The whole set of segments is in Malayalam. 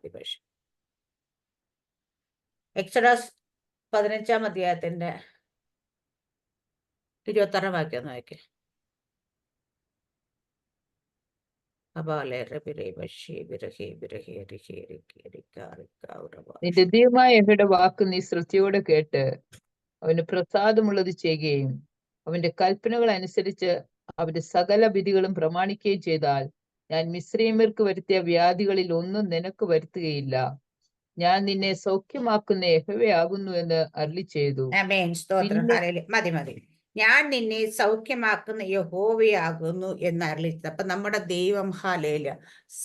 ഭാഷ. എക്സോഡസ് 15-ാം അധ്യായത്തിന്റെ 26-ാം വാക്യം ഒന്ന് വായിക്കേ. നിന്റെ ദൈവമായ യഹോവയുടെ വാക്ക് നീ ശ്രദ്ധയോടെ കേട്ട് അവന് പ്രസാദമുള്ളത് ചെയ്യുകയും അവന്റെ കൽപ്പനകൾ അനുസരിച്ച് അവന്റെ സകല വിധികളും പ്രമാണിക്കുകയും ചെയ്താൽ ഞാൻ മിസ്രയീമ്യർക്ക് വരുത്തിയ വ്യാധികളിൽ ഒന്നും നിനക്ക് വരുത്തുകയില്ല. ഞാൻ നിന്നെ സൗഖ്യമാക്കുന്ന യഹോവയാകുന്നു എന്ന് അരുളിച്ചെയ്തു. മതി. ഞാൻ നിന്നെ സൗഖ്യമാക്കുന്ന യഹോവയാകുന്നു എന്ന് അരുളിച്ചത്. അപ്പൊ നമ്മുടെ ദൈവം ഹല്ലേലൂയ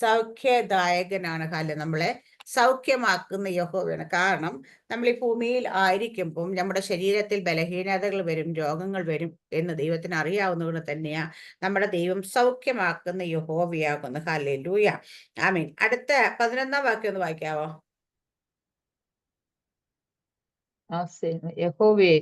സൗഖ്യദായകനാണ്. നമ്മളെ സൗഖ്യമാക്കുന്ന യഹോവയാണ്. കാരണം നമ്മൾ ഈ ഭൂമിയിൽ ആയിരിക്കുമ്പം നമ്മുടെ ശരീരത്തിൽ ബലഹീനതകൾ വരും, രോഗങ്ങൾ വരും എന്ന് ദൈവത്തിന് അറിയാവുന്നതുകൊണ്ട് തന്നെയാ നമ്മുടെ ദൈവം സൗഖ്യമാക്കുന്ന യഹോവയാകുന്നു. ഹല്ലേലൂയ, ആമീൻ. അടുത്ത 11-ാം വാക്യം ഒന്ന് വായിക്കാവോ? യഹോവേ,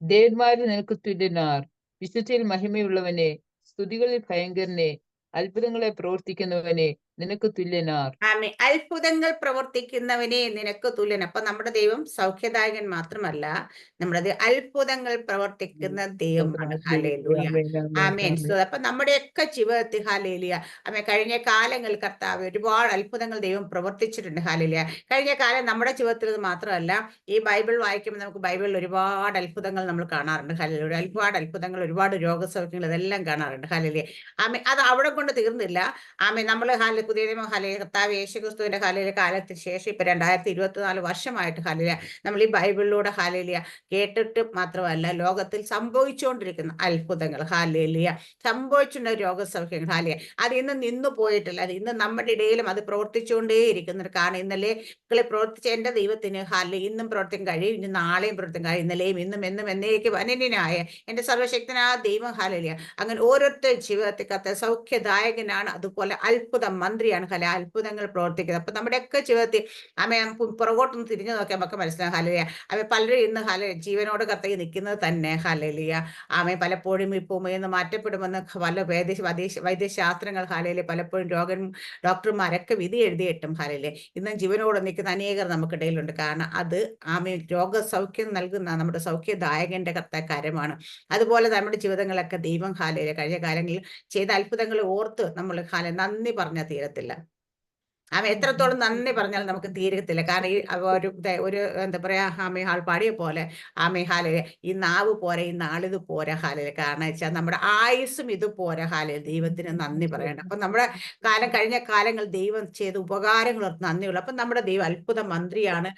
ദേവന്മാരിൽ നിനക്ക് തുല്യനാർ, വിശുദ്ധിയിൽ മഹിമയുള്ളവനെ, സ്തുതികളിൽ ഭയങ്കരനെ, അത്ഭുതങ്ങളെ പ്രവർത്തിക്കുന്നവനെ, നിനക്ക് തുല്യനാർ. ആമേ, അത്ഭുതങ്ങൾ പ്രവർത്തിക്കുന്നവനെ നിനക്ക് തുല്യൻ. അപ്പൊ നമ്മുടെ ദൈവം സൗഖ്യദായകൻ മാത്രമല്ല, നമ്മുടെ അത്ഭുതങ്ങൾ പ്രവർത്തിക്കുന്ന ദൈവമാണ്. ഹല്ലേലൂയ, ആമേൻ. അപ്പൊ നമ്മുടെയൊക്കെ ജീവിതത്തിൽ ഹല്ലേലൂയ ആമേ കഴിഞ്ഞ കാലങ്ങളിൽ കർത്താവ് ഒരുപാട് അത്ഭുതങ്ങൾ ദൈവം പ്രവർത്തിച്ചിട്ടുണ്ട്. ഹല്ലേലൂയ. കഴിഞ്ഞ കാലം നമ്മുടെ ജീവിതത്തിൽ ഇത് മാത്രമല്ല, ഈ ബൈബിൾ വായിക്കുമ്പോൾ നമുക്ക് ബൈബിളിൽ ഒരുപാട് അത്ഭുതങ്ങൾ നമ്മൾ കാണാറുണ്ട്. ഹല്ലേലൂയ, ഒരുപാട് അത്ഭുതങ്ങൾ, ഒരുപാട് രോഗസൗഖ്യങ്ങൾ ഇതെല്ലാം കാണാറുണ്ട്. ഹല്ലേലൂയ, ആമേ. അത് അവിടെ കൊണ്ട് തീർന്നില്ല. ആമേ, നമ്മൾ പുതിയ നിയമം കർത്താവ് യേശുക്രിസ്തുവിന്റെ കാലത്തിന് ശേഷം ഇപ്പൊ 2024 വർഷമായിട്ട് നമ്മൾ ഈ ബൈബിളിലൂടെ കേട്ടിട്ട് മാത്രമല്ല, ലോകത്തിൽ സംഭവിച്ചുകൊണ്ടിരിക്കുന്ന അത്ഭുതങ്ങൾ സംഭവിച്ചുള്ള രോഗസൗഖ്യങ്ങൾ അത് ഇന്ന് നിന്നു പോയിട്ടില്ല. അത് ഇന്ന് നമ്മുടെ ഇടയിലും അത് പ്രവർത്തിച്ചുകൊണ്ടേയിരിക്കുന്നത്. കാരണം ഇന്നലെ പ്രവർത്തിച്ച എന്റെ ദൈവത്തിന് ഇന്നും പ്രവർത്തിക്കാൻ കഴിയും, ഇനി നാളെയും പ്രവർത്തിക്കാൻ കഴിയും. ഇന്നലെയും ഇന്നും എന്നും എന്നേക്കും അനന്യനായ എന്റെ സർവശക്തനായ ദൈവം അങ്ങനെ ഓരോരുത്തർ ജീവിതത്തിൽ സൗഖ്യദായകനാണ്, അതുപോലെ അത്ഭുത മന്ത്രിയാണ്. അത്ഭുതങ്ങൾ പ്രവർത്തിക്കുന്നത്. അപ്പൊ നമ്മുടെയൊക്കെ ജീവിതത്തിൽ പുറകോട്ടൊന്ന് തിരിഞ്ഞു നോക്കിയാൽ നമുക്ക് മനസ്സിലാകും. പലരും ഇന്ന് ജീവനോട് കത്തയിൽ നിൽക്കുന്നത് തന്നെ ആമേ പലപ്പോഴും ഈ ഭൂമിയിൽ നിന്ന് മാറ്റപ്പെടുമെന്ന് പല വൈദ്യശാസ്ത്രങ്ങൾ പലപ്പോഴും ഡോക്ടർമാരൊക്കെ വിധി എഴുതിയിട്ടും ഇന്നും ജീവനോട് നിൽക്കുന്ന അനേകർ നമുക്കിടയിലുണ്ട്. കാരണം അത് ആമേ രോഗസൗഖ്യം നൽകുന്ന നമ്മുടെ സൗഖ്യദായകന്റെ കാര്യമാണ്. അതുപോലെ നമ്മുടെ ജീവിതങ്ങളൊക്കെ ദൈവം കഴിഞ്ഞ കാലങ്ങളിൽ ചെയ്ത അത്ഭുതങ്ങൾ ഓർത്ത് നമ്മൾ നന്ദി പറഞ്ഞാൽ തീരത്തില്ല. എത്രത്തോളം നന്ദി പറഞ്ഞാൽ നമുക്ക് തീരത്തില്ല. കാരണം ഈ ഒരു എന്താ പറയാ പാടിയ പോലെ ഈ നാവ് പോരാ, ഈ നാളിത് പോരാ. കാരണം വെച്ചാൽ നമ്മുടെ ആയുസ്സും ഇത് പോരാ. ദൈവത്തിന് നന്ദി പറയണം. അപ്പൊ നമ്മുടെ കഴിഞ്ഞ കാലങ്ങൾ ദൈവം ചെയ്ത ഉപകാരങ്ങൾ നന്ദിയുള്ളൂ. അപ്പൊ നമ്മുടെ ദൈവം അത്ഭുത മന്ത്രിയാണ്.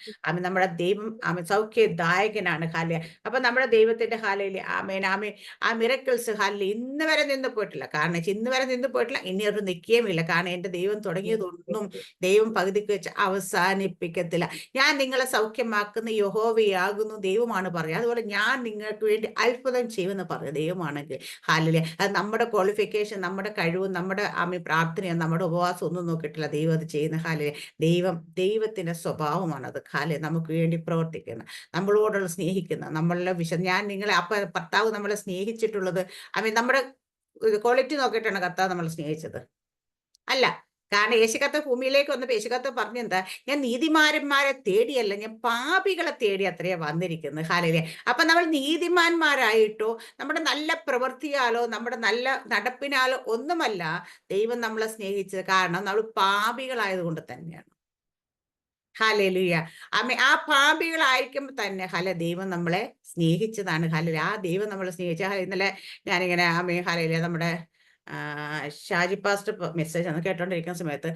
നമ്മുടെ ദൈവം സൗഖ്യദായകനാണ്. അപ്പൊ നമ്മുടെ ദൈവത്തിന്റെ ആ മിറക്കിൾസ് ഇന്ന് വരെ നിന്ന് പോയിട്ടില്ല. കാരണം ഇന്ന് വരെ നിന്ന് പോയിട്ടില്ല, ഇനി അത് നിൽക്കുകയുമില്ല. കാരണം എന്റെ ദൈവം തുടങ്ങിയതൊന്നും ദൈവം പകുതിക്ക് വെച്ച് അവസാനിപ്പിക്കത്തില്ല. ഞാൻ നിങ്ങളെ സൗഖ്യമാക്കുന്ന യഹോവയാകുന്നു ദൈവമാണ് പറയുക. അതുപോലെ ഞാൻ നിങ്ങൾക്ക് വേണ്ടി അത്ഭുതം ചെയ്യുമെന്ന് പറയുക ദൈവമാണെങ്കിൽ അത് നമ്മുടെ ക്വാളിഫിക്കേഷൻ, നമ്മുടെ കഴിവും, നമ്മുടെ പ്രാർത്ഥനയും, നമ്മുടെ ഉപവാസം ഒന്നും നോക്കിയിട്ടില്ല ദൈവം അത് ചെയ്യുന്ന. ദൈവത്തിന്റെ സ്വഭാവമാണ് അത്. നമുക്ക് വേണ്ടി പ്രവർത്തിക്കുന്ന, നമ്മളോടുള്ള സ്നേഹിക്കുന്ന, നമ്മളുടെ ഞാൻ നിങ്ങളെ ഭർത്താവ് നമ്മളെ സ്നേഹിച്ചിട്ടുള്ളത് നമ്മുടെ ക്വാളിറ്റി നോക്കിയിട്ടാണ് കർത്താവ് നമ്മളെ സ്നേഹിച്ചത് അല്ല. കാരണം യേശുക്കർത്താവ് ഭൂമിയിലേക്ക് വന്നപ്പോൾ യേശുക്കർത്താവ് പറഞ്ഞെന്താ, ഞാൻ നീതിമാന്മാരെ തേടിയല്ല, ഞാൻ പാപികളെ തേടി അത്രയാ വന്നിരിക്കുന്നത്. അപ്പൊ നമ്മൾ നീതിമാന്മാരായിട്ടോ നമ്മുടെ നല്ല പ്രവൃത്തിയാലോ നമ്മുടെ നല്ല നടപ്പിനാലോ ഒന്നുമല്ല ദൈവം നമ്മളെ സ്നേഹിച്ചത്. കാരണം നമ്മൾ പാപികളായതുകൊണ്ട് തന്നെയാണ്. ഹല്ലേലൂയ, ആ പാപികളായിരിക്കുമ്പോൾ തന്നെ ദൈവം നമ്മളെ സ്നേഹിച്ചതാണ്. ആ ദൈവം നമ്മളെ സ്നേഹിച്ച ഇന്നലെ ഞാനിങ്ങനെ നമ്മുടെ ഷാജി പാസ്റ്റർ മെസ്സേജ് ആണ് കേട്ടോണ്ടിരിക്കുന്ന സമയത്ത്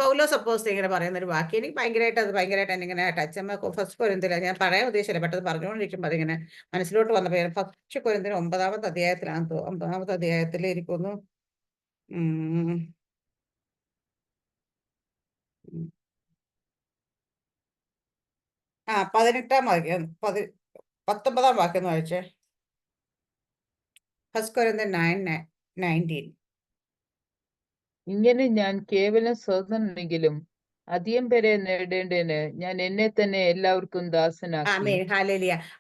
പൗലോസ് അപ്പോസ്തലൻ ഇങ്ങനെ പറയുന്ന ഒരു വാക്യം എനിക്ക് ഭയങ്കരമായിട്ട് എന്നിങ്ങനെ ടച്ച്. ഫസ്റ്റ് കൊരിന്ത്യയില ഞാൻ പറയാൻ ഉദ്ദേശിച്ചില്ല, പെട്ടെന്ന് പറഞ്ഞുകൊണ്ടിരിക്കുമ്പോൾ അതിങ്ങനെ മനസ്സിലോട്ട് വന്നപ്പോൾ ഫസ്റ്റ് കൊരിന്ത്യർ 9-ാമത്തെ അധ്യായത്തിലാണ്. 9-ാമത്തെ അധ്യായത്തിൽ എനിക്കൊന്നു 18-ാം വാക്യം 19-ാം വാക്യം എന്ന് വായിച്ചേ. ഫസ്റ്റ് കൊരിന്ത്യർ 9:19. ഇങ്ങനെ ഞാൻ കേവലം സ്വതന്ത്രനെങ്കിലും അധികം പേരെ നേടേണ്ടതിന് ഞാൻ എന്നെ തന്നെ എല്ലാവർക്കും ദാസനാക്കി.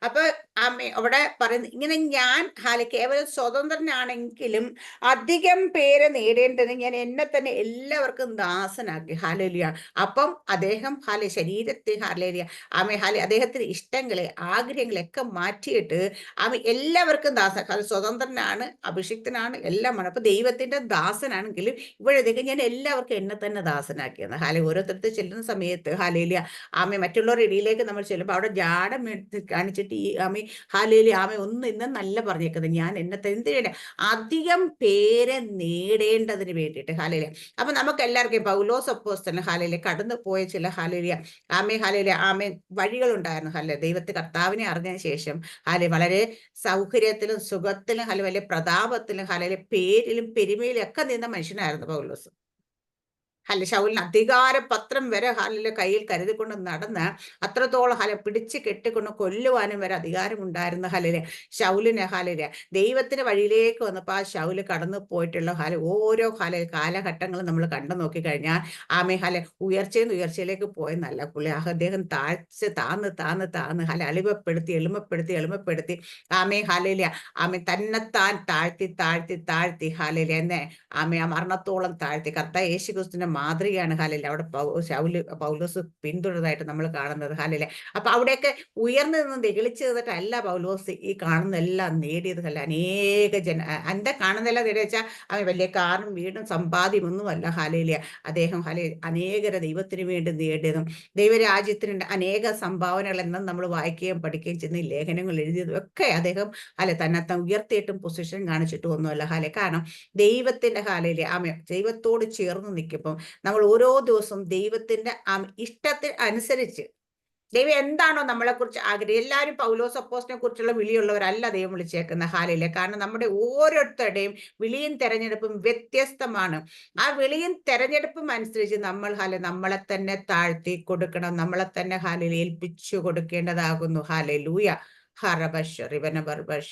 അപ്പൊ അവിടെ പറയുന്നത് ഇങ്ങനെ, ഞാൻ കേവലം സ്വതന്ത്രനാണെങ്കിലും അധികം പേരെ നേടേണ്ടത് ഞാൻ എന്നെ തന്നെ എല്ലാവർക്കും ദാസനാക്കി. ഹാലേലിയ. അപ്പം അദ്ദേഹം ശരീരത്തെ അദ്ദേഹത്തിന് ഇഷ്ടങ്ങളെ ആഗ്രഹങ്ങളെയൊക്കെ മാറ്റിയിട്ട് എല്ലാവർക്കും ദാസൻ. സ്വതന്ത്രനാണ്, അഭിഷിക്തനാണ്, എല്ലാമാണ്. അപ്പൊ ദൈവത്തിന്റെ ദാസനാണെങ്കിലും ഇപ്പോഴത്തേക്ക് ഞാൻ എല്ലാവർക്കും എന്നെ തന്നെ ദാസനാക്കിയത്. ഓരോരുത്തർക്ക് ചെല്ലുന്ന സമയത്ത് മറ്റുള്ളവരുടെ ഇടയിലേക്ക് നമ്മൾ ചെല്ലുമ്പോൾ അവിടെ ജാടം കാണിച്ചിട്ട് ഈ ഒന്നും ഇന്നെന്നല്ല പറഞ്ഞേക്കുന്നത്, ഞാൻ എന്നത്തെ എന്ത് ചെയ്യണേ, അധികം പേരെ നേടേണ്ടതിന് വേണ്ടിയിട്ട്. അപ്പൊ നമുക്ക് എല്ലാവർക്കും പൗലോസ് അപ്പോസ്തലൻ കടന്നു പോയ ചില വഴികളുണ്ടായിരുന്നു. ദൈവത്തെ കർത്താവിനെ അറിഞ്ഞതിന് ശേഷം വളരെ സൗകര്യത്തിലും സുഖത്തിലും വലിയ പ്രതാപത്തിലും പേരിലും പെരുമയിലും ഒക്കെ നിന്ന മനുഷ്യനായിരുന്നു പൗലോസ്. ശൗലിന് അധികാരപത്രം വരെ കയ്യിൽ കരുതിക്കൊണ്ട് നടന്ന് അത്രത്തോളം പിടിച്ച് കെട്ടിക്കൊണ്ട് കൊല്ലുവാനും വരെ അധികാരമുണ്ടായിരുന്ന ശൗലിന് ദൈവത്തിന്റെ വഴിയിലേക്ക് വന്നപ്പോൾ ആ ശൗല് കടന്നു പോയിട്ടുള്ള ഓരോ കാലഘട്ടങ്ങളും നമ്മൾ കണ്ടു നോക്കിക്കഴിഞ്ഞാൽ ഉയർച്ചയിൽ നിന്ന് ഉയർച്ചയിലേക്ക് പോയെന്നല്ല പുള്ളി. അദ്ദേഹം താന്ന് എളിമപ്പെടുത്തി തന്നെത്താൻ താഴ്ത്തി എന്നെ ആ മരണത്തോളം താഴ്ത്തി. കർത്താവ് യേശു ക്രിസ്തുവിന്റെ മാതൃകയാണ് അവിടെ പൗലോസ് പിന്തുടർന്നതായിട്ട് നമ്മൾ കാണുന്നത്. അപ്പൊ അവിടെയൊക്കെ ഉയർന്നു നിന്ന് ദഹിളിച്ചു നിന്നിട്ടല്ല പൗലോസ് ഈ കാണുന്നതെല്ലാം നേടിയത്. അനേക എന്റെ കാണുന്നതെല്ലാം നേടിയ വെച്ചാൽ അവൻ വലിയ കാറും വീടും സമ്പാദ്യമൊന്നുമല്ല. അദ്ദേഹം അനേകരെ ദൈവത്തിന് വേണ്ടി നേടിയതും ദൈവരാജ്യത്തിന് അനേക സംഭാവനകൾ എന്നും നമ്മൾ വായിക്കുകയും പഠിക്കുകയും ചെയ്യുന്ന ഈ ലേഖനങ്ങൾ എഴുതിയതും ഒക്കെ അദ്ദേഹം തന്നെത്താൻ ഉയർത്തിയിട്ടും പൊസിഷൻ കാണിച്ചിട്ടും ഒന്നുമല്ല. കാരണം ദൈവത്തിന്റെ ദൈവത്തോട് ചേർന്ന് നിൽക്കുമ്പോൾ നമ്മൾ ഓരോ ദിവസവും ദൈവത്തിന്റെ ഇഷ്ടത്തിന് അനുസരിച്ച് ദൈവം എന്താണോ നമ്മളെക്കുറിച്ച് ആഗ്രഹം. എല്ലാവരും പൗലോസ് അപ്പോസ്തലനെ കുറിച്ചുള്ള വിളിയുള്ളവരല്ല ദൈവം വിളിച്ചേക്കുന്ന. കാരണം നമ്മുടെ ഓരോരുത്തരുടെയും വിളിയും തെരഞ്ഞെടുപ്പും വ്യത്യസ്തമാണ്. ആ വിളിയും തെരഞ്ഞെടുപ്പും അനുസരിച്ച് നമ്മൾ നമ്മളെ തന്നെ താഴ്ത്തി കൊടുക്കണം, നമ്മളെ തന്നെ ഏൽപ്പിച്ചു കൊടുക്കേണ്ടതാകുന്നു. ലൂയ ഹറബഷ റിവനബർബഷ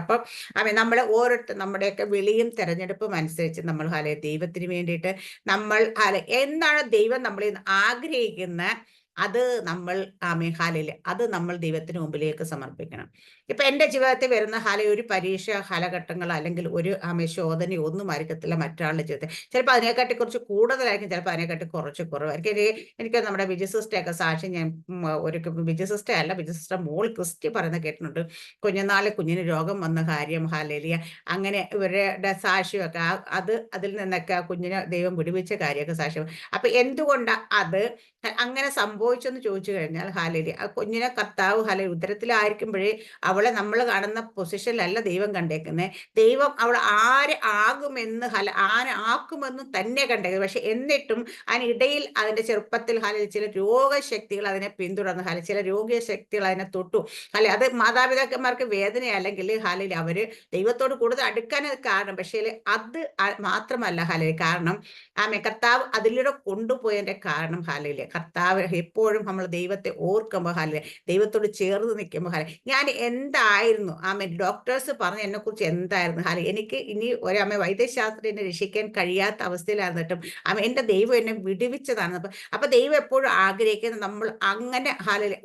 അപ്പം നമ്മളെ ഓരോരുത്തർ നമ്മുടെയൊക്കെ വിളിയും തെരഞ്ഞെടുപ്പും അനുസരിച്ച് നമ്മൾ ദൈവത്തിന് വേണ്ടിയിട്ട് നമ്മൾ എന്താണ് ദൈവം നമ്മളിൽ നിന്ന് ആഗ്രഹിക്കുന്ന അത് നമ്മൾ അത് നമ്മൾ ദൈവത്തിന് മുമ്പിലേക്ക് സമർപ്പിക്കണം. ഇപ്പൊ എന്റെ ജീവിതത്തിൽ വരുന്ന ഒരു പരീക്ഷ കാലഘട്ടങ്ങൾ അല്ലെങ്കിൽ ഒരു ശോധന ഒന്നും ആയിരിക്കത്തില്ല മറ്റൊരാളുടെ ജീവിതത്തിൽ. ചിലപ്പോൾ അതിനെക്കാട്ടി കുറച്ച് കൂടുതലായിരിക്കും, ചിലപ്പോൾ അതിനെക്കാട്ടി കുറച്ച് കുറവായിരിക്കും. എനിക്ക് നമ്മുടെ വിജയ സിസ്റ്ററൊക്കെ സാക്ഷി ഞാൻ ഒരു വിജയ സിസ്റ്റർ അല്ല, വിജയ സിസ്റ്റർ മോൾ ക്രിസ്റ്റി പറയുന്നത് കേട്ടിട്ടുണ്ട്. കുഞ്ഞിന് രോഗം വന്ന കാര്യം അങ്ങനെ ഇവരുടെ സാക്ഷിയൊക്കെ അതിൽ നിന്നൊക്കെ കുഞ്ഞിനെ ദൈവം വിടുവിച്ച കാര്യമൊക്കെ സാക്ഷ്യം. അപ്പൊ എന്തുകൊണ്ടാ അത് അങ്ങനെ സംഭവിച്ചെന്ന് ചോദിച്ചു കഴിഞ്ഞാൽ ആ കുഞ്ഞിനെ കർത്താവ് ഉദരത്തിലായിരിക്കുമ്പോഴേ അവളെ നമ്മൾ കാണുന്ന പൊസിഷനിലല്ല ദൈവം കണ്ടേക്കുന്നത്. ദൈവം അവൾ ആകുമെന്ന് ആക്കുമെന്ന് തന്നെ കണ്ടേക്കുന്നത്. പക്ഷെ എന്നിട്ടും അതിനിടയിൽ അതിന്റെ ചെറുപ്പത്തിൽ ചില രോഗശക്തികൾ അതിനെ പിന്തുടർന്ന് ചില രോഗശക്തികൾ അതിനെ തൊട്ടു. അത് മാതാപിതാക്കന്മാർക്ക് വേദന അല്ലെങ്കിൽ അവര് ദൈവത്തോട് കൂടുതൽ അടുക്കാൻ കാരണം. പക്ഷേ അത് മാത്രമല്ല കാരണം കർത്താവ് അതിലൂടെ കൊണ്ടുപോയതിന്റെ കാരണം കർത്താവ് എപ്പോഴും നമ്മൾ ദൈവത്തെ ഓർക്കുമ്പോൾ ദൈവത്തോട് ചേർന്ന് നിൽക്കുമ്പോൾ ഞാൻ എന്തായിരുന്നു ഡോക്ടേഴ്സ് പറഞ്ഞ എന്നെ കുറിച്ച് എന്തായിരുന്നു എനിക്ക് ഇനി വൈദ്യശാസ്ത്രം എന്നെ രക്ഷിക്കാൻ കഴിയാത്ത അവസ്ഥയിലായിരുന്നിട്ടും എന്റെ ദൈവം എന്നെ വിടുവിച്ചതാണ്. അപ്പൊ ദൈവം എപ്പോഴും ആഗ്രഹിക്കുന്നത് നമ്മൾ അങ്ങനെ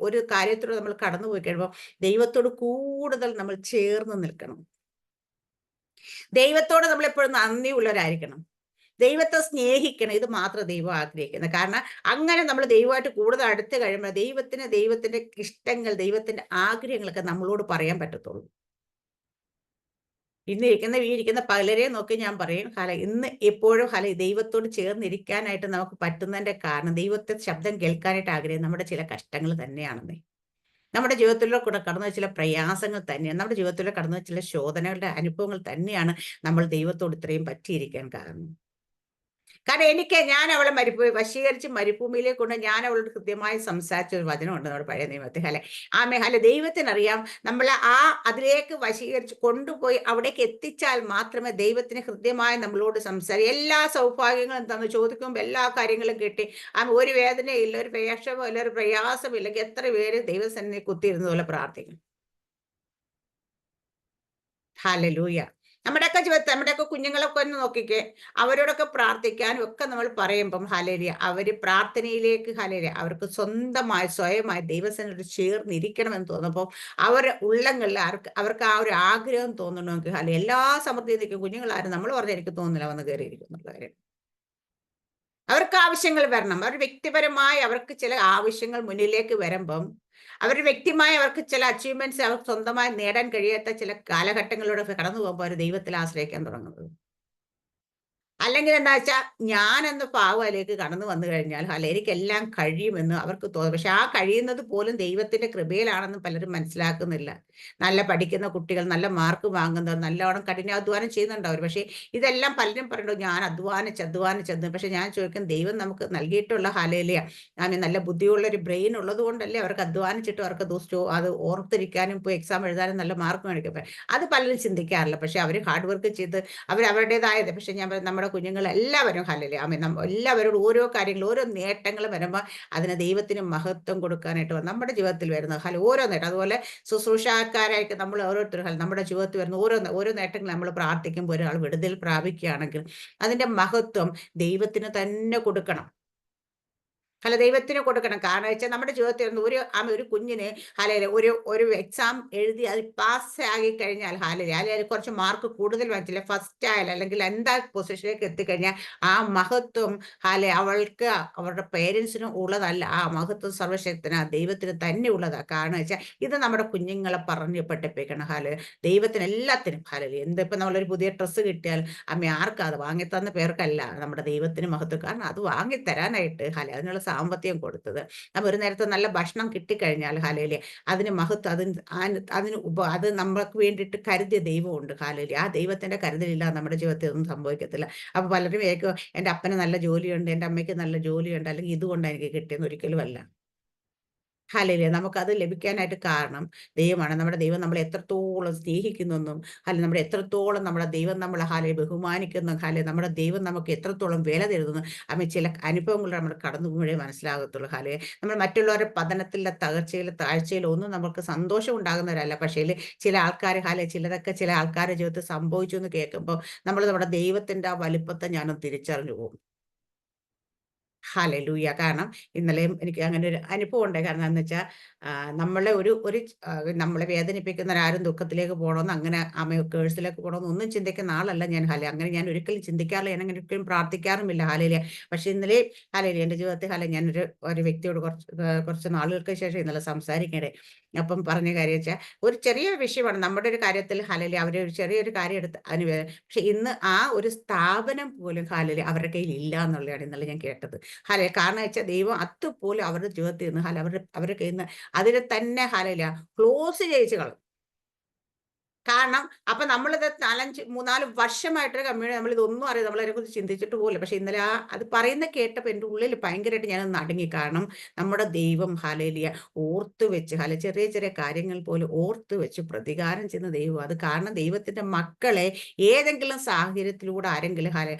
ഒരു കാര്യത്തോട് നമ്മൾ കടന്നുപോയി കഴിയുമ്പോൾ ദൈവത്തോട് കൂടുതൽ നമ്മൾ ചേർന്ന് നിൽക്കണം. ദൈവത്തോട് നമ്മൾ എപ്പോഴും നന്ദിയുള്ളവരായിരിക്കണം. ദൈവത്തെ സ്നേഹിക്കണം. ഇത് മാത്രം ദൈവം ആഗ്രഹിക്കുന്നത്. കാരണം അങ്ങനെ നമ്മൾ ദൈവമായിട്ട് കൂടുതൽ അടുത്ത് കഴിയുമ്പോൾ ദൈവത്തിന്റെ ഇഷ്ടങ്ങൾ, ദൈവത്തിന്റെ ആഗ്രഹങ്ങളൊക്കെ നമ്മളോട് പറയാൻ പറ്റത്തുള്ളൂ. ഇരിക്കുന്ന പലരെയും നോക്കി ഞാൻ പറയും ഇന്ന് എപ്പോഴും ദൈവത്തോട് ചേർന്നിരിക്കാനായിട്ട് നമുക്ക് പറ്റുന്നതിന്റെ കാരണം ദൈവത്തെ ശബ്ദം കേൾക്കാനായിട്ട് ആഗ്രഹം നമ്മുടെ ചില കഷ്ടങ്ങൾ തന്നെയാണെന്നേ. നമ്മുടെ ജീവിതത്തിലൂടെ കൂടെ കടന്നു ചില പ്രയാസങ്ങൾ തന്നെയാണ്, നമ്മുടെ ജീവിതത്തിലൂടെ കടന്നു ചില ശോധനകളുടെ അനുഭവങ്ങൾ തന്നെയാണ് നമ്മൾ ദൈവത്തോട് ഇത്രയും പറ്റിയിരിക്കാൻ കാരണം. കാരണം ഞാൻ അവളെ വശീകരിച്ച് മരുഭൂമിയിലേക്ക് കൊണ്ട് ഞാൻ അവളോട് കൃത്യമായി സംസാരിച്ച ഒരു വചനമുണ്ട് നമ്മുടെ പഴയ നിയമത്തിൽ. ദൈവത്തിനറിയാം നമ്മൾ അതിലേക്ക് വശീകരിച്ച് കൊണ്ടുപോയി അവിടേക്ക് എത്തിച്ചാൽ മാത്രമേ ദൈവത്തിന് കൃത്യമായി നമ്മളോട് സംസാരിക്കും. എല്ലാ സൗഭാഗ്യങ്ങളും തന്നു ചോദിക്കുമ്പോൾ എല്ലാ കാര്യങ്ങളും കിട്ടി ഒരു വേദനയില്ല, ഒരു വിഷമോ ഇല്ല, ഒരു പ്രയാസമില്ലെങ്കിൽ എത്ര പേര് ദൈവസന്നിധി കുത്തിയിരുന്ന പോലെ പ്രാർത്ഥിക്കും. ഹല്ലേലൂയ. നമ്മുടെയൊക്കെ ജീവിതത്തിൽ നമ്മുടെയൊക്കെ കുഞ്ഞുങ്ങളൊക്കെ ഒന്ന് നോക്കിക്കേ, അവരോടൊക്കെ പ്രാർത്ഥിക്കാനും ഒക്കെ നമ്മൾ പറയുമ്പം ഹല്ലേലൂയ, അവര് പ്രാർത്ഥനയിലേക്ക് ഹല്ലേലൂയ, അവർക്ക് സ്വയമായി ദൈവസന്നിധിയോട് ചേർന്നിരിക്കണമെന്ന് തോന്നുമ്പോൾ അവരുടെ ഉള്ളങ്ങളിൽ അവർക്ക് ആ ഒരു ആഗ്രഹം തോന്നണമെങ്കിൽ ഹല്ലേലൂയ, എല്ലാ സമൃദ്ധിയും നിൽക്കും കുഞ്ഞുങ്ങളാരും നമ്മൾ പറഞ്ഞാൽ എനിക്ക് തോന്നുന്നില്ല വന്ന് കയറിയിരിക്കുന്നുള്ള കാര്യം. അവർക്ക് ആവശ്യങ്ങൾ വരണം. അവർ വ്യക്തിപരമായി അവർക്ക് ചില ആവശ്യങ്ങൾ മുന്നിലേക്ക് വരുമ്പം അവരുടെ വ്യക്തിമായി അവർക്ക് ചില അച്ചീവ്മെന്റ്സ് അവർക്ക് സ്വന്തമായി നേടാൻ കഴിയാത്ത ചില കാലഘട്ടങ്ങളിലൂടെ കടന്നു പോകുമ്പോൾ അവർ ദൈവത്തിൽ ആശ്രയിക്കാൻ തുടങ്ങുന്നത്. അല്ലെങ്കിൽ എന്താ വെച്ചാൽ ഞാനെന്ന പാവയിലേക്ക് കടന്നു വന്നു കഴിഞ്ഞാൽ അല്ല എനിക്കെല്ലാം കഴിയുമെന്ന് അവർക്ക് തോന്നും. പക്ഷെ ആ കഴിയുന്നത് പോലും ദൈവത്തിന്റെ കൃപയിലാണെന്ന് പലരും മനസ്സിലാക്കുന്നില്ല. നല്ല പഠിക്കുന്ന കുട്ടികൾ, നല്ല മാർക്ക് വാങ്ങുന്നവർ, നല്ലവണ്ണം കഠിനാധ്വാനം ചെയ്യുന്നുണ്ടാവും. പക്ഷേ ഇതെല്ലാം പലരും പറയുന്നത് ഞാൻ അധ്വാനിച്ചെന്ന്. പക്ഷെ ഞാൻ ചോദിക്കും, ദൈവം നമുക്ക് നൽകിയിട്ടുള്ള ഹല്ലേലൂയ നല്ല ബുദ്ധിയുള്ള ഒരു ബ്രെയിൻ ഉള്ളത് കൊണ്ടല്ലേ അവർക്ക് അധ്വാനിച്ചിട്ട് അവർക്ക് അത് ഓർത്തിരിക്കാനും പോയി എക്സാം എഴുതാനും നല്ല മാർക്ക് മേടിക്കും. അത് പലരും ചിന്തിക്കാറില്ല. പക്ഷെ അവർ ഹാർഡ് വർക്ക് ചെയ്ത് അവരവരുടേതായത്. പക്ഷെ ഞാൻ നമ്മുടെ കുഞ്ഞുങ്ങൾ എല്ലാവരും ഹല്ലേലൂയ ആമേൻ എല്ലാവരോടും ഓരോ കാര്യങ്ങൾ ഓരോ നേട്ടങ്ങൾ വരുമ്പോൾ അതിന് ദൈവത്തിന് മഹത്വം കൊടുക്കാനായിട്ട് നമ്മുടെ ജീവിതത്തിൽ വരുന്ന ഓരോ നേട്ടം. അതുപോലെ ശുശ്രൂഷക്കാരായിട്ട് നമ്മൾ ഓരോരുത്തരും നമ്മുടെ ജീവിതത്തിൽ വരുന്ന ഓരോ നേട്ടങ്ങൾ നമ്മൾ പ്രാർത്ഥിക്കുമ്പോൾ ഒരാൾ വിടുതൽ പ്രാപിക്കുകയാണെങ്കിൽ അതിന്റെ മഹത്വം ദൈവത്തിന് തന്നെ കൊടുക്കണം. ദൈവത്തിന് കൊടുക്കണം. കാരണം വെച്ചാൽ നമ്മുടെ ജീവിതത്തിൽ ഒരു കുഞ്ഞിന് ഒരു എക്സാം എഴുതി അത് പാസ് ആയി കഴിഞ്ഞാൽ അല്ലെങ്കിൽ കുറച്ച് മാർക്ക് കൂടുതൽ വാങ്ങിച്ചില്ല, ഫസ്റ്റ് ആയാലും അല്ലെങ്കിൽ എന്താ പൊസിഷനിലേക്ക് എത്തിക്കഴിഞ്ഞാൽ ആ മഹത്വം അവൾക്ക് അവരുടെ പേരൻസിനും ഉള്ളതല്ല. ആ മഹത്വം സർവശക്തന് ദൈവത്തിന് തന്നെ ഉള്ളതാണ്. കാരണം വെച്ചാൽ ഇത് നമ്മുടെ കുഞ്ഞുങ്ങളെ പറഞ്ഞ് പഠിപ്പിക്കണം. ദൈവത്തിന് എല്ലാത്തിനും എന്തിപ്പോ നമ്മളൊരു പുതിയ ഡ്രസ്സ് കിട്ടിയാൽ അമ്മ ആർക്കാ അത് വാങ്ങിത്തന്ന പേർക്കല്ല, നമ്മുടെ ദൈവത്തിന് മഹത്വം. കാരണം അത് വാങ്ങിത്തരാനായിട്ട് അതിനുള്ള സാമ്പത്തികം കൊടുത്തത്. അപ്പൊ ഒരു നേരത്തെ നല്ല ഭക്ഷണം കിട്ടിക്കഴിഞ്ഞാൽ അതിന് മഹത്വം അത് നമ്മൾക്ക് വേണ്ടിയിട്ട് കരുതിയ ദൈവമുണ്ട്. ആ ദൈവത്തിന്റെ കരുതലില്ല നമ്മുടെ ജീവിതത്തിൽ ഒന്നും സംഭവിക്കത്തില്ല. അപ്പൊ പലരും എന്റെ അപ്പന് നല്ല ജോലിയുണ്ട്, എന്റെ അമ്മയ്ക്ക് നല്ല ജോലിയുണ്ട്, അല്ലെങ്കിൽ ഇതുകൊണ്ടാണ് എനിക്ക് കിട്ടിയെന്ന് ഒരിക്കലും അല്ല. നമുക്കത് ലഭിക്കാനായിട്ട് കാരണം ദൈവമാണ്. നമ്മുടെ ദൈവം നമ്മളെ എത്രത്തോളം സ്നേഹിക്കുന്നെന്നും നമ്മുടെ എത്രത്തോളം നമ്മുടെ ദൈവം നമ്മളെ ബഹുമാനിക്കുന്നു, നമ്മുടെ ദൈവം നമുക്ക് എത്രത്തോളം വില തരുന്നു ചില അനുഭവങ്ങൾ നമ്മൾ കടന്നു പോകുമ്പോഴേ മനസ്സിലാകത്തുള്ളൂ. നമ്മൾ മറ്റുള്ളവരുടെ പതനത്തിലെ തകർച്ചയിലെ താഴ്ചയിലോ ഒന്നും നമുക്ക് സന്തോഷം ഉണ്ടാകുന്നവരല്ല. പക്ഷേ ചില ആൾക്കാർ ചില ആൾക്കാരുടെ ജീവിതത്തിൽ സംഭവിച്ചു എന്ന് കേൾക്കുമ്പോൾ നമ്മുടെ ദൈവത്തിന്റെ ആ വലിപ്പത്തെ ഞാനൊന്ന് തിരിച്ചറിഞ്ഞു പോകും. ഹല്ലേലൂയ. കാരണം ഇന്നലെയും എനിക്ക് അങ്ങനെ ഒരു അനുഭവം ഉണ്ടായി. കാരണം എന്താന്ന് വെച്ചാൽ നമ്മളെ നമ്മളെ വേദനിപ്പിക്കുന്നവരാരും ദുഃഖത്തിലേക്ക് പോകണമെന്ന് അങ്ങനെ കേഴ്സിലേക്ക് പോകണമെന്ന് ഒന്നും ചിന്തിക്കുന്ന ആളല്ല ഞാൻ. അങ്ങനെ ഞാൻ ഒരിക്കലും ചിന്തിക്കാറില്ല. ഞാൻ അങ്ങനെ ഒരിക്കലും പ്രാർത്ഥിക്കാറുമില്ല. ഹല്ലേലൂയ. പക്ഷെ ഇന്നലെ എന്റെ ജീവിതത്തിൽ ഒരു വ്യക്തിയോട് കുറച്ച് നാളുകൾക്ക് ശേഷം ഇന്നലെ സംസാരിക്കണേ. അപ്പം പറഞ്ഞ കാര്യം വെച്ചാൽ ഒരു ചെറിയ വിഷയമാണ്. നമ്മുടെ ഒരു കാര്യത്തിൽ അവര് ഒരു ചെറിയൊരു കാര്യം എടുത്ത് പക്ഷെ ഇന്ന് ആ ഒരു സ്ഥാപനം പോലും അവരുടെ കയ്യിൽ ഇല്ല എന്നുള്ളതാണ് ഇന്നലെ ഞാൻ കേട്ടത്. കാരണം വെച്ചാൽ ദൈവം അതുപോലെ അവരുടെ ജീവിതത്തിൽ നിന്ന് അവരുടെ കയ്യിൽ നിന്ന് അതിനെ തന്നെ ക്ലോസ് ചെയ്യിച്ച് കളയും. കാരണം അപ്പൊ നമ്മളിത് 3-4 വർഷമായിട്ട് കമ്മ്യൂണിറ്റി നമ്മളിതൊന്നും അറിയാം, നമ്മളതിനെക്കുറിച്ച് ചിന്തിച്ചിട്ട് പോലും. പക്ഷെ ഇന്നലെ അത് പറയുന്ന കേട്ടപ്പോൾ എൻ്റെ ഉള്ളിൽ ഭയങ്കരമായിട്ട് ഞാനൊന്ന് അടങ്ങി. കാരണം നമ്മുടെ ദൈവം ഓർത്ത് വെച്ച് ചെറിയ ചെറിയ കാര്യങ്ങൾ പോലും ഓർത്ത് വെച്ച് പ്രതികാരം ചെയ്യുന്ന ദൈവം. അത് കാരണം ദൈവത്തിന്റെ മക്കളെ ഏതെങ്കിലും സാഹചര്യത്തിലൂടെ ആരെങ്കിലും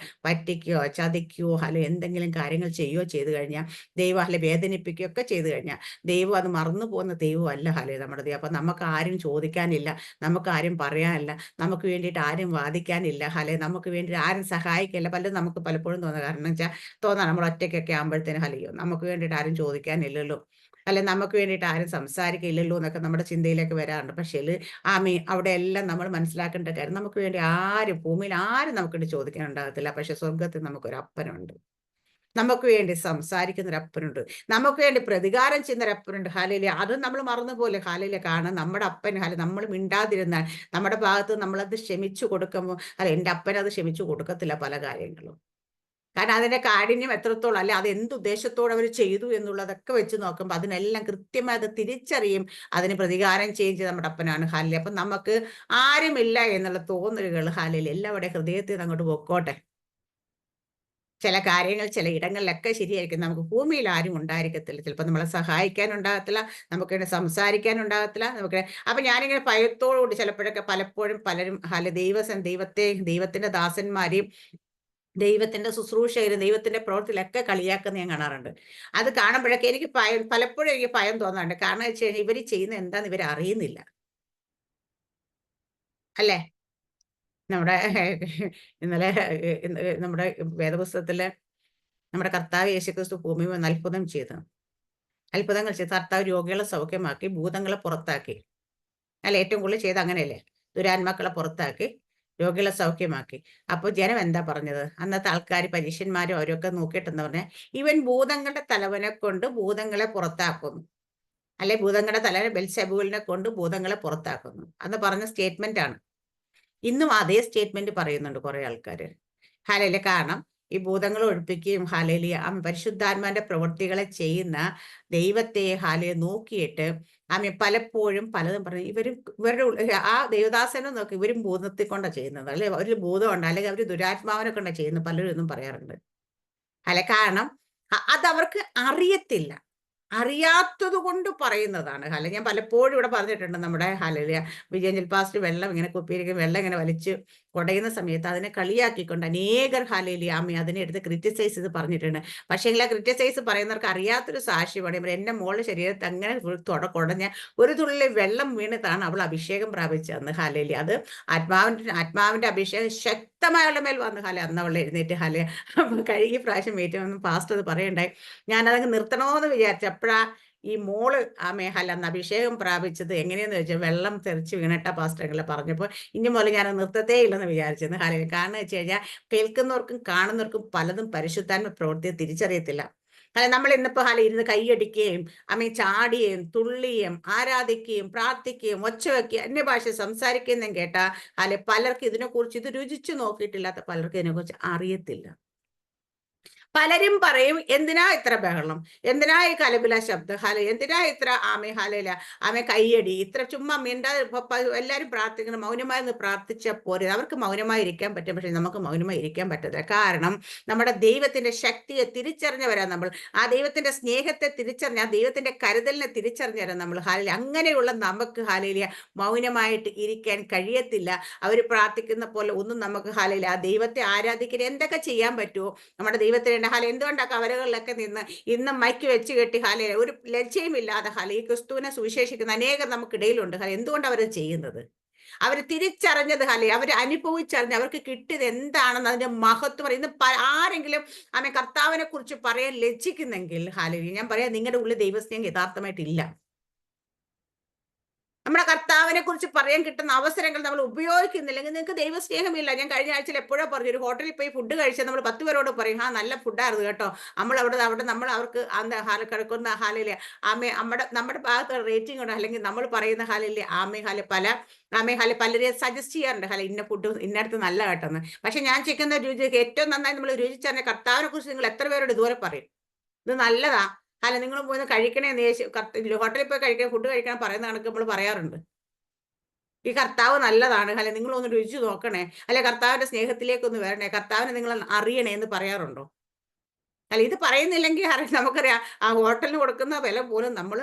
പറ്റിക്കുകയോ ചതിക്കുകയോ എന്തെങ്കിലും കാര്യങ്ങൾ ചെയ്യുകയോ ചെയ്തു കഴിഞ്ഞാൽ ദൈവം വേദനിപ്പിക്കുകയോ ഒക്കെ ചെയ്തു കഴിഞ്ഞാൽ ദൈവം അത് മറന്നു പോകുന്ന ദൈവമല്ല നമ്മുടെ ദൈവം. അപ്പൊ നമുക്ക് ആരും ചോദിക്കാനില്ല, നമുക്ക് ആരും പറയാനില്ല, നമുക്ക് വേണ്ടിയിട്ട് ആരും വാദിക്കാനില്ല, നമുക്ക് വേണ്ടി ആരും സഹായിക്കില്ല. നമുക്ക് പലപ്പോഴും തോന്നുക. കാരണം വെച്ചാൽ നമ്മൾ ഒറ്റയ്ക്കൊക്കെ ആകുമ്പോഴത്തേനും നമുക്ക് വേണ്ടിയിട്ട് ആരും ചോദിക്കാനില്ലല്ലോ, നമുക്ക് വേണ്ടിയിട്ട് ആരും സംസാരിക്കില്ലല്ലോ എന്നൊക്കെ നമ്മുടെ ചിന്തയിലേക്ക് വരാറുണ്ട്. പക്ഷേ അവിടെ എല്ലാം നമ്മൾ മനസ്സിലാക്കേണ്ട കാര്യം നമുക്ക് വേണ്ടി ഭൂമിയിൽ ആരും നമുക്ക് വേണ്ടി ചോദിക്കാനുണ്ടാകത്തില്ല. പക്ഷെ സ്വർഗത്തിൽ നമുക്കൊരു അപ്പനുണ്ട്, നമുക്ക് വേണ്ടി സംസാരിക്കുന്ന ഒരു അപ്പനുണ്ട്, നമുക്ക് വേണ്ടി പ്രതികാരം ചെയ്യുന്ന ഒരു അപ്പനുണ്ട്. അത് നമ്മൾ മറന്നുപോലെ കാരണം നമ്മുടെ അപ്പൻ നമ്മൾ മിണ്ടാതിരുന്നാൽ നമ്മുടെ ഭാഗത്ത് നമ്മളത് ക്ഷമിച്ചു കൊടുക്കുമ്പോൾ എൻ്റെ അപ്പൻ അത് ക്ഷമിച്ചു കൊടുക്കത്തില്ല പല കാര്യങ്ങളും. കാരണം അതിന്റെ കാഠിന്യം എത്രത്തോളം അത് എന്ത് ഉദ്ദേശത്തോടെ അവർ ചെയ്തു എന്നുള്ളതൊക്കെ വെച്ച് നോക്കുമ്പോൾ അതിനെല്ലാം കൃത്യമായി അത് തിരിച്ചറിയും, അതിന് പ്രതികാരം ചെയ്ത് നമ്മുടെ അപ്പനാണ്. അപ്പൊ നമുക്ക് ആരുമില്ല എന്നുള്ള തോന്നലുകൾ എല്ലാവരുടെ ഹൃദയത്തിൽ അങ്ങോട്ട് പൊക്കോട്ടെ. ചില കാര്യങ്ങൾ ചില ഇടങ്ങളിലൊക്കെ ശരിയായിരിക്കും. നമുക്ക് ഭൂമിയിൽ ആരും ഉണ്ടായിരിക്കത്തില്ല. ചിലപ്പോൾ നമ്മളെ സഹായിക്കാനുണ്ടാകത്തില്ല, നമുക്ക് വേണ്ടി സംസാരിക്കാനുണ്ടാകത്തില്ല. അപ്പൊ ഞാനിങ്ങനെ ഭയത്തോടുകൂടി പലപ്പോഴും പലരും ദൈവത്തിന്റെ ദാസന്മാരെയും ദൈവത്തിന്റെ ശുശ്രൂഷകരും ദൈവത്തിന്റെ പ്രവൃത്തിയിലൊക്കെ കളിയാക്കുന്ന ഞാൻ കാണാറുണ്ട്. അത് കാണുമ്പോഴൊക്കെ എനിക്ക് പലപ്പോഴും എനിക്ക് ഭയം തോന്നാറുണ്ട്. കാരണം വെച്ച് കഴിഞ്ഞാൽ ഇവർ ചെയ്യുന്ന എന്താന്ന് ഇവർ അറിയുന്നില്ല, അല്ലേ? നമ്മുടെ ഇന്നലെ നമ്മുടെ വേദപുസ്തകത്തില് നമ്മുടെ കർത്താവ് യേശുക്രിസ്തു ഭൂമിയിൽ വന്ന് അത്ഭുതം ചെയ്തു. അത്ഭുതങ്ങൾ ചെയ്ത് കർത്താവ് രോഗികളെ സൗഖ്യമാക്കി, ഭൂതങ്ങളെ പുറത്താക്കി. അല്ല, ഏറ്റവും കൂടുതൽ ചെയ്ത് അങ്ങനെയല്ലേ? ദുരാത്മാക്കളെ പുറത്താക്കി, രോഗികളെ സൗഖ്യമാക്കി. അപ്പോൾ ജനം എന്താ പറഞ്ഞത്? അന്നത്തെ ആൾക്കാർ, പരീശന്മാരും അവരൊക്കെ നോക്കിയിട്ടെന്ന് പറഞ്ഞാൽ, ഇവൻ ഭൂതങ്ങളുടെ തലവനെ കൊണ്ട് ഭൂതങ്ങളെ പുറത്താക്കുന്നു, അല്ലെ ഭൂതങ്ങളുടെ തലവൻ ബെൽസെബൂലിനെ കൊണ്ട് ഭൂതങ്ങളെ പുറത്താക്കുന്നു എന്ന് പറഞ്ഞ സ്റ്റേറ്റ്മെന്റ് ആണ്. ഇന്നും അതേ സ്റ്റേറ്റ്മെന്റ് പറയുന്നുണ്ട് കുറെ ആൾക്കാർ. ഹാലയിലെ കാരണം ഈ ഭൂതങ്ങളെ ഒഴിപ്പിക്കുകയും ഹാലയിലെ പരിശുദ്ധാത്മാന്റെ പ്രവൃത്തികളെ ചെയ്യുന്ന ദൈവത്തെ ഹാലയെ നോക്കിയിട്ട് പലപ്പോഴും പലതും പറയും, ഇവരുടെ ആ ദേവദാസനെ നോക്കി ഇവരും ഭൂതത്തിൽ കൊണ്ടാണ് ചെയ്യുന്നത്, അല്ലെ ഒരു ഭൂതമുണ്ട്, അല്ലെങ്കിൽ അവർ ദുരാത്മാവിനെ കൊണ്ടാണ് ചെയ്യുന്നത്, പലരും ഇന്നും പറയാറുണ്ട്. അല്ലെ കാരണം അതവർക്ക് അറിയത്തില്ല, അറിയാത്തത് കൊണ്ട് പറയുന്നതാണ്. ഹല ഞാൻ പലപ്പോഴും ഇവിടെ പറഞ്ഞിട്ടുണ്ട്, നമ്മുടെ ഹലലിയ വിജയഞ്ചൽ പാസ്റ്റ് വെള്ളം ഇങ്ങനെ കുപ്പിയിരിക്കും, വെള്ളം ഇങ്ങനെ വലിച്ച് കുടയുന്ന സമയത്ത് അതിനെ കളിയാക്കിക്കൊണ്ട് അനേകർ ഹലയിലി ആമി അതിനെ എടുത്ത് ക്രിറ്റിസൈസ് ചെയ്ത് പറഞ്ഞിട്ടുണ്ട്. പക്ഷേ ആ ക്രിറ്റിസൈസ് പറയുന്നവർക്ക് അറിയാത്തൊരു സാക്ഷി പറയും, എന്റെ മോളുടെ ശരീരത്തിൽ അങ്ങനെ കുടഞ്ഞ ഒരു തുള്ളി വെള്ളം വീണിട്ടാണ് അവൾ അഭിഷേകം പ്രാപിച്ചതെന്ന്. ഹലയിലി അത് ആത്മാവിന്റെ അഭിഷേകം ശക്തമായുള്ള മേൽ വന്ന് ഹല അന്ന് അവൾ എഴുന്നേറ്റ് ഹല കഴുകി പ്രാവശ്യം ഏറ്റവും പാസ്റ്റ് അത് പറയണ്ടായി. ഞാനതങ്ങ് നിർത്തണമെന്ന് വിചാരിച്ചു. അപ്പോഴാ ഈ മോള് ഹല അന്ന് അഭിഷേകം പ്രാപിച്ചത് എങ്ങനെയെന്ന് വെച്ചാൽ വെള്ളം തെറിച്ച് വീണിട്ട പാസ്റ്ററെങ്കിലും പറഞ്ഞപ്പോൾ ഇനി മുതൽ ഞാൻ നിർത്തത്തേ ഇല്ലെന്ന് വിചാരിച്ചെന്ന്. ഹല കാരണം വെച്ച് കഴിഞ്ഞാൽ കേൾക്കുന്നവർക്കും കാണുന്നവർക്കും പലതും പരിശുദ്ധാത്മ പ്രവൃത്തിയെ തിരിച്ചറിയത്തില്ല. അല്ല, നമ്മൾ ഇന്നിപ്പോ ഇരുന്ന് കൈയടിക്കുകയും ചാടിയും തുള്ളിയും ആരാധിക്കുകയും പ്രാർത്ഥിക്കുകയും ഒച്ച വയ്ക്കുകയും അന്യഭാഷ സംസാരിക്കുകയും കേട്ടാ പലർക്കും ഇതിനെക്കുറിച്ച്, ഇത് രുചിച്ചു നോക്കിയിട്ടില്ലാത്ത പലർക്കും ഇതിനെക്കുറിച്ച് അറിയത്തില്ല. പലരും പറയും, എന്തിനാ ഇത്ര ബഹളം, എന്തിനാ ഈ കലപില ശബ്ദം, എന്തിനാ ഇത്ര ഹലയില കയ്യടി, ഇത്ര ചുമ്മാ മിണ്ടാതെ എല്ലാവരും പ്രാർത്ഥിക്കണം, മൗനമായി പ്രാർത്ഥിച്ച പോരെ. അവർക്ക് മൗനമായി ഇരിക്കാൻ പറ്റും, പക്ഷെ നമുക്ക് മൗനമായി ഇരിക്കാൻ പറ്റത്തില്ല. കാരണം നമ്മുടെ ദൈവത്തിന്റെ ശക്തിയെ തിരിച്ചറിഞ്ഞവരാ നമ്മൾ, ആ ദൈവത്തിന്റെ സ്നേഹത്തെ തിരിച്ചറിഞ്ഞ, ആ ദൈവത്തിന്റെ കരുതലിനെ തിരിച്ചറിഞ്ഞവരാ നമ്മൾ. അങ്ങനെയുള്ള നമുക്ക് മൗനമായിട്ട് ഇരിക്കാൻ കഴിയത്തില്ല. അവർ പ്രാർത്ഥിക്കുന്ന പോലെ ഒന്നും നമുക്ക് ആ ദൈവത്തെ ആരാധിക്കാൻ എന്തൊക്കെ ചെയ്യാൻ പറ്റുമോ നമ്മുടെ ദൈവത്തിന് എന്തുകൊണ്ടൊക്കെ കവരകളിലൊക്കെ നിന്ന് ഇന്നും മൈക്ക് വെച്ച് കെട്ടി ഒരു ലജ്ജയും ഇല്ലാതെ ഈ ക്രിസ്തുവിനെ സുവിശേഷിക്കുന്ന അനേകം നമുക്കിടയിലുണ്ട്. എന്തുകൊണ്ട് അവരത് ചെയ്യുന്നത്? അവർ തിരിച്ചറിഞ്ഞത് അവർ അനുഭവിച്ചറിഞ്ഞ് അവർക്ക് കിട്ടിയത് എന്താണെന്ന് അതിന്റെ മഹത്വം. ഇന്ന് ആരെങ്കിലും കർത്താവിനെ കുറിച്ച് പറയാൻ ലജ്ജിക്കുന്നെങ്കിൽ ഞാൻ പറയാം, നിങ്ങളുടെ ഉള്ളിൽ ദൈവസ്നേഹം യഥാർത്ഥമായിട്ടില്ല. നമ്മുടെ കർത്താവിനെ കുറിച്ച് പറയാൻ കിട്ടുന്ന അവസരങ്ങൾ നമ്മൾ ഉപയോഗിക്കുന്നില്ലെങ്കിൽ നിങ്ങൾക്ക് ദൈവസ്നേഹമില്ല. ഞാൻ കഴിഞ്ഞ ആഴ്ചയിൽ എപ്പോഴോ പറഞ്ഞു, ഒരു ഹോട്ടലിൽ പോയി ഫുഡ് കഴിച്ചാൽ നമ്മൾ 10 പേരോട് പറയും, നല്ല ഫുഡായിരുന്നു കേട്ടോ, അവിടെ നമ്മൾ അവർക്ക് അന്ന് കിടക്കുന്ന ഹാലിലെ നമ്മുടെ ഭാഗത്ത് റേറ്റിംഗ് ഉണ്ട്, അല്ലെങ്കിൽ നമ്മൾ പറയുന്ന ഹാലിലെ പലരെ സജസ്റ്റ് ചെയ്യാറുണ്ട്, ഇന്ന ഫുഡ് ഇന്നടുത്ത് നല്ല കേട്ടെന്ന്. പക്ഷെ ഞാൻ ചിക്കുന്ന രുചി ഏറ്റവും നന്നായി നമ്മൾ രുചിച്ചറിഞ്ഞ കർത്താവിനെ കുറിച്ച് നിങ്ങൾ എത്ര പേരോട് ഇതുവരെ പറയും ഇത് നല്ലതാ, നിങ്ങൾ പോയി കഴിക്കണേ, ഹോട്ടലിൽ പോയി കഴിക്കാൻ, ഫുഡ് കഴിക്കണം പറയുന്ന കണക്ക് നമ്മൾ പറയാറുണ്ട്. ഈ കർത്താവ് നല്ലതാണ്, നിങ്ങളൊന്ന് രുചിച്ച് നോക്കണേ, കർത്താവിന്റെ സ്നേഹത്തിലേക്കൊന്ന് വരണേ, കർത്താവിനെ നിങ്ങൾ അറിയണേ എന്ന് പറയാറുണ്ടോ? ഇത് പറയുന്നില്ലെങ്കിൽ നമുക്കറിയാം, ആ ഹോട്ടലിന് കൊടുക്കുന്ന വില പോലും നമ്മൾ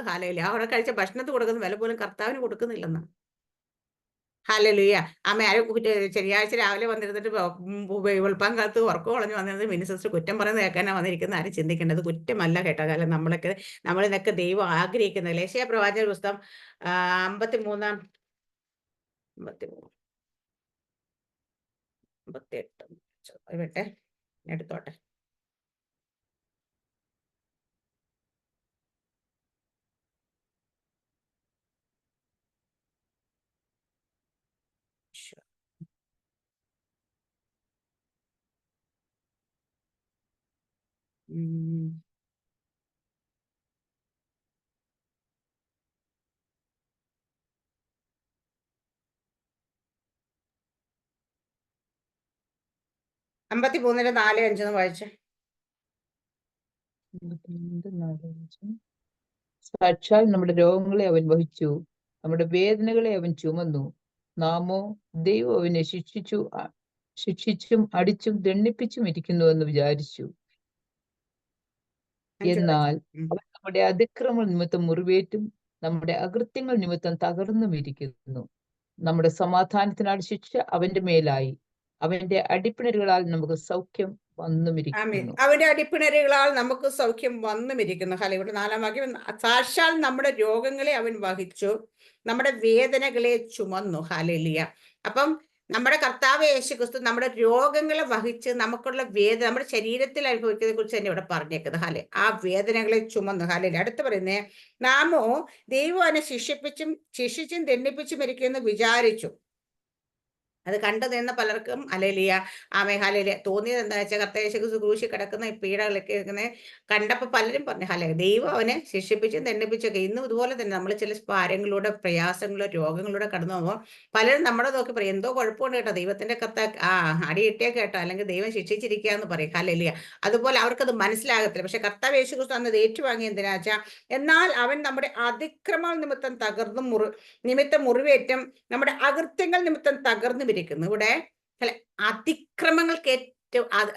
അവിടെ കഴിച്ച ഭക്ഷണത്തിന് കൊടുക്കുന്ന വില പോലും കർത്താവിന് കൊടുക്കുന്നില്ലെന്നാണ്. ഹല്ലേലൂയ. ശനിയാഴ്ച രാവിലെ വന്നിരുന്നിട്ട് വെളുപ്പാൻ കാലത്ത് ഉറക്കം കളഞ്ഞു വന്നിരുന്നത് മിനിസിസ്റ്റർ കുറ്റം പറയുന്നത് കേൾക്കാനാണ് വന്നിരിക്കുന്നത്. ആരും ചിന്തിക്കേണ്ടത് കുറ്റമല്ല കേട്ടോ. കാരണം നമ്മളിതൊക്കെ ദൈവം ആഗ്രഹിക്കുന്നത്. യെശയ്യാ പ്രവാചക പുസ്തകം 53 58 എടുത്തോട്ടെ. Mm. അമ്പത്തി 4:5 വായിച്ചേ. സാക്ഷാൽ നമ്മുടെ രോഗങ്ങളെ അവൻ വഹിച്ചു, നമ്മുടെ വേദനകളെ അവൻ ചുമന്നു. നാമോ ദൈവം അവനെ ശിക്ഷിച്ചും അടിച്ചും ദണ്ഡിപ്പിച്ചും ഇരിക്കുന്നു എന്ന് വിചാരിച്ചു. എന്നാൽ അവൻ നമ്മുടെ അതിക്രമങ്ങൾ നിമിത്തം മുറിവേറ്റും നമ്മുടെ അകൃത്യങ്ങൾ നിമിത്തം തകർന്നും ഇരിക്കുന്നു. നമ്മുടെ സമാധാനത്തിനാണ് ശിക്ഷ അവന്റെ മേലായി, അവന്റെ അടിപ്പിണരുകളാൽ നമുക്ക് സൗഖ്യം വന്നുമിരിക്കുന്നു. അവന്റെ അടിപ്പിണരുകളാൽ നമുക്ക് സൗഖ്യം വന്നുമിരിക്കുന്നു. ഇവിടെ 4-ാം വാക്യം, സാക്ഷാൽ നമ്മുടെ രോഗങ്ങളെ അവൻ വഹിച്ചു, നമ്മുടെ വേദനകളെ ചുമന്നു. ഹല്ലേലൂയ. അപ്പം നമ്മുടെ കർത്താവ് യേശുക്രിസ്തു നമ്മുടെ രോഗങ്ങളെ വഹിച്ച് നമുക്കുള്ള വേദന നമ്മുടെ ശരീരത്തിൽ അനുഭവിക്കുന്നതിനെ കുറിച്ച് തന്നെ ഇവിടെ പറഞ്ഞേക്കുന്നത്. ഹാലെ, ആ വേദനകളെ ചുമന്നു. ഹാലെ, അടുത്ത് പറയുന്നേ, നാമോ ദൈവം അവനെ ശിക്ഷിച്ചും ദണ്ഡിപ്പിച്ചും ഇരിക്കുമെന്ന് വിചാരിച്ചു. അത് കണ്ടു നിന്ന പലർക്കും ഹല്ലേലൂയ ആമേൻ ഹല്ലേലൂയ തോന്നിയത് എന്താ വെച്ചാൽ കർത്താവ് യേശു ക്രൂശിൽ കിടക്കുന്ന ഈ പീഡകളൊക്കെ ഇങ്ങനെ കണ്ടപ്പോൾ പലരും പറഞ്ഞു ഹല്ലേലൂയ ദൈവം അവനെ ശിക്ഷിപ്പിച്ചും ദണ്ഡിപ്പിച്ചൊക്കെ. ഇന്നും ഇതുപോലെ തന്നെ നമ്മൾ ചില ഭാരങ്ങളിലൂടെ പ്രയാസങ്ങളിലൂടെ രോഗങ്ങളിലൂടെ കടന്നു പോകുമ്പോൾ പലരും നമ്മളെ നോക്കി പറയും എന്തോ കുഴപ്പമുണ്ട് കേട്ടോ, ദൈവത്തിന്റെ അടിയിട്ടേ കേട്ടോ, അല്ലെങ്കിൽ ദൈവം ശിക്ഷിച്ചിരിക്കുക എന്ന് പറയും. ഹല്ലേലൂയ. അതുപോലെ അവർക്കത് മനസ്സിലാകത്തില്ല. പക്ഷെ കർത്താവ് യേശു ക്രിസ്തു അന്ന് ഏറ്റുവാങ്ങി എന്തിനാ വെച്ചാൽ, എന്നാൽ അവൻ നമ്മുടെ അതിക്രമം നിമിത്തം മുറിവേറ്റും നമ്മുടെ അകൃത്യങ്ങൾ നിമിത്തം തകർന്നു വിരിക്കുന്നു. ഇവിടെ അല്ലെ, അതിക്രമങ്ങൾക്ക് ഏറ്റവും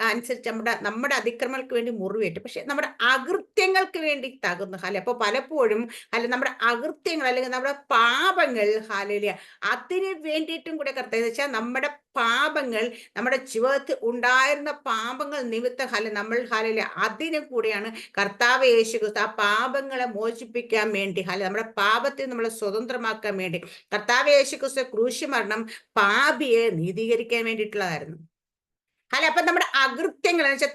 അനുസരിച്ച് നമ്മുടെ അതിക്രമങ്ങൾക്ക് വേണ്ടി മുറിവേറ്റു, പക്ഷെ നമ്മുടെ അകൃത്യങ്ങൾക്ക് വേണ്ടി തകർന്നു. ഹാലെ, അപ്പൊ പലപ്പോഴും അല്ലെ നമ്മുടെ അകൃത്യങ്ങൾ അല്ലെങ്കിൽ നമ്മുടെ പാപങ്ങൾ ഹാലേലിയ അതിന് വേണ്ടിയിട്ടും കൂടെ കർത്താവ് വെച്ചാൽ നമ്മുടെ പാപങ്ങൾ നമ്മുടെ ജീവിതത്തിൽ ഉണ്ടായിരുന്ന പാപങ്ങൾ നിമിത്തം നമ്മൾ ഹാലേലിയ അതിന് കൂടെയാണ് കർത്താവ് യേശു ക്രിസ്തു ആ പാപങ്ങളെ മോചിപ്പിക്കാൻ വേണ്ടി നമ്മുടെ പാപത്തെ നമ്മളെ സ്വതന്ത്രമാക്കാൻ വേണ്ടി കർത്താവ് യേശു ക്രിസ്തു ക്രൂശ് മരണം പാപിയെ നീതീകരിക്കാൻ വേണ്ടിയിട്ടുള്ളതായിരുന്നു. അപ്പൊ നമ്മുടെ അകൃത്യങ്ങൾ എന്ന് വെച്ചാൽ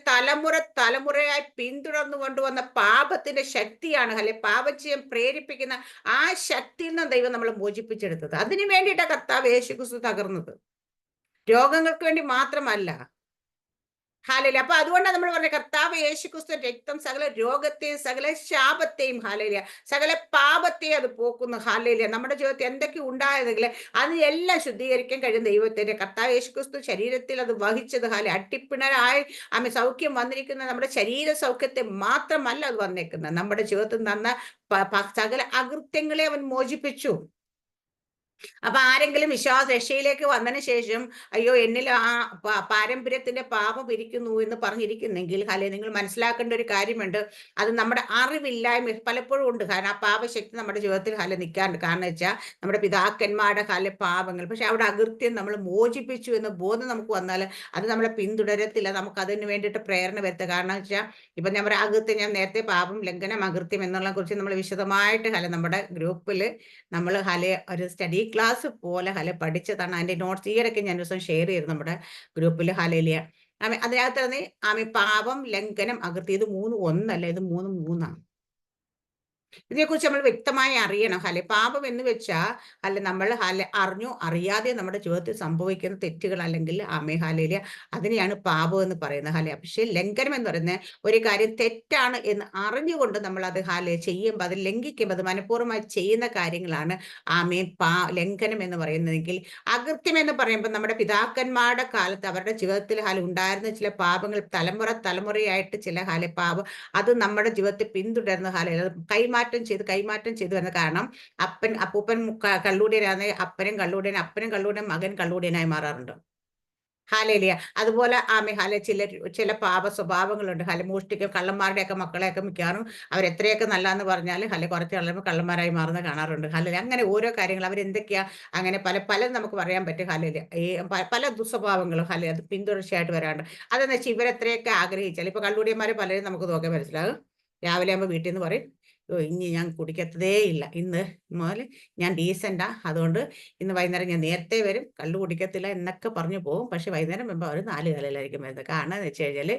തലമുറയായി പിന്തുടർന്നു കൊണ്ടുവന്ന പാപത്തിന്റെ ശക്തിയാണ് പാപം ചെയ്യാൻ പ്രേരിപ്പിക്കുന്ന ആ ശക്തിയിൽ നിന്ന് ദൈവം നമ്മളെ മോചിപ്പിച്ചെടുത്തത്. അതിനു വേണ്ടിയിട്ടാണ് കർത്താവ് യേശു ക്രിസ്തു തകർന്നത്, രോഗങ്ങൾക്ക് വേണ്ടി മാത്രമല്ല. ഹാലേലൂയ. അപ്പൊ അതുകൊണ്ടാണ് നമ്മൾ പറഞ്ഞ കർത്താവ് യേശു ക്രിസ്തു രക്തം സകല രോഗത്തെയും സകല ശാപത്തെയും ഹാലേലൂയ സകല പാപത്തെയും അത് പോക്കുന്നു. ഹാലേലൂയ. നമ്മുടെ ജീവിതത്തിൽ എന്തൊക്കെ ഉണ്ടായതെങ്കിൽ അതിനെല്ലാം ശുദ്ധീകരിക്കാൻ കഴിയുന്ന ദൈവത്തിന്റെ കർത്താവ് യേശു ക്രിസ്തു ശരീരത്തിൽ അത് വഹിച്ചത് അട്ടിപ്പിണരായി സൗഖ്യം വന്നിരിക്കുന്ന നമ്മുടെ ശരീര സൗഖ്യത്തെ മാത്രമല്ല അത് വന്നേക്കുന്നത്, നമ്മുടെ ജീവിതത്തിൽ തന്ന സകല അകൃത്യങ്ങളെ അവൻ മോചിപ്പിച്ചു. അപ്പൊ ആരെങ്കിലും വിശ്വാസ രക്ഷയിലേക്ക് വന്നതിന് ശേഷം അയ്യോ എന്നിൽ ആ പാരമ്പര്യത്തിന്റെ പാപം ഇരിക്കുന്നു എന്ന് പറഞ്ഞിരിക്കുന്നെങ്കിൽ നിങ്ങൾ മനസ്സിലാക്കേണ്ട ഒരു കാര്യമുണ്ട്, അത് നമ്മുടെ അറിവില്ലായ്മ പലപ്പോഴും ഉണ്ട്. കാരണം ആ പാപശക്തി നമ്മുടെ ജീവിതത്തിൽ നിൽക്കാറുണ്ട്. കാരണം വെച്ചാൽ നമ്മുടെ പിതാക്കന്മാരുടെ പാപങ്ങൾ, പക്ഷെ അവിടെ അകൃത്യം നമ്മൾ മോചിപ്പിച്ചു എന്ന ബോധം നമുക്ക് വന്നാൽ അത് നമ്മളെ പിന്തുടരത്തില്ല. നമുക്ക് അതിന് വേണ്ടിയിട്ട് പ്രേരണ വരുത്തുക. കാരണം വെച്ചാൽ ഇപ്പൊ നമ്മുടെ അകൃത്യം, ഞാൻ നേരത്തെ പാപം ലംഘനം അകൃത്യം എന്നുള്ള കുറിച്ച് നമ്മൾ വിശദമായിട്ട് നമ്മുടെ ഗ്രൂപ്പിൽ നമ്മൾ ഒരു സ്റ്റഡി ക്ലാസ് പോലെ പഠിച്ചതാണ്. അതിന്റെ നോട്ട്സ് ഈ ഇടയ്ക്ക് ഞാൻ ദിവസം ഷെയർ ചെയ്തു നമ്മുടെ ഗ്രൂപ്പിൽ. ഹല്ലേലൂയ. അതിനകത്ത് പാപം ലംഘനം അകൃത്യം ഇത് മൂന്നും ഒന്നല്ല, ഇത് മൂന്നും മൂന്നാണ്. ഇതിനെക്കുറിച്ച് നമ്മൾ വ്യക്തമായി അറിയണം. പാപം എന്ന് വെച്ചാൽ നമ്മൾ അറിഞ്ഞോ അറിയാതെ നമ്മുടെ ജീവിതത്തിൽ സംഭവിക്കുന്ന തെറ്റുകൾ അല്ലെങ്കിൽ ഹല്ലേലൂയ അതിനെയാണ് പാപം എന്ന് പറയുന്നത്. പക്ഷേ ലംഘനം എന്ന് പറയുന്നത് ഒരു കാര്യം തെറ്റാണ് എന്ന് അറിഞ്ഞുകൊണ്ട് നമ്മൾ അത് ചെയ്യുമ്പോൾ അത് ലംഘിക്കുമ്പോൾ അത് മനഃപൂർവ്വമായി ചെയ്യുന്ന കാര്യങ്ങളാണ് ലംഘനം എന്ന് പറയുന്നതെങ്കിൽ, അകൃത്യം എന്ന് പറയുമ്പോൾ നമ്മുടെ പിതാക്കന്മാരുടെ കാലത്ത് അവരുടെ ജീവിതത്തിൽ ഉണ്ടായിരുന്ന ചില പാപങ്ങൾ തലമുറയായിട്ട് ചില പാപം അത് നമ്മുടെ ജീവിതത്തിൽ പിന്തുടരുന്ന കൈമാറ്റം ചെയ്തു വരുന്നത്. കാരണം അപ്പൂപ്പൻ കള്ളൂടിയനാണെങ്കിൽ അപ്പനും കള്ളൂടിയൻ മകൻ കള്ളൂടിയനായി മാറാറുണ്ട്. ഹാലേലിയ. അതുപോലെ ചില പാപ സ്വഭാവങ്ങളുണ്ട്. മോഷ്ടിക്കും കള്ളന്മാരുടെയൊക്കെ മക്കളെയൊക്കെ മിക്കവാറും അവരെത്രയൊക്കെ നല്ലതെന്ന് പറഞ്ഞാൽ കുറച്ച് കഴിയുമ്പോൾ കള്ളന്മാരായി മാറുന്ന കാണാറുണ്ട്. അങ്ങനെ ഓരോ കാര്യങ്ങൾ അവരെന്തൊക്കെയാ അങ്ങനെ പല നമുക്ക് പറയാൻ പറ്റും. ഈ പല ദുസ്വഭാവങ്ങളും അത് പിന്തുടർച്ചയായിട്ട് വരാറുണ്ട്. അതെന്ന് വെച്ചാൽ ഇവരെത്രയൊക്കെ ആഗ്രഹിച്ചാൽ ഇപ്പൊ കള്ളൂടിയന്മാരെ പലരും നമുക്ക് നോക്കാൻ മനസ്സിലാകും. രാവിലെ ആകുമ്പോൾ വീട്ടിൽ നിന്ന് പറയും ഇനി ഞാൻ കുടിക്കത്തതേ ഇല്ല, ഇന്ന് മുതൽ ഞാൻ ഡീസൻ്റാ, അതുകൊണ്ട് ഇന്ന് വൈകുന്നേരം ഞാൻ നേരത്തെ വരും, കള്ളു കുടിക്കത്തില്ല എന്നൊക്കെ പറഞ്ഞു പോകും. പക്ഷെ വൈകുന്നേരം വരുമ്പോൾ അവർ 4 കാലിലായിരിക്കും വരുന്നത്. കാരണം എന്ന് വെച്ച് കഴിഞ്ഞാൽ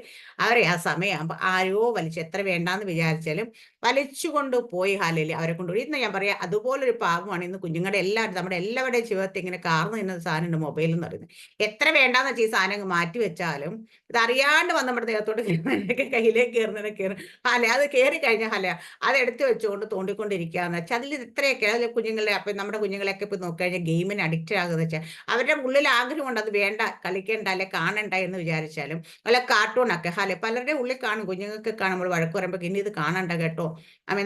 അവരെ ആ സമയമാകുമ്പോൾ ആരോ എത്ര വേണ്ടാന്ന് വിചാരിച്ചാലും വലിച്ചുകൊണ്ട് പോയി അവരെ കൊണ്ടുപോയി. ഇന്ന് ഞാൻ പറയാം അതുപോലൊരു പാപമാണ് ഇന്ന് കുഞ്ഞുങ്ങളുടെ നമ്മുടെ എല്ലാവരുടെയും ജീവിതത്തിൽ ഇങ്ങനെ കാർന്നു നിന്ന സാധനമുണ്ട് മൊബൈൽ എന്ന് പറയുന്നത്. എത്ര വേണ്ടാന്ന് വെച്ചാൽ ഈ സാധനം മാറ്റി വെച്ചാലും ഇത് അറിയാണ്ട് വന്ന് നമ്മുടെ ദേഹത്തോട്ട് കയ്യിലേക്ക് കയറും. അത് കയറി കഴിഞ്ഞാൽ അതെടുത്ത് വെച്ചുകൊണ്ട് തോണ്ടിക്കൊണ്ടിരിക്കുകയെന്ന് വെച്ചാൽ അതിൽ ഇത്രയൊക്കെ അതിൽ കുഞ്ഞുങ്ങളെ നമ്മുടെ കുഞ്ഞുങ്ങളെയൊക്കെ ഇപ്പൊ നോക്കിക്കഴിഞ്ഞാൽ ഗെയിമിന് അഡിക്റ്റ് ആകുന്ന വെച്ചാൽ അവരുടെ ഉള്ളിൽ ആഗ്രഹമുണ്ട് അത് വേണ്ട, കളിക്കണ്ട, അല്ലെ കാണണ്ട എന്ന് വിചാരിച്ചാലും അല്ല കാർട്ടൂണൊക്കെ പലരുടെ ഉള്ളിൽ കാണും, കുഞ്ഞുങ്ങൾക്ക് കാണുമ്പോൾ വഴക്ക് പറയുമ്പോൾ ഇനി ഇത് കാണണ്ട കേട്ടോ,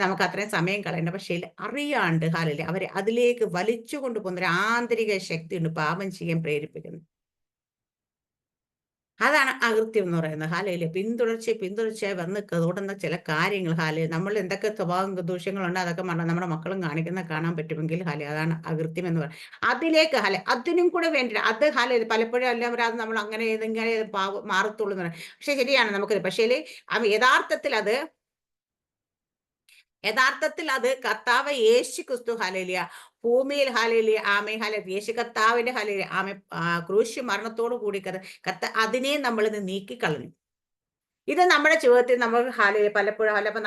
നമുക്ക് അത്രയും സമയം കളയണ്ട. പക്ഷേ അറിയാണ്ട് അവരെ അതിലേക്ക് വലിച്ചു കൊണ്ടുപോകുന്ന ഒരു ആന്തരിക ശക്തിയുണ്ട് പാപം ചെയ്യാൻ പ്രേരിപ്പിക്കുന്നത്. അതാണ് അകൃത്യം എന്ന് പറയുന്നത്. പിന്തുടർച്ചയായി വന്ന് ഓടുന്ന ചില കാര്യങ്ങൾ നമ്മൾ എന്തൊക്കെ സ്വഭാവം ദൂഷ്യങ്ങളുണ്ട് അതൊക്കെ നമ്മുടെ മക്കളും കാണാൻ പറ്റുമെങ്കിൽ അതാണ് അകൃത്യം എന്ന് പറയുന്നത്. അതിലേക്ക് അതിനും കൂടെ വേണ്ടി അത് പലപ്പോഴും എല്ലാവരും അത് നമ്മൾ അങ്ങനെ ഇങ്ങനെ മാറത്തുള്ളൂ എന്ന് പറയും. പക്ഷെ ശരിയാണ് നമുക്ക്, പക്ഷേ യഥാർത്ഥത്തിൽ അത് യഥാർത്ഥത്തിൽ അത് കർത്താവ് യേശു ക്രിസ്തു ഹല്ലേലൂയ ഭൂമിയിൽ ഹല്ലേലൂയ ആമേൻ ഹല്ലേലൂയ യേശു കർത്താവിന്റെ ഹല്ലേലൂയ ആമേൻ ക്രൂശ് മരണത്തോടു കൂടി അതിനെ നമ്മളിന്ന് നീക്കിക്കളഞ്ഞു. ഇത് നമ്മുടെ ജീവിതത്തിൽ നമ്മൾ പലപ്പോഴും അപ്പൊ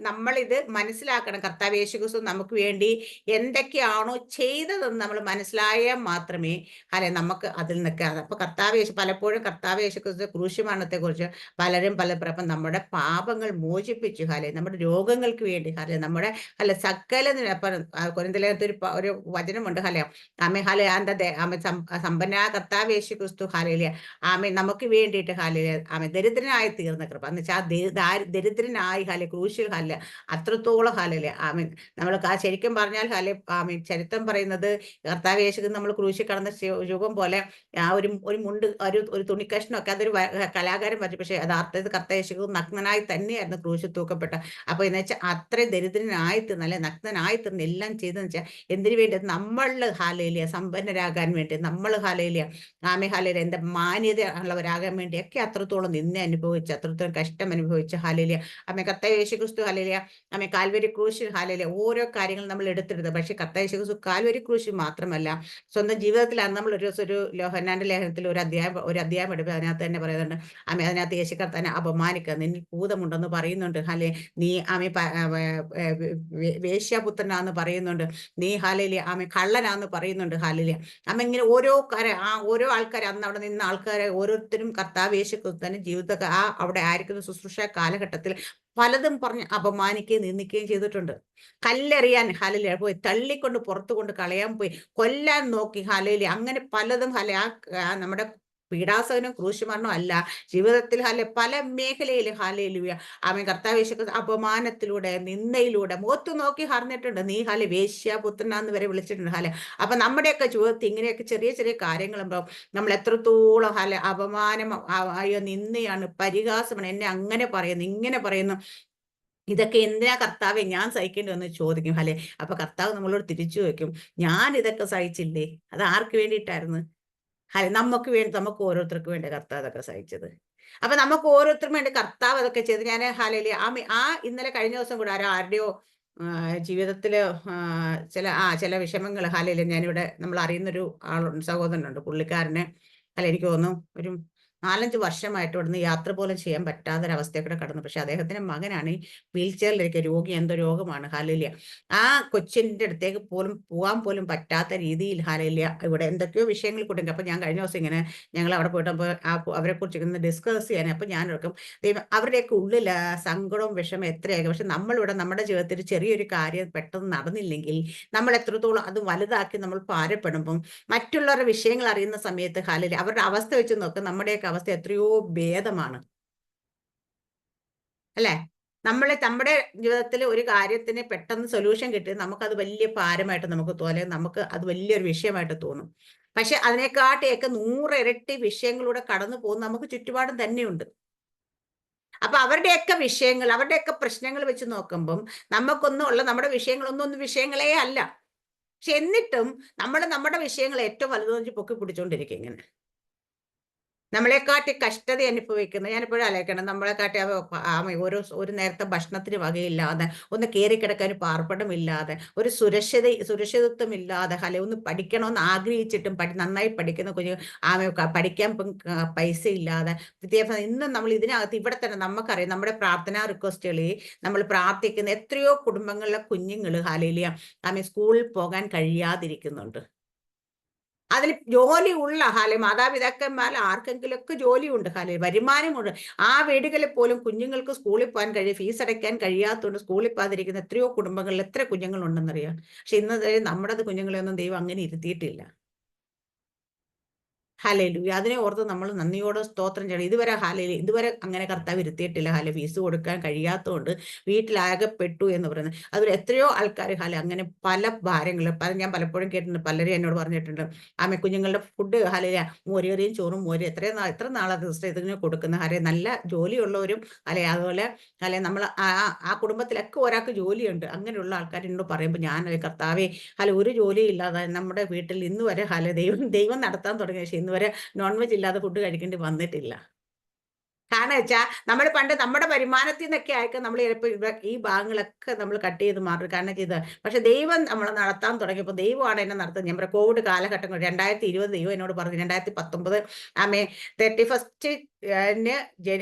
നമ്മളിത് മനസ്സിലാക്കണം. കർത്താവ് യേശു ക്രിസ്തു നമുക്ക് വേണ്ടി എന്തൊക്കെയാണോ ചെയ്തതെന്ന് നമ്മൾ മനസ്സിലായാൽ മാത്രമേ നമുക്ക് അതിൽ നിൽക്കാം. അപ്പൊ പലപ്പോഴും കർത്താവ് യേശു ക്രിസ്തു ക്രൂശ് മരണത്തെക്കുറിച്ച് പലരും അപ്പൊ നമ്മുടെ പാപങ്ങൾ മോചിപ്പിച്ചു നമ്മുടെ രോഗങ്ങൾക്ക് വേണ്ടി നമ്മുടെ സകലതിനും അപ്പൊ കൊരിന്ത്യലേഖനത്തിൽ ഒരു വചനമുണ്ട് ആമേ സമ്പന്ന കർത്താവ് യേശു ക്രിസ്തു ആമേ നമുക്ക് വേണ്ടിയിട്ട് ആമേ ദരിദ്രനായി തീർന്ന കൃപ എന്ന് വെച്ചാൽ ദരിദ്രനായി ക്രൂശിൽ അത്രത്തോളം ആമീൻ നമ്മൾ ശരിക്കും പറഞ്ഞാൽ ആമീൻ ചരിത്രം പറയുന്നത് കർത്താവ് യേശു നമ്മൾ ക്രൂശിൽ കടന്ന രൂപം പോലെ ഒരു മുണ്ട് ഒരു തുണിക്കഷ്ണമൊക്കെ അതൊരു കലാകാരൻ പറഞ്ഞു. പക്ഷെ യഥാർത്ഥത്തിൽ കർത്താവ് യേശു നഗ്നനായി തന്നെയായിരുന്നു ക്രൂശിൽ തൂക്കപ്പെട്ട. അപ്പൊ എന്ന് വെച്ചാൽ അത്രയും ദരിദ്രനായി തീർന്ന് അല്ലെ നഗ്നനായി തീർന്ന് എല്ലാം ചെയ്തെന്ന് വെച്ചാൽ എന്തിനു വേണ്ടി നമ്മൾ സമ്പന്നരാകാൻ വേണ്ടി നമ്മൾ ആമേ എന്താ മാന്യത ഉള്ളവരാകാൻ വേണ്ടിയൊക്കെ അത്രത്തോളം നിന്നെ അനുഭവിച്ച് അത്രത്തോളം കഷ്ടം അനുഭവിച്ച് ആമേ കർത്താവ് യേശു ക്രിസ്തു ആമേ കാൽവരി ക്രൂശിൽ ഓരോ കാര്യങ്ങൾ നമ്മൾ എടുത്തിരുന്നത്. പക്ഷെ കർത്താവ് യേശു ക്രിസ്തു കാൽവരി ക്രൂശിൽ മാത്രമല്ല സ്വന്തം ജീവിതത്തിലാണ്. നമ്മൾ ഒരു യോഹന്നാന്റെ ലേഖനത്തിൽ ഒരു അധ്യായം എടുക്കുക. അതിനകത്ത് തന്നെ പറയുന്നുണ്ട് ആമേ അതിനകത്ത് യേശു കർത്താവിനെ അപമാനിക്കുക, നിന്നിൽ ഭൂതമുണ്ടെന്ന് പറയുന്നുണ്ട്. നീ ആമേ വേശ്യാപുത്രനാന്ന് പറയുന്നുണ്ട്, നീ ആമേ കള്ളനാന്ന് പറയുന്നുണ്ട്. അമ്മ ഇങ്ങനെ ഓരോ ആൾക്കാരെ അന്ന് അവിടെ നിന്ന ആൾക്കാരെ ഓരോരുത്തരും കർത്താവ് യേശു ക്രിസ്തുവിന്റെ ജീവിത അവിടെ ആയിരിക്കുന്ന ശുശ്രൂഷ കാലഘട്ടത്തിൽ പലതും പറഞ്ഞ് അപമാനിക്കുകയും നിന്ദിക്കുകയും ചെയ്തിട്ടുണ്ട്. കല്ലെറിയാൻ പോയി, തള്ളിക്കൊണ്ട് പുറത്തു കൊണ്ട് കളയാൻ പോയി, കൊല്ലാൻ നോക്കി അങ്ങനെ പലതും നമ്മുടെ പീഡാസകനും ക്രൂശുമരണവും അല്ല ജീവിതത്തിൽ പല മേഖലയിലും ആമേൻ കർത്താവ് യേശു അപമാനത്തിലൂടെ നിന്ദയിലൂടെ മുഖത്ത് നോക്കി പറഞ്ഞിട്ടുണ്ട്. നീ വേശ്യാപുത്രനാന്ന് വരെ വിളിച്ചിട്ടുണ്ട്. അപ്പൊ നമ്മുടെയൊക്കെ ജീവിതത്തിൽ ഇങ്ങനെയൊക്കെ ചെറിയ ചെറിയ കാര്യങ്ങളുണ്ടാവും. നമ്മൾ എത്രത്തോളം അപമാനം അയ്യോ നിന്ദയാണ്, പരിഹാസമാണ്, എന്നെ അങ്ങനെ പറയുന്നു ഇങ്ങനെ പറയുന്നു, ഇതൊക്കെ എന്തിനാ കർത്താവെ ഞാൻ സഹിക്കേണ്ടി വന്ന് ചോദിക്കും. അപ്പൊ കർത്താവ് നമ്മളോട് തിരിച്ചു ചോദിക്കും, ഞാൻ ഇതൊക്കെ സഹിച്ചില്ലേ? അത് ആർക്ക് വേണ്ടിയിട്ടായിരുന്നു? നമുക്ക് ഓരോരുത്തർക്ക് വേണ്ടി കർത്താവ് അതൊക്കെ സഹിച്ചത്. അപ്പൊ നമുക്ക് ഓരോരുത്തർക്കും വേണ്ടി കർത്താവ് അതൊക്കെ ചെയ്ത് ഞാൻ ഇന്നലെ കഴിഞ്ഞ ദിവസം കൂടെ ആരുടെയോ ജീവിതത്തില് ചില വിഷമങ്ങൾ ഞാനിവിടെ നമ്മൾ അറിയുന്നൊരു സഹോദരനുണ്ട്. പുള്ളിക്കാരനെ എനിക്ക് തോന്നുന്നു ഒരു 4-5 വർഷമായിട്ട് ഇവിടുന്ന് യാത്ര പോലും ചെയ്യാൻ പറ്റാത്തൊരവസ്ഥയൊക്കെ കടന്നു. പക്ഷെ അദ്ദേഹത്തിന്റെ മകനാണ് ഈ വീൽ ചെയറിലിരിക്കുക, രോഗി, എന്തോ രോഗമാണ്. ആ കൊച്ചിന്റെ അടുത്തേക്ക് പോലും പോകാൻ പോലും പറ്റാത്ത രീതിയിൽ ഇവിടെ എന്തൊക്കെയോ വിഷയങ്ങൾ കൂട്ടും. അപ്പൊ ഞാൻ കഴിഞ്ഞ ദിവസം ഇങ്ങനെ ഞങ്ങൾ അവിടെ പോയിട്ടപ്പോൾ അവരെ കുറിച്ച് ഡിസ്കസ് ചെയ്യാൻ അപ്പൊ ഞാൻ ഓർക്കും അവരുടെയൊക്കെ ഉള്ളിൽ സങ്കടവും വിഷമം എത്രയായിരിക്കും. പക്ഷെ നമ്മളിവിടെ നമ്മുടെ ജീവിതത്തിൽ ചെറിയൊരു കാര്യം പെട്ടെന്ന് നടന്നില്ലെങ്കിൽ നമ്മൾ എത്രത്തോളം അത് വലുതാക്കി നമ്മൾ ഭാരപ്പെടുമ്പം മറ്റുള്ളവരുടെ വിഷയങ്ങൾ അറിയുന്ന സമയത്ത് അവരുടെ അവസ്ഥ വെച്ച് നോക്കും നമ്മുടെയൊക്കെ അവസ്ഥ എത്രയോ ഭേദമാണ് അല്ലെ? നമ്മുടെ ജീവിതത്തിൽ ഒരു കാര്യത്തിന് പെട്ടെന്ന് സൊല്യൂഷൻ കിട്ടി നമുക്കത് വലിയ ഭാരമായിട്ട് നമുക്ക് തോന്നും, നമുക്ക് അത് വലിയൊരു വിഷയമായിട്ട് തോന്നും. പക്ഷെ അതിനെക്കാട്ടിയൊക്കെ 100 ഇരട്ടി വിഷയങ്ങളിലൂടെ കടന്നു പോകുന്ന നമുക്ക് ചുറ്റുപാടും തന്നെയുണ്ട്. അപ്പൊ അവരുടെയൊക്കെ വിഷയങ്ങൾ, അവരുടെയൊക്കെ പ്രശ്നങ്ങൾ വെച്ച് നോക്കുമ്പം നമ്മുടെ വിഷയങ്ങളൊന്നും വിഷയങ്ങളേ അല്ല. പക്ഷെ എന്നിട്ടും നമ്മുടെ വിഷയങ്ങൾ ഏറ്റവും വലുതെന്ന് പൊക്കി പിടിച്ചോണ്ടിരിക്കും ഇങ്ങനെ. നമ്മളെക്കാട്ടി കഷ്ടത അനുഭവിക്കുന്ന, ഞാനിപ്പോഴും ആലോചിക്കണം, നമ്മളെക്കാട്ടി ഒരു നേരത്തെ ഭക്ഷണത്തിന് വകയില്ലാതെ, ഒന്ന് കയറിക്കിടക്കാൻ പാർപ്പിടമില്ലാതെ, ഒരു സുരക്ഷിതത്വം ഇല്ലാതെ, ഒന്ന് പഠിക്കണമെന്ന് ആഗ്രഹിച്ചിട്ടും നന്നായി പഠിക്കുന്ന കുഞ്ഞു പഠിക്കാൻ പൈസ ഇല്ലാതെ, വിദ്യാഭ്യാസം ഇന്നും നമ്മൾ ഇതിനകത്ത് ഇവിടെ തന്നെ നമുക്കറിയാം നമ്മുടെ പ്രാർത്ഥനാ റിക്വസ്റ്റുകളിൽ നമ്മൾ പ്രാർത്ഥിക്കുന്ന എത്രയോ കുടുംബങ്ങളിലെ കുഞ്ഞുങ്ങൾ സ്കൂളിൽ പോകാൻ കഴിയാതിരിക്കുന്നുണ്ട്. അതിൽ ജോലിയുള്ള മാതാപിതാക്കന്മാർ ആർക്കെങ്കിലുമൊക്കെ ജോലിയുണ്ട്, വരുമാനമുണ്ട്. ആ വീടുകളിൽ പോലും കുഞ്ഞുങ്ങൾക്ക് സ്കൂളിൽ പോകാൻ ഫീസ് അടയ്ക്കാൻ കഴിയാത്തതുകൊണ്ട് സ്കൂളിൽ പോകാതിരിക്കുന്ന എത്രയോ കുടുംബങ്ങളിൽ എത്ര കുഞ്ഞുങ്ങളുണ്ടെന്നറിയാം. പക്ഷെ ഇന്ന് നമ്മുടെ കുഞ്ഞുങ്ങളെയൊന്നും ദൈവം അങ്ങനെ ഇരുത്തിയിട്ടില്ല. ഹല്ലേലൂയ. അതിനെ ഓർത്ത് നമ്മൾ നന്ദിയോടെ സ്തോത്രം ചെയ്യണം. ഇതുവരെ അങ്ങനെ കർത്താവ് ഇരുത്തിയിട്ടില്ല. ഫീസ് കൊടുക്കാൻ കഴിയാത്തതുകൊണ്ട് വീട്ടിലാകപ്പെട്ടു എന്ന് പറയുന്നത്. അതുപോലെ എത്രയോ ആൾക്കാർ അങ്ങനെ പല ഭാരങ്ങളും ഞാൻ പലപ്പോഴും കേട്ടിട്ടുണ്ട്. പലരും എന്നോട് പറഞ്ഞിട്ടുണ്ട്, കുഞ്ഞുങ്ങളുടെ ഫുഡ് മോരേറിയും ചോറും എത്ര നാളെ ദിവസം ഇതിന് കൊടുക്കുന്ന നല്ല ജോലിയുള്ളവരും അതുപോലെ നമ്മൾ ആ കുടുംബത്തിലൊക്കെ ഒരാൾക്ക് ജോലിയുണ്ട്. അങ്ങനെയുള്ള ആൾക്കാർ എന്നോട് പറയുമ്പോൾ ഞാൻ കർത്താവേ ഒരു ജോലിയും ഇല്ലാതെ നമ്മുടെ വീട്ടിൽ ഇന്ന് വരെ ദൈവം നടത്താൻ തുടങ്ങിയ ഇന്നുവരെ നോൺ വെജ് ഇല്ലാതെ ഫുഡ് കഴിക്കേണ്ടി വന്നിട്ടില്ല. കാരണം വെച്ചാൽ നമ്മൾ പണ്ട് നമ്മുടെ വരുമാനത്തിൽ നിന്നൊക്കെ ആയിരിക്കും നമ്മൾ ചിലപ്പോൾ ഈ ഭാഗങ്ങളൊക്കെ നമ്മൾ കട്ട് ചെയ്ത് മാറി കാരണം ചെയ്ത്, പക്ഷെ ദൈവം നമ്മളെ നടത്താൻ തുടങ്ങിയപ്പോൾ ദൈവമാണ് എന്നെ നടത്തുന്നത്. ഞാൻ പറയാം, കോവിഡ് കാലഘട്ടങ്ങൾ 2020 ദൈവം എന്നോട് പറഞ്ഞു, 2019 ആമേ 31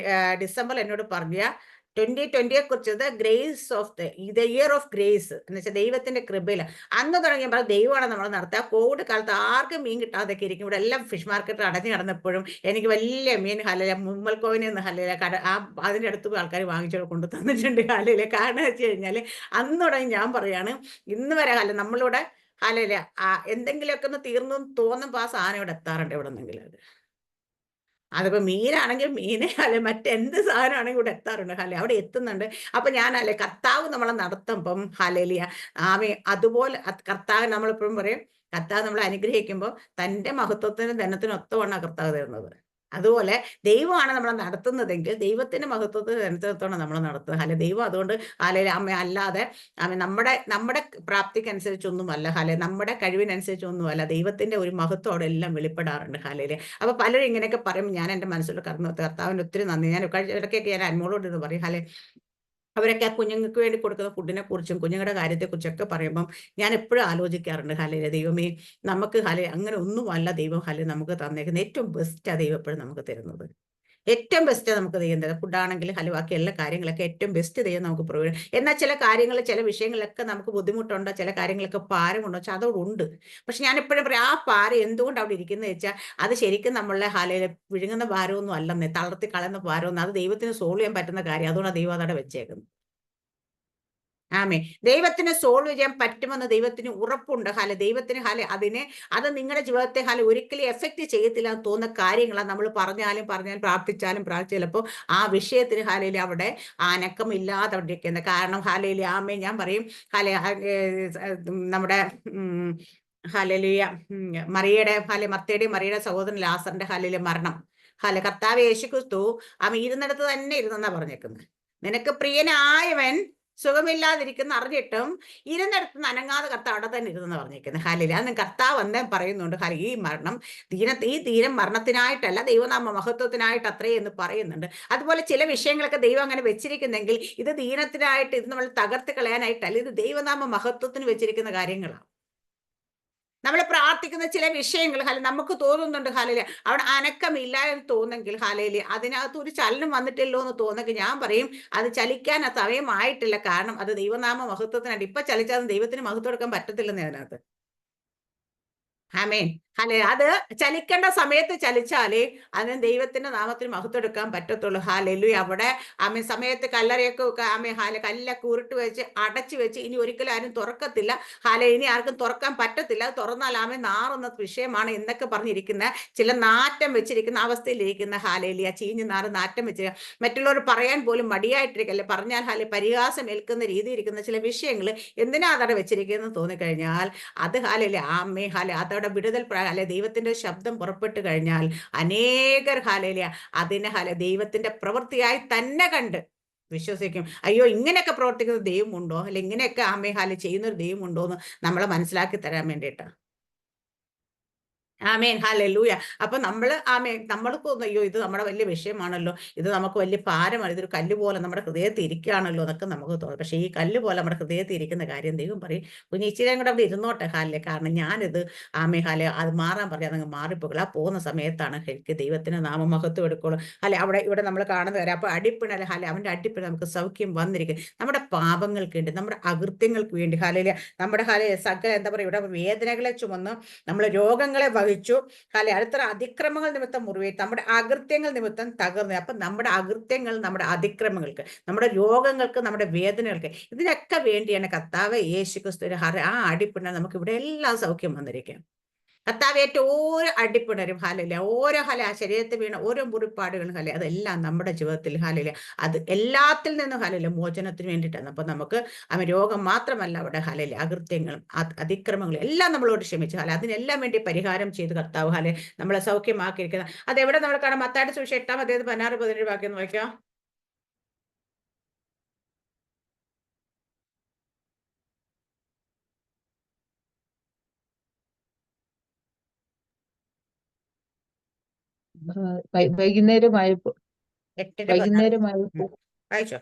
ഡിസംബർ എന്നോട് പറഞ്ഞ 2020 കുറിച്ച് grace of the year of grace എന്ന് വെച്ചാൽ ദൈവത്തിന്റെ കൃപയില. അന്ന് തുടങ്ങിയപ്പോൾ ദൈവമാണ് നമ്മൾ നടത്തുക. കോവിഡ് കാലത്ത് ആർക്കും മീൻ കിട്ടാതൊക്കെ ഇരിക്കും. ഇവിടെ എല്ലാം ഫിഷ് മാർക്കറ്റ് അടഞ്ഞു കിടന്നപ്പോഴും എനിക്ക് വലിയ മീൻ ഹലല മുമ്മൽക്കോവിനെ നിന്ന് ഹലല അതിൻ്റെ അടുത്ത് ആൾക്കാർ വാങ്ങിച്ചു കൊണ്ട് തന്നിട്ടുണ്ട് ഹലല. കാരണം വെച്ച് കഴിഞ്ഞാൽ അന്ന് തുടങ്ങി ഞാൻ പറയാണ്, ഇന്ന് വരെ നമ്മളിവിടെ ഹലല എന്തെങ്കിലുമൊക്കെ ഒന്ന് തീർന്നു തോന്നുമ്പോൾ ആ സാധനം ഇവിടെ എത്താറുണ്ട് എവിടെ നിന്നെങ്കിലും. അതിപ്പോ മീനാണെങ്കിൽ മീനെ അല്ലെ മറ്റെന്ത് സാധനമാണെങ്കിൽ ഇവിടെ എത്താറുണ്ട് ഹലെ, അവിടെ എത്തുന്നുണ്ട്. അപ്പൊ ഞാനല്ലേ കർത്താവ് നമ്മളെ നടത്തുമ്പം ഹലേലിയ ആമേ, അതുപോലെ കർത്താവ് നമ്മളെപ്പോഴും പറയും, കർത്താവ് നമ്മളെ അനുഗ്രഹിക്കുമ്പോൾ തൻ്റെ മഹത്വത്തിനും ധനത്തിനും ഒത്തവണ്ണ കർത്താവ് തരുന്നത്. അതുപോലെ ദൈവമാണ് നമ്മളെ നടത്തുന്നതെങ്കിൽ ദൈവത്തിന്റെ മഹത്വത്തിന് അനുസരിച്ചോണം നമ്മൾ നടത്തുന്നത്. ഹലെ ദൈവം അതുകൊണ്ട് ഹലെ അമ്മ അല്ലാതെ നമ്മുടെ പ്രാപ്തിക്കനുസരിച്ചൊന്നുമല്ല ഹലെ, നമ്മുടെ കഴിവിനനുസരിച്ചൊന്നുമല്ല, ദൈവത്തിന്റെ ഒരു മഹത്വം അവിടെ എല്ലാം വെളിപ്പെടാറുണ്ട് ഹലയില്. അപ്പൊ പലരും ഇങ്ങനെയൊക്കെ പറയുമ്പോൾ ഞാൻ എൻ്റെ മനസ്സിൽ കർത്താവിന് ഒത്തിരി നന്ദി. ഞാൻ ഇടയ്ക്കൊക്കെ ഞാൻ അന്മോളോട് ഇത് പറയും ഹലെ, അവരൊക്കെ ആ കുഞ്ഞുങ്ങൾക്ക് വേണ്ടി കൊടുക്കുന്ന ഫുഡിനെ കുറിച്ചും കുഞ്ഞുങ്ങളുടെ കാര്യത്തെക്കുറിച്ചൊക്കെ പറയുമ്പം ഞാൻ എപ്പോഴും ആലോചിക്കാറുണ്ട് ഹലെ, ദൈവമേ നമുക്ക് ഹലെ അങ്ങനെ ഒന്നുമല്ല ദൈവം ഹലെ നമുക്ക് തന്നേക്കുന്നത്. ഏറ്റവും ബെസ്റ്റാണ് ദൈവം എപ്പോഴും നമുക്ക് തരുന്നത്. ഏറ്റവും ബെസ്റ്റ് നമുക്ക് ദൈവം തരാം. ഫുഡാണെങ്കിലും ഹലുവാക്കി എല്ലാ കാര്യങ്ങളൊക്കെ ഏറ്റവും ബെസ്റ്റ് ദൈവം നമുക്ക് പ്രൊവൈഡ്. എന്നാൽ ചില കാര്യങ്ങൾ ചില വിഷയങ്ങളിലൊക്കെ നമുക്ക് ബുദ്ധിമുട്ടുണ്ടോ, ചില കാര്യങ്ങളൊക്കെ ഭാരമുണ്ടോ വെച്ചാൽ അതോടുണ്ട്. പക്ഷെ ഞാൻ എപ്പോഴും പറയും, ആ ഭാരം എന്തുകൊണ്ട് അവിടെ ഇരിക്കുന്നത് വെച്ചാൽ അത് ശരിക്കും നമ്മളെ ഹലയിൽ വിഴുങ്ങുന്ന ഭാരമൊന്നും അല്ലെന്നേ, തളർത്തി കളയുന്ന ഭാരമൊന്നും, അത് ദൈവത്തിന് സോൾവ് ചെയ്യാൻ പറ്റുന്ന കാര്യം. അതുകൊണ്ടാണ് ദൈവം അതവിടെ വെച്ചേക്കുന്നത്. ആമേ, ദൈവത്തിന് സോൾവ് ചെയ്യാൻ പറ്റുമെന്ന് ദൈവത്തിന് ഉറപ്പുണ്ട് ഹല. ദൈവത്തിന് ഹല അത് നിങ്ങളുടെ ജീവിതത്തെ ഹല ഒരിക്കലും എഫക്റ്റ് ചെയ്യത്തില്ല എന്ന് തോന്നുന്ന കാര്യങ്ങളാണ്. നമ്മൾ പറഞ്ഞാലും പ്രാർത്ഥിച്ചാലും ചിലപ്പോൾ ആ വിഷയത്തിന് ഹലയിൽ അവിടെ അനക്കം ഇല്ലാതെ അവിടെ ഇരിക്കുന്നത്. കാരണം ഹലയിൽ ആമേ ഞാൻ പറയും ഹല നമ്മുടെ ഹലലിയ മറിയയുടെയും മറിയയുടെ സഹോദരൻ ലാസറിന്റെ ഹലയിലെ മരണം കർത്താവ് യേശുക്രിസ്തു ഇരുന്നിടത്ത് തന്നെ ഇരുന്നെന്നാ പറഞ്ഞേക്കുന്നത്. നിനക്ക് പ്രിയനായവൻ സുഖമില്ലാതിരിക്കുന്ന അറിഞ്ഞിട്ടും ഇരുന്നിടത്ത് അനങ്ങാതെ കർത്താവ് അവിടെ തന്നെ ഇരുന്നെന്ന് പറഞ്ഞിരിക്കുന്നത് ഹലില. അന്ന് കർത്താവ് എന്തേ പറയുന്നുണ്ട് ഈ മരണം ഈ തീരം മരണത്തിനായിട്ടല്ല, ദൈവനാമ മഹത്വത്തിനായിട്ട് അത്രേ എന്ന് പറയുന്നുണ്ട്. അതുപോലെ ചില വിഷയങ്ങളൊക്കെ ദൈവം അങ്ങനെ വെച്ചിരിക്കുന്നെങ്കിൽ ഇത് ദീനത്തിനായിട്ട്, ഇത് നമ്മൾ തകർത്ത് കളയാനായിട്ടല്ല, ഇത് ദൈവനാമ മഹത്വത്തിന് വെച്ചിരിക്കുന്ന കാര്യങ്ങളാണ്. നമ്മൾ പ്രാർത്ഥിക്കുന്ന ചില വിഷയങ്ങൾ നമുക്ക് തോന്നുന്നുണ്ട് ഹലയില് അവിടെ അനക്കമില്ല എന്ന് തോന്നെങ്കിൽ ഹലയില് അതിനകത്ത് ഒരു ചലനം വന്നിട്ടില്ലോ എന്ന് തോന്നെങ്കിൽ ഞാൻ പറയും അത് ചലിക്കാൻ സമയമായിട്ടില്ല. കാരണം അത് ദൈവനാമ മഹത്വത്തിനായിട്ട്. ഇപ്പൊ ചലിച്ചാൽ ദൈവത്തിന് മഹത്വം എടുക്കാൻ പറ്റത്തില്ലെന്ന് അതിനകത്ത്. ആമേൻ. അത് ചലിക്കേണ്ട സമയത്ത് ചലിച്ചാലേ അതിന് ദൈവത്തിന്റെ നാമത്തിന് മഹത്വം എടുക്കാൻ പറ്റത്തുള്ളൂ. ഹാലലു. അവിടെ സമയത്ത് കല്ലറയൊക്കെ കല്ലൊക്കെ ഉരുട്ട് വെച്ച് അടച്ചു വെച്ച് ഇനി ഒരിക്കലും ആരും തുറക്കത്തില്ല. ഇനി ആർക്കും തുറക്കാൻ പറ്റത്തില്ല. തുറന്നാൽ നാറുന്ന വിഷയമാണ് എന്നൊക്കെ പറഞ്ഞിരിക്കുന്ന ചില നാറ്റം വെച്ചിരിക്കുന്ന അവസ്ഥയിലിരിക്കുന്ന ഹാലയിലിയ ചീഞ്ഞു നാറ്റം വെച്ച് മറ്റുള്ളവർ പറയാൻ പോലും മടിയായിട്ടിരിക്കല്ലേ, പറഞ്ഞാൽ പരിഹാസം ഏൽക്കുന്ന രീതി ഇരിക്കുന്ന ചില വിഷയങ്ങൾ എന്തിനാ അതവിടെ വെച്ചിരിക്കുന്നത് തോന്നിക്കഴിഞ്ഞാൽ അത് ആമേ അതവിടെ വിടുതൽ ദൈവത്തിന്റെ ശബ്ദം പുറപ്പെട്ടു കഴിഞ്ഞാൽ അനേകർ അതിനെ ദൈവത്തിന്റെ പ്രവൃത്തിയായി തന്നെ കണ്ട് വിശ്വസിക്കും. അയ്യോ ഇങ്ങനെയൊക്കെ പ്രവർത്തിക്കുന്ന ദൈവമുണ്ടോ, അല്ലെ ഇങ്ങനെയൊക്കെ ആമേ ചെയ്യുന്ന ഒരു ദൈവമുണ്ടോ എന്ന് നമ്മളെ മനസ്സിലാക്കി തരാൻ വേണ്ടിയിട്ടാണ്. ആമേൻ. ഹല്ലേലൂയ. അപ്പൊ നമ്മൾക്ക് അയ്യോ ഇത് നമ്മുടെ വലിയ വിഷയമാണല്ലോ, ഇത് നമുക്ക് വലിയ ഭാരമാണ്, ഇതൊരു കല്ല് പോലെ നമ്മുടെ ഹൃദയത്തിൽ ഇരിക്കുകയാണല്ലോ എന്നൊക്കെ നമുക്ക് തോന്നും. പക്ഷെ ഈ കല്ല് പോലെ നമ്മുടെ ഹൃദയത്തിൽ ഇരിക്കുന്ന കാര്യം ദൈവം പറയും, കുഞ്ഞ് ഇച്ചിരി കൂടെ അവിടെ ഇരുന്നോട്ടെ കാരണം ഞാനിത് അത് മാറാൻ പറയാം, അതങ്ങ് മാറിപ്പോകും. ആ പോകുന്ന സമയത്താണ് എനിക്ക് ദൈവത്തിന് നാമമഹത്വം എടുക്കുള്ളൂ. അവിടെ ഇവിടെ നമ്മൾ കാണുന്ന കാര്യം. അപ്പൊ അടിപ്പിണൽ അവന്റെ അടിപ്പിണ നമുക്ക് സൗഖ്യം വന്നിരിക്കും. നമ്മുടെ പാപങ്ങൾക്ക് വേണ്ടി, നമ്മുടെ അകൃത്യങ്ങൾക്ക് വേണ്ടി നമ്മുടെ സകല എന്താ പറയുക, ഇവിടെ വേദനകളെ ചുമന്ന് നമ്മൾ രോഗങ്ങളെ വഹിച്ചു അടുത്ത അതിക്രമങ്ങൾ നിമിത്തം മുറിവേറ്റ്, നമ്മുടെ അകൃത്യങ്ങൾ നിമിത്തം തകർന്നു. അപ്പൊ നമ്മുടെ അകൃത്യങ്ങൾ, നമ്മുടെ അതിക്രമങ്ങൾക്ക്, നമ്മുടെ രോഗങ്ങൾക്ക്, നമ്മുടെ വേദനകൾക്ക്, ഇതിനൊക്കെ വേണ്ടിയാണ് കർത്താവ് യേശുക്രിസ്തു ആ അടിപ്പിണ നമുക്ക് ഇവിടെ എല്ലാം സൗഖ്യം വന്നിരിക്കും. കർത്താവേറ്റ ഓരോ അടിപ്പിണരും ഓരോ ശരീരത്തിൽ വീണ ഓരോ മുറിപ്പാടുകളും അതെല്ലാം നമ്മുടെ ജീവിതത്തിൽ അത് എല്ലാത്തിൽ നിന്നും മോചനത്തിന് വേണ്ടിയിട്ടാണ്. അപ്പൊ നമുക്ക് രോഗം മാത്രമല്ല അവിടെ അകൃത്യങ്ങളും അതിക്രമങ്ങളും എല്ലാം നമ്മളോട് ക്ഷമിച്ചു അതിനെല്ലാം വേണ്ടി പരിഹാരം ചെയ്ത് കർത്താവ് നമ്മളെ സൗഖ്യമാക്കിയിരിക്കുന്നത്. അതെവിടെ നമ്മൾ കാണാം? മത്തായിയുടെ സുവിശേഷം 8-ാം അധ്യായം 16-17 വാക്യം നോക്കാം. വൈകുന്നേരമായപ്പോൾ 8-ന്റെ 14. വൈകുന്നേരമായപ്പോൾ വായിച്ചോ.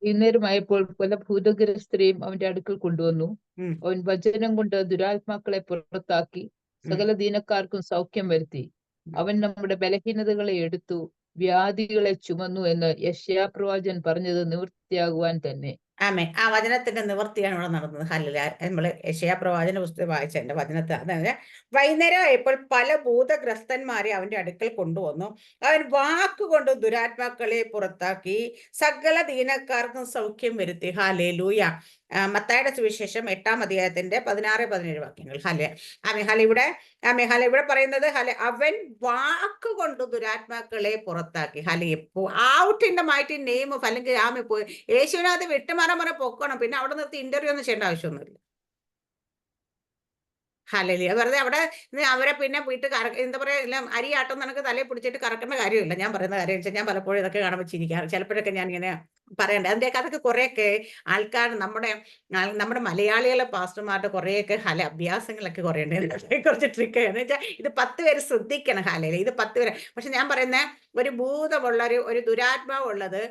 വൈകുന്നേരമായപ്പോൾ പല ഭൂതഗ്രസ്തരെയും അവന്റെ അടുക്കൽ കൊണ്ടുവന്നു. ഉം, അവൻ വചനം കൊണ്ട് ദുരാത്മാക്കളെ പുറത്താക്കി ഉം, സകല ദീനക്കാർക്കും സൗഖ്യം വരുത്തി. ഉം. അവൻ നമ്മുടെ ബലഹീനതകളെ എടുത്തു വ്യാധികളെ ചുമന്നു എന്ന് യെശയ്യാപ്രവാചകൻ പറഞ്ഞത് നിവൃത്തിയാകുവാൻ തന്നെ. ആമേ. ആ വചനത്തിന്റെ നിവൃത്തിയാണ് ഇവിടെ നടന്നത്. ഹല്ലേലൂയ. നമ്മള് യെശയ്യാ പ്രവാചന പുസ്തകം വായിച്ച എന്റെ വചനത്തെ, അതായത് വൈകുന്നേരം ആയപ്പോൾ പല ഭൂതഗ്രസ്തന്മാരെ അവന്റെ അടുക്കൽ കൊണ്ടുവന്നു. അവൻ വാക്കുകൊണ്ട് ദുരാത്മാക്കളെ പുറത്താക്കി സകല ദീനക്കാർക്കും സൗഖ്യം വരുത്തി. ഹല്ലേലൂയ. മത്തായിയുടെ സുവിശേഷം 8-ാം അധ്യായത്തിന്റെ 16-17 വാക്യങ്ങൾ. ഇവിടെ ഇവിടെ പറയുന്നത് അവൻ വാക്കുകൊണ്ട് ദുരാത്മാക്കളെ പുറത്താക്കി. Out in the mighty name of, അല്ലെങ്കിൽ പോയി യേശുവിനകത്ത് വിട്ടുമാറാൻ പറഞ്ഞ പൊക്കണം. പിന്നെ അവിടെ നിർത്തി ഇന്റർവ്യൂ ഒന്നും ചെയ്യേണ്ട ആവശ്യമൊന്നുമില്ല. വെറുതെ അവിടെ അവരെ പിന്നെ വീട്ടിൽ എന്താ പറയാ, എല്ലാം അരിയാട്ടം നിനക്ക് തലയിൽ പിടിച്ചിട്ട് കറക്കേണ്ട കാര്യമില്ല. ഞാൻ പറയുന്ന കാര്യം വെച്ചാൽ ഞാൻ പലപ്പോഴും ഇതൊക്കെ കാണുമ്പോൾ ചിരിക്കാറ്. ചിലപ്പോഴൊക്കെ ഞാൻ ഇങ്ങനെ പറയണ്ടേ, അതിൻ്റെയൊക്കെ അതൊക്കെ കുറേയൊക്കെ ആൾക്കാർ നമ്മുടെ മലയാളികളെ പാസ്റ്റർമാരുടെ കുറേയൊക്കെ അഭ്യാസങ്ങളൊക്കെ കുറേ ഉണ്ട്. കുറച്ച് ട്രിക്ക് എന്ന് വെച്ചാൽ ഇത് 10 പേര് ശ്രദ്ധിക്കണം. ഇത് 10 പേര്. പക്ഷെ ഞാൻ പറയുന്ന ഒരു ഭൂതമുള്ള ഒരു ദുരാത്മാവുള്ളത്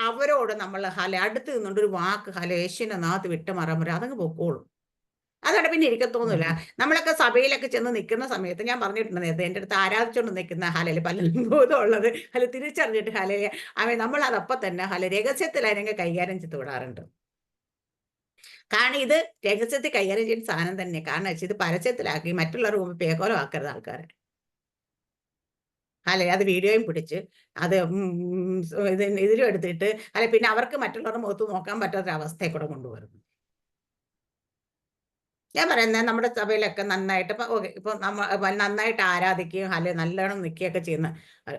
അവരോട് നമ്മൾ അടുത്ത് നിന്നുകൊണ്ട് ഒരു വാക്ക് യേശുവിന്റെ നാത്ത് വിട്ടുമാറാൻ പറയും, അതങ്ങ് പൊക്കോളും. അതവിടെ പിന്നെ ഇരിക്കത്തൊന്നുമില്ല. നമ്മളൊക്കെ സഭയിലൊക്കെ ചെന്ന് നിൽക്കുന്ന സമയത്ത് ഞാൻ പറഞ്ഞിട്ടുണ്ട് നേരത്തെ, എൻ്റെ അടുത്ത് ആരാധിച്ചുകൊണ്ട് നിൽക്കുന്ന പലരും ഭൂതമുള്ളത് തിരിച്ചറിഞ്ഞിട്ട് നമ്മൾ അതപ്പം തന്നെ രഹസ്യത്തിലായിരുന്നെങ്കിൽ കൈകാര്യം ചെയ്ത് വിടാറുണ്ട്. കാരണം ഇത് രഹസ്യത്തിൽ കൈകാര്യം ചെയ്യുന്ന സാധനം തന്നെ. കാരണം വെച്ചാൽ ഇത് പരസ്യത്തിലാക്കി മറ്റുള്ളവരുടെ മുമ്പ് പേക്കോലം ആക്കരുത് ആൾക്കാരെ. അത് വീഡിയോയും പിടിച്ച് അത് ഇതിലും എടുത്തിട്ട് പിന്നെ അവർക്ക് മറ്റുള്ളവരുടെ മുഖത്ത് നോക്കാൻ പറ്റാത്ത അവസ്ഥയെ കൂടെ കൊണ്ടുവരുന്നു. ഞാൻ പറയുന്നത് നമ്മുടെ സഭയിലൊക്കെ നന്നായിട്ട് ഇപ്പൊ നമ്മൾ നന്നായിട്ട് ആരാധിക്കുകയും നല്ലോണം നിൽക്കുകയൊക്കെ ചെയ്യുന്ന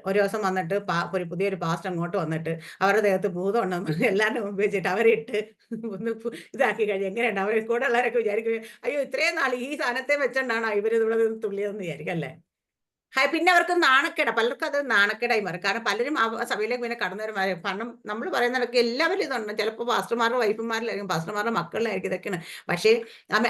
ഒരു ദിവസം വന്നിട്ട് ഒരു പുതിയൊരു പാസ്റ്റർ അങ്ങോട്ട് വന്നിട്ട് അവരുടെ ദേഹത്ത് ഭൂതം ഉണ്ടെന്ന് എല്ലാവരുടെ മുമ്പ് വെച്ചിട്ട് അവരെ ഇട്ട് ഒന്ന് ഇതാക്കി കഴിഞ്ഞ് എങ്ങനെയുണ്ട് അവരെ കൂടെ ഉള്ളവരൊക്കെ വിചാരിക്കുക, അയ്യോ ഇത്രയും നാൾ ഈ സാധനത്തെ വെച്ചോണ്ടാണോ ഇവരിവിടെ തുള്ളിയതെന്ന് വിചാരിക്കും അല്ലേ. പിന്നെ അവർക്ക് നാണക്കേട, പലർക്കും അത് നാണക്കേടായി മാറും. കാരണം പലരും ആ സഭയിലേക്ക് പിന്നെ കടന്നവരും പണം നമ്മൾ പറയുന്നതൊക്കെ എല്ലാവരും ഇതുണ്ട്. ചിലപ്പോൾ പാസ്റ്റർമാരുടെ വൈഫുമാരിലായിരിക്കും, പാസ്റ്റർമാരുടെ മക്കളിലായിരിക്കും, ഇതൊക്കെയാണ്. പക്ഷേ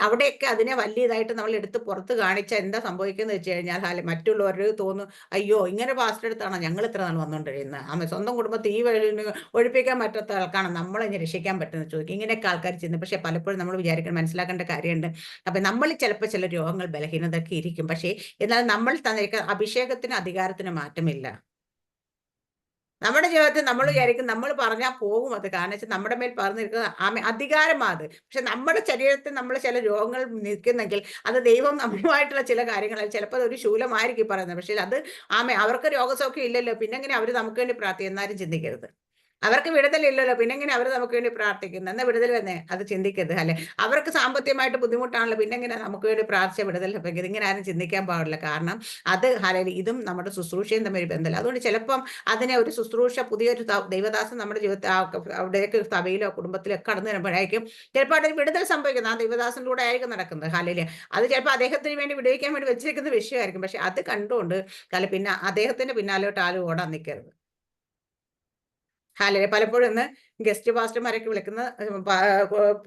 അവിടെയൊക്കെ അതിനെ വലിയ ഇതായിട്ട് നമ്മൾ എടുത്ത് പുറത്ത് കാണിച്ചാൽ എന്താ സംഭവിക്കുന്നത് വെച്ച് കഴിഞ്ഞാൽ മറ്റുള്ളവർ തോന്നും, അയ്യോ ഇങ്ങനെ പാസ്റ്റർ എടുത്താണോ ഞങ്ങൾ ഇത്ര നാൾ വന്നുകൊണ്ടിരിക്കുന്നത്. സ്വന്തം കുടുംബത്തെ ഈ വഴി ഒഴിപ്പിക്കാൻ പറ്റാത്ത ആൾക്കാണ് നമ്മളെ രക്ഷിക്കാൻ പറ്റുന്നത് ചോദിക്കും. ഇങ്ങനെയൊക്കെ ആൾക്കാർ ചെയ്യുന്നത്. പക്ഷേ പലപ്പോഴും നമ്മൾ വിചാരിക്കണം, മനസ്സിലാക്കേണ്ട കാര്യമുണ്ട്. അപ്പം നമ്മൾ ചിലപ്പോൾ ചില രോഗങ്ങൾ ബലഹീനതൊക്കെ ഇരിക്കും. പക്ഷേ എന്നാൽ നമ്മൾ തന്നിരിക്കുന്ന അഭിഷേകത്തിന് അധികാരത്തിന് മാറ്റമില്ല. നമ്മുടെ ജീവിതത്തിൽ നമ്മൾ വിചാരിക്കും നമ്മൾ പറഞ്ഞാൽ പോകും അത്. കാരണം വെച്ചാൽ നമ്മുടെ മേൽ പറഞ്ഞിരിക്കുന്ന അധികാരമാണ്. പക്ഷെ നമ്മുടെ ശരീരത്തിൽ നമ്മൾ ചില രോഗങ്ങൾ നിൽക്കുന്നെങ്കിൽ അത് ദൈവം നമ്മളുമായിട്ടുള്ള ചില കാര്യങ്ങൾ, ചിലപ്പോൾ ഒരു ശൂലമായിരിക്കും പറയുന്നത്. പക്ഷെ അത് അവർക്ക് രോഗസൗഖ്യം ഇല്ലല്ലോ, പിന്നെങ്ങനെ അവർ നമുക്ക് വേണ്ടി എന്നാരും ചിന്തിക്കരുത്. അവർക്ക് വിടുതലില്ലല്ലോ, പിന്നെങ്ങനെ അവർ നമുക്ക് വേണ്ടി പ്രാർത്ഥിക്കുന്നു? എന്നാൽ വിടുതൽ തന്നെ അത് ചിന്തിക്കരുത്. അവർക്ക് സാമ്പത്തികമായിട്ട് ബുദ്ധിമുട്ടാണല്ലോ, പിന്നെങ്ങനെ നമുക്ക് വേണ്ടി പ്രാർത്ഥിച്ച വിടുതൽ ലഭിക്കുന്നത്? ഇങ്ങനെ ആരും ചിന്തിക്കാൻ പാടില്ല. കാരണം അത് ഇതും നമ്മുടെ ശുശ്രൂഷയും തമ്മിൽ ബന്ധമില്ല. അതുകൊണ്ട് ചിലപ്പം അതിനെ ഒരു ശുശ്രൂഷ, പുതിയൊരു ദൈവദാസൻ നമ്മുടെ ജീവിതത്തിൽ അവിടേക്ക് സഭയിലോ കുടുംബത്തിലോ കടന്നു വരുമ്പോഴായിരിക്കും ചിലപ്പോൾ അതിന് വിടുതൽ സംഭവിക്കുന്നത്. ആ ദൈവദാസനിലൂടെ ആയിരിക്കും നടക്കുന്നത്. അത് ചിലപ്പോൾ അദ്ദേഹത്തിന് വേണ്ടി വിടുവിക്കാൻ വേണ്ടി വെച്ചിരിക്കുന്ന വിഷയമായിരിക്കും. പക്ഷെ അത് കണ്ടുകൊണ്ട് പിന്നെ അദ്ദേഹത്തിന്റെ പിന്നാലോട്ട് ആരും ഓടാൻ നിൽക്കരുത്. പലപ്പോഴും ഇന്ന് ഗസ്റ്റ് പാസ്റ്റർമാരൊക്കെ വിളിക്കുന്ന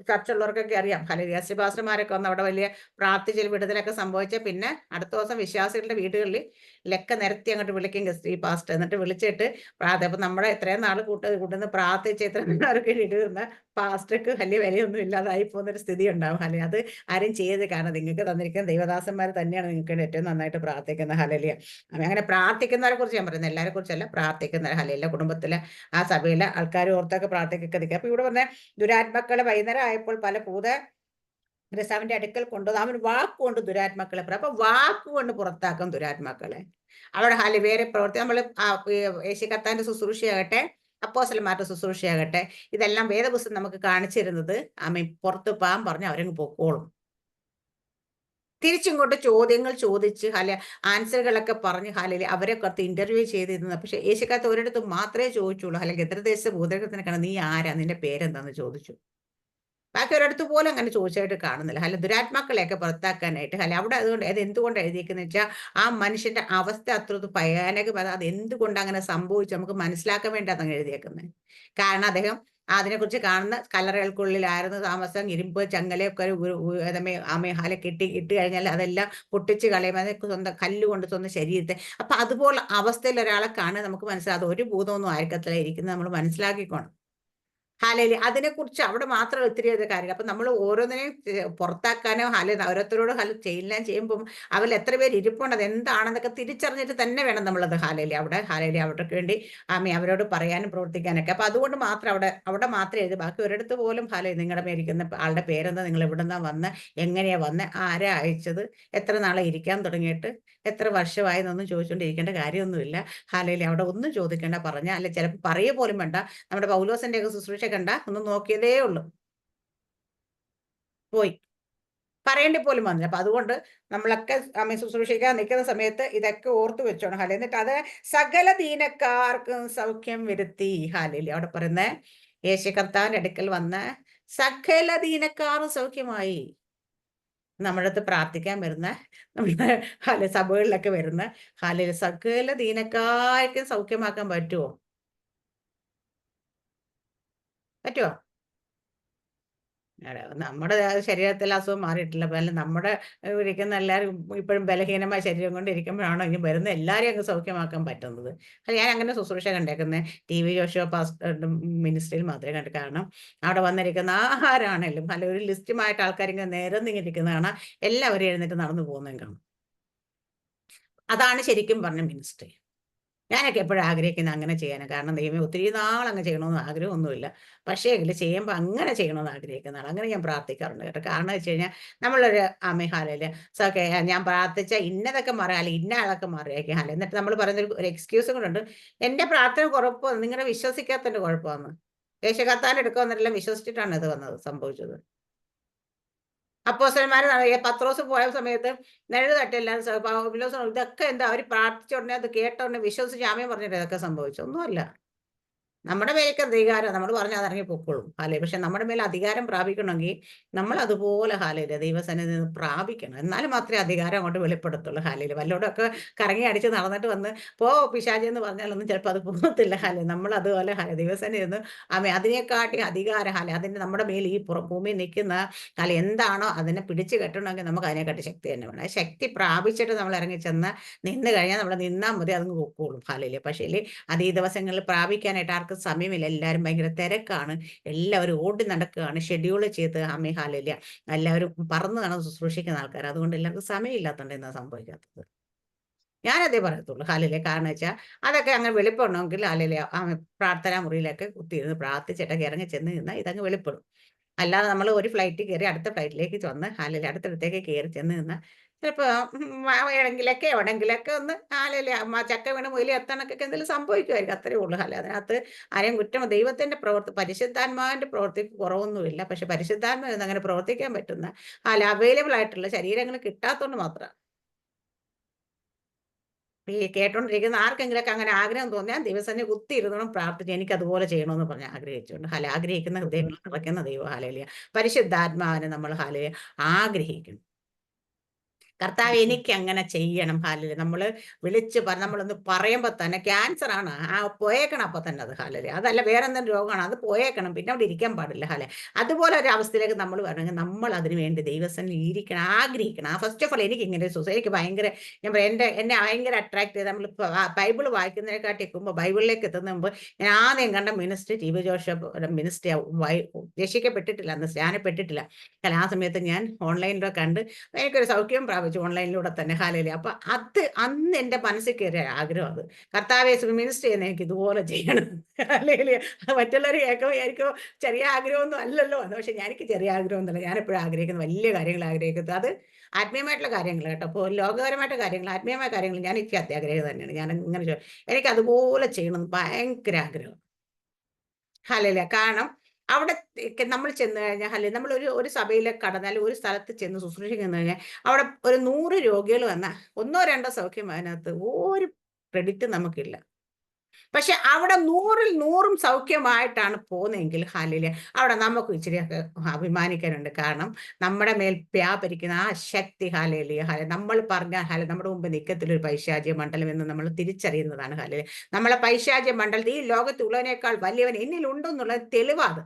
ചർച്ചുള്ളവർക്കൊക്കെ അറിയാം. ഗസ്റ്റ് പാസ്റ്റർമാരൊക്കെ വന്ന് അവിടെ വലിയ പ്രാർത്ഥിച്ച വിടുതലൊക്കെ സംഭവിച്ചാൽ പിന്നെ അടുത്ത ദിവസം വിശ്വാസികളുടെ വീടുകളിൽ ലെക്ക നിരത്തി അങ്ങോട്ട് വിളിക്കും ഗസ്റ്റ് പാസ്റ്റർ. എന്നിട്ട് വിളിച്ചിട്ട് അപ്പൊ നമ്മുടെ എത്രയും നാൾ കൂട്ടുന്ന പ്രാർത്ഥിച്ച് എത്രയും നാൾക്ക് ഇടുന്ന പാസ്റ്റർക്ക് വലിയ വിലയൊന്നും ഇല്ലാതായി പോകുന്നൊരു സ്ഥിതി ഉണ്ടാവും. അത് ആരും ചെയ്ത്. കാരണം നിങ്ങൾക്ക് തന്നിരിക്കുന്ന ദൈവദാസന്മാർ തന്നെയാണ് നിങ്ങൾക്ക് ഏറ്റവും നന്നായിട്ട് പ്രാർത്ഥിക്കുന്ന. അങ്ങനെ പ്രാർത്ഥിക്കുന്നവരെ കുറിച്ച് ഞാൻ പറയുന്നത്, എല്ലാവരെ കുറിച്ചല്ല, പ്രാർത്ഥിക്കുന്നവരെ. എല്ലാ കുടുംബത്തിലെ ആ സഭയിലെ ആൾക്കാർ ഓർത്തൊക്കെ പ്രാർത്ഥിക്കൊക്കെ നിൽക്കുക. അപ്പൊ ഇവിടെ പറഞ്ഞ ദുരാത്മാക്കളെ വൈകുന്നേരം ആയപ്പോൾ പല അവന്റെ അടുക്കൽ കൊണ്ടുവന്നു. അവൻ വാക്കുകൊണ്ട് ദുരാത്മാക്കളെ അപ്പൊ വാക്കുകൊണ്ട് പുറത്താക്കും ദുരാത്മാക്കളെ. അവിടെ വേറെ പ്രവർത്തി നമ്മൾ യേശു കർത്താവിന്റെ ശുശ്രൂഷയാകട്ടെ, അപ്പോസ്തലന്മാരുടെ ശുശ്രൂഷയാകട്ടെ, ഇതെല്ലാം വേദപുസ്തകം നമുക്ക് കാണിച്ചിരുന്നത് പുറത്ത് പോകാൻ പറഞ്ഞ് അവരങ്ങ് പൊക്കോളും. തിരിച്ചിങ്ങോട്ട് ചോദ്യങ്ങൾ ചോദിച്ച് ആൻസറുകളൊക്കെ പറഞ്ഞ് അവരെ കുറച്ച് ഇന്റർവ്യൂ ചെയ്തിരുന്നത്. പക്ഷെ യേശുക്കാലത്ത് ഒരിടത്ത് മാത്രമേ ചോദിച്ചുള്ളൂ, ഗദ്രദേശ ഭൂതഗ്രഹത്തിനൊക്കെയാണ് നീ ആരാ, നിന്റെ പേരെന്താന്ന് ചോദിച്ചു. ബാക്കി ഒരിടത്ത് പോലും അങ്ങനെ ചോദിച്ചായിട്ട് കാണുന്നില്ല. ദുരാത്മാക്കളെയൊക്കെ പുറത്താക്കാനായിട്ട് അവിടെ അതുകൊണ്ട് അത് എന്തുകൊണ്ട് എഴുതിയിരിക്കുന്നത് വെച്ചാൽ ആ മനുഷ്യന്റെ അവസ്ഥ അത്ര ഭയാനകമാണ്. അത് എന്തുകൊണ്ട് അങ്ങനെ സംഭവിച്ചു നമുക്ക് മനസ്സിലാക്കാൻ വേണ്ടി അതങ്ങ് എഴുതിയേക്കുന്നത്. കാരണം അദ്ദേഹം അതിനെക്കുറിച്ച് കാണുന്ന കല്ലറകൾക്കുള്ളിലായിരുന്നു താമസം, ഇരുമ്പ് ചങ്ങലയൊക്കെ ഹാലെ ഇട്ട് കഴിഞ്ഞാൽ അതെല്ലാം പൊട്ടിച്ച് കളയും, അതൊക്കെ സ്വന്തം കല്ലുകൊണ്ട് സ്വന്തം ശരീരത്തെ. അപ്പൊ അതുപോലെ അവസ്ഥയിൽ ഒരാളെ കാണാൻ നമുക്ക് മനസ്സിലാകും, അത് ഒരു ഭൂതമൊന്നും ആയിരിക്കത്തില്ല ഇരിക്കുന്നത്, നമ്മൾ മനസ്സിലാക്കിക്കോണം. ഹാലയില് അതിനെക്കുറിച്ച് അവിടെ മാത്രം ഒത്തിരി കാര്യങ്ങൾ. അപ്പൊ നമ്മൾ ഓരോന്നിനെയും പുറത്താക്കാനോ ഓരോരുത്തരോട് എല്ലാം ചെയ്യുമ്പോൾ അവരിൽ എത്ര പേര് ഇരിപ്പുണ്ട്, അത് എന്താണെന്നൊക്കെ തിരിച്ചറിഞ്ഞിട്ട് തന്നെ വേണം നമ്മളത് ഹാലയില് അവർക്ക് വേണ്ടി അവരോട് പറയാനും പ്രവർത്തിക്കാനൊക്കെ. അപ്പൊ അതുകൊണ്ട് മാത്രം അവിടെ മാത്രമേ എഴുതി, ബാക്കി ഒരിടത്ത് പോലും നിങ്ങളുടെ മേരിക്കുന്ന ആളുടെ പേരെന്താ, നിങ്ങൾ എവിടുന്നാ വന്ന്, എങ്ങനെയാ വന്ന്, ആരാ അയച്ചത്, എത്ര നാളെ ഇരിക്കാൻ തുടങ്ങിയിട്ട്, എത്ര വർഷമായി എന്നൊന്നും ചോദിച്ചുകൊണ്ടിരിക്കേണ്ട കാര്യമൊന്നുമില്ല. ഹാലയില് അവിടെ ഒന്നും ചോദിക്കേണ്ട, പറഞ്ഞാൽ അല്ലെ ചിലപ്പോൾ പറയുക പോലും വേണ്ട. നമ്മുടെ പൗലോസിന്റെ ഒക്കെ ശുശ്രൂഷ കണ്ട ഒന്ന് നോക്കിയതേ ഉള്ളൂ, പോയി പറയേണ്ടി പോലും വന്നില്ല. അപ്പൊ അതുകൊണ്ട് നമ്മളൊക്കെ ശുശ്രൂഷിക്കാൻ നിൽക്കുന്ന സമയത്ത് ഇതൊക്കെ ഓർത്തു വെച്ചോണം. ഹാല എന്നിട്ട് അത് സകല ദീനക്കാർക്കും സൗഖ്യം വരുത്തി. ഹാലയില് അവിടെ പറയുന്ന യേശു കർത്താവിന്റെ അടുക്കൽ വന്ന് സകല ദീനക്കാരും സൗഖ്യമായി. നമ്മുടെ അടുത്ത് പ്രാർത്ഥിക്കാൻ വരുന്ന, നമ്മുടെ സഭകളിലൊക്കെ വരുന്ന ഹാലയില് സകല ദീനക്കാർക്കും സൗഖ്യമാക്കാൻ പറ്റുമോ? പറ്റുമോ? നമ്മുടെ ശരീരത്തിൽ അസുഖം മാറിയിട്ടില്ല. നമ്മുടെ ഇരിക്കുന്ന എല്ലാവരും ഇപ്പോഴും ബലഹീനമായ ശരീരം കൊണ്ട് ഇരിക്കുമ്പോഴാണോ ഇനി വരുന്ന എല്ലാവരെയും അങ്ങ് സൗഖ്യമാക്കാൻ പറ്റുന്നത്? ഞാൻ അങ്ങനെ ശുശ്രൂഷ കണ്ടേക്കുന്നത് TV ജോഷുവ മിനിസ്ട്രിയിൽ മാത്രമേ കണ്ടു. കാരണം അവിടെ വന്നിരിക്കുന്ന ആഹാരാണേലും ഒരു ലിസ്റ്റുമായിട്ട് ആൾക്കാരിങ്ങനെ നിരന്നിരിക്കുന്ന കാണാം, എല്ലാവരും എഴുന്നേറ്റ് നടന്നു പോകുന്നതും കാണും. അതാണ് ശരിക്കും പറഞ്ഞ മിനിസ്ട്രി. ഞാനൊക്കെ എപ്പോഴും ആഗ്രഹിക്കുന്നത് അങ്ങനെ ചെയ്യാനാണ്. കാരണം ദൈവമേ, ഒത്തിരി നാളങ്ങ് ചെയ്യണമെന്ന് ആഗ്രഹമൊന്നുമില്ല, പക്ഷേ എങ്കിൽ ചെയ്യുമ്പോൾ അങ്ങനെ ചെയ്യണമെന്ന് ആഗ്രഹിക്കുന്നതാണ്. അങ്ങനെ ഞാൻ പ്രാർത്ഥിക്കാറുണ്ട് കേട്ടോ. കാരണം വെച്ച് കഴിഞ്ഞാൽ നമ്മളൊരു ഹാലയില് ഞാൻ പ്രാർത്ഥിച്ച ഇന്നതൊക്കെ മാറുക, അല്ലെങ്കിൽ ഇന്ന ആളൊക്കെ മാറിയേക്കും ഹാല. എന്നിട്ട് നമ്മൾ പറയുന്നൊരു എക്സ്ക്യൂസും കൂടെ ഉണ്ട്, എൻ്റെ പ്രാർത്ഥന കുഴപ്പമാണ്, നിങ്ങളെ വിശ്വസിക്കാത്തതിൻ്റെ കുഴപ്പമാണ്. യേശു കർത്താവിനെ എടുക്കുമെന്നെല്ലാം വിശ്വസിച്ചിട്ടാണ് ഇത് സംഭവിച്ചത്. അപ്പോസ്തലന്മാര് പത്രോസ് പോയ സമയത്ത് നിഴല് തട്ടിയെല്ലാം ഇതൊക്കെ എന്താ, അവർ പ്രാർത്ഥിച്ച ഉടനെ അത് കേട്ട ഉടനെ വിശ്വസിച്ച് ആമേൻ പറഞ്ഞിട്ട് ഇതൊക്കെ സംഭവിച്ചു? ഒന്നുമല്ല. നമ്മുടെ മേലേക്ക് അധികാരം നമ്മൾ പറഞ്ഞാൽ അത് ഇറങ്ങി പൊക്കോളും ഹാലേ. പക്ഷെ നമ്മുടെ മേലെ അധികാരം പ്രാപിക്കണമെങ്കിൽ നമ്മൾ അതുപോലെ ഹാലയില് ദൈവസന്നിധിയിൽ നിന്ന് പ്രാപിക്കണം. എന്നാലും മാത്രമേ അധികാരം അങ്ങോട്ട് വെളിപ്പെടുത്തുള്ളൂ ഹാലയില്. വല്ലോടൊക്കെ കറങ്ങി അടിച്ച് നടന്നിട്ട് വന്ന് പോ പിശാചി എന്ന് പറഞ്ഞാലൊന്നും ചിലപ്പോൾ അത് പോകത്തില്ല ഹാലേ. നമ്മൾ അതുപോലെ ദൈവസന്നിധിയിൽ നിന്ന് അതിനെക്കാട്ടി അധികാരം അതിന് നമ്മുടെ മേൽ ഈ ഭൂമിയിൽ നിൽക്കുന്ന എന്താണോ അതിനെ പിടിച്ചു കെട്ടണമെങ്കിൽ നമുക്ക് അതിനെക്കാട്ടി ശക്തി തന്നെ വേണം. ആ ശക്തി പ്രാപിച്ചിട്ട് നമ്മൾ ഇറങ്ങി ചെന്ന് നിന്ന് കഴിഞ്ഞാൽ നമ്മൾ നിന്നാൽ മതി, അതങ്ങ് പൊക്കോളും ഹാലയില്. പക്ഷേ അത് ഈ ദിവസങ്ങളിൽ പ്രാപിക്കാനായിട്ട് ആർക്കും സമയമില്ല. എല്ലാവരും ഭയങ്കര തിരക്കാണ്, എല്ലാവരും ഓടി നടക്കുകയാണ്, ഷെഡ്യൂൾ ചെയ്ത് ഹാലയില്ല, എല്ലാവരും പറന്ന് നടന്ന് ശുശ്രൂഷിക്കുന്ന ആൾക്കാർ. അതുകൊണ്ട് എല്ലാവർക്കും സമയമില്ലാത്തതുകൊണ്ട് എന്നാ സംഭവിക്കാത്തത്. ഞാനതേ പറയത്തുള്ളൂ ഹാലയിലെ. കാരണം വെച്ചാൽ അതൊക്കെ അങ്ങനെ വെളിപ്പെടണമെങ്കിൽ ഹാലയിലെ പ്രാർത്ഥനാ മുറിയിലൊക്കെ കുത്തിയിരുന്ന് പ്രാർത്ഥിച്ചിട്ടൊക്കെ ഇറങ്ങി ചെന്ന് നിന്നാൽ ഇതങ്ങ് വെളിപ്പെടും. അല്ലാതെ നമ്മൾ ഒരു ഫ്ലൈറ്റിൽ കയറി അടുത്ത ഫ്ലൈറ്റിലേക്ക് വന്ന് ഹാലയിലെ അടുത്തടുത്തേക്ക് കയറി ചെന്ന് നിന്നാൽ ചിലപ്പോൾ എവിടെങ്കിലൊക്കെ ഒന്ന് ഹാലയിലെ ചക്ക വീണ് മുയില് എത്തണക്കൊക്കെ എന്തെങ്കിലും സംഭവിക്കുമായിരിക്കും, അത്രേ ഉള്ളൂ ഹാല. അതിനകത്ത് ആരെയും കുറ്റം, ദൈവത്തിന്റെ പരിശുദ്ധാത്മാവിന്റെ പ്രവൃത്തിക്ക് കുറവൊന്നുമില്ല. പക്ഷെ പരിശുദ്ധാത്മാവ് അങ്ങനെ പ്രവർത്തിക്കാൻ പറ്റുന്ന അവൈലബിൾ ആയിട്ടുള്ള ശരീരങ്ങൾ കിട്ടാത്തതുകൊണ്ട് മാത്രമാണ്. ഈ കേട്ടോണ്ടിരിക്കുന്ന ആർക്കെങ്കിലൊക്കെ അങ്ങനെ ആഗ്രഹം തോന്നിയാൽ ദിവസം കുത്തിയിരുന്നോണം പ്രാർത്ഥിച്ച് എനിക്ക് അതുപോലെ ചെയ്യണമെന്ന് പറഞ്ഞ് ആഗ്രഹിച്ചുകൊണ്ട് ആഗ്രഹിക്കുന്ന ഹൃദയങ്ങൾ നിറയ്ക്കുന്ന ദൈവം ഹാലയിലെ. പരിശുദ്ധാത്മാവിനെ നമ്മൾ ഹാലയെ ആഗ്രഹിക്കുന്നു. കർത്താവ് എനിക്ക് അങ്ങനെ ചെയ്യണം ഹാലയില്. നമ്മൾ വിളിച്ച് നമ്മളൊന്ന് പറയുമ്പോൾ തന്നെ ക്യാൻസർ ആണ് പോയേക്കണം അപ്പൊ തന്നെ അത് ഹാലയില്. അതല്ല വേറെ എന്തെങ്കിലും രോഗമാണ്, അത് പോയേക്കണം, പിന്നെ അവിടെ ഇരിക്കാൻ പാടില്ല ഹാലെ. അതുപോലെ ഒരു അവസ്ഥയിലേക്ക് നമ്മൾ വരണമെങ്കിൽ നമ്മൾ അതിനു വേണ്ടി ദൈവസന്നിധിയിൽ ഇരിക്കണം, ആഗ്രഹിക്കണം. ഫസ്റ്റ് ഓഫ് ഓൾ എനിക്ക് ഇങ്ങനെ എനിക്ക് ഭയങ്കര, ഞാൻ പറയാം, എന്നെ ഭയങ്കര അട്രാക്ട് ചെയ്ത് നമ്മൾ ബൈബിൾ വായിക്കുന്നതിനെക്കാട്ടി എത്തുമ്പോൾ ബൈബിളിലേക്ക് എത്തുന്ന മുമ്പ് ഞാൻ ആദ്യം കണ്ട മിനിസ്റ്റർ TV ജോസഫ് മിനിസ്റ്റർ രക്ഷിക്കപ്പെട്ടിട്ടില്ല, അന്ന് സ്നാനപ്പെട്ടിട്ടില്ല. ആ സമയത്ത് ഞാൻ ഓൺലൈനിലൂടെ കണ്ട് എനിക്കൊരു സൗഖ്യം പ്രാപിച്ചു ഓൺലൈനിലൂടെ തന്നെ ഹാലയിലെ. അപ്പൊ അന്ന് എന്റെ മനസ്സിൽ കയറിയ ആഗ്രഹം അത്, കർത്താവെ മിനിസ്റ്റർ ചെയ്യുന്ന എനിക്ക് ഇതുപോലെ ചെയ്യണം ഹാലയിലെ. മറ്റുള്ളവർ കേൾക്കുമ്പോൾ വിചാരിക്കും ചെറിയ ആഗ്രഹമൊന്നും അല്ലല്ലോ എന്ന്. പക്ഷെ എനിക്ക് ചെറിയ ആഗ്രഹമൊന്നുമില്ല, ഞാൻ എപ്പോഴും ആഗ്രഹിക്കുന്നത് വലിയ കാര്യങ്ങൾ ആഗ്രഹിക്കുന്നത്. അത് ആത്മീയമായിട്ടുള്ള കാര്യങ്ങൾ കേട്ടോ. അപ്പോൾ ലോകപരമായിട്ട് കാര്യങ്ങൾ, ആത്മീയമായ കാര്യങ്ങൾ ഞാൻ എനിക്ക് അത്യാഗ്രഹം തന്നെയാണ്. ഞാൻ ഇങ്ങനെ എനിക്ക് അതുപോലെ ചെയ്യണം ഭയങ്കര ആഗ്രഹം ഹാലയിലെ. കാരണം അവിടെ നമ്മൾ ചെന്ന് കഴിഞ്ഞാൽ നമ്മൾ ഒരു സഭയിലേക്ക് കടന്നാൽ, ഒരു സ്ഥലത്ത് ചെന്ന് ശുശ്രൂഷിക്കുന്നു കഴിഞ്ഞാൽ അവിടെ ഒരു 100 രോഗികൾ വന്നാൽ 1 2 സൗഖ്യം അതിനകത്ത് ഒരു ക്രെഡിറ്റ് നമുക്കില്ല. പക്ഷെ അവിടെ 100-ൽ 100 സൗഖ്യമായിട്ടാണ് പോകുന്നതെങ്കിൽ ഹാലേലൂയ, അവിടെ നമുക്ക് ഇച്ചിരിയൊക്കെ അഭിമാനിക്കാനുണ്ട്. കാരണം നമ്മുടെ മേൽ വ്യാപരിക്കുന്ന ആ ശക്തി, ഹാലേലൂയ, നമ്മൾ പറഞ്ഞ നമ്മുടെ മുമ്പ് നിൽക്കത്തിലൊരു പൈശാചിക മണ്ഡലം എന്ന് നമ്മൾ തിരിച്ചറിയുന്നതാണ്. ഹാലേലൂയ, നമ്മളെ പൈശാചിക മണ്ഡലത്തിൽ ഈ ലോകത്തുള്ളവനേക്കാൾ വലിയവൻ എന്നിലുണ്ടെന്നുള്ളത് തെളിവാണ്.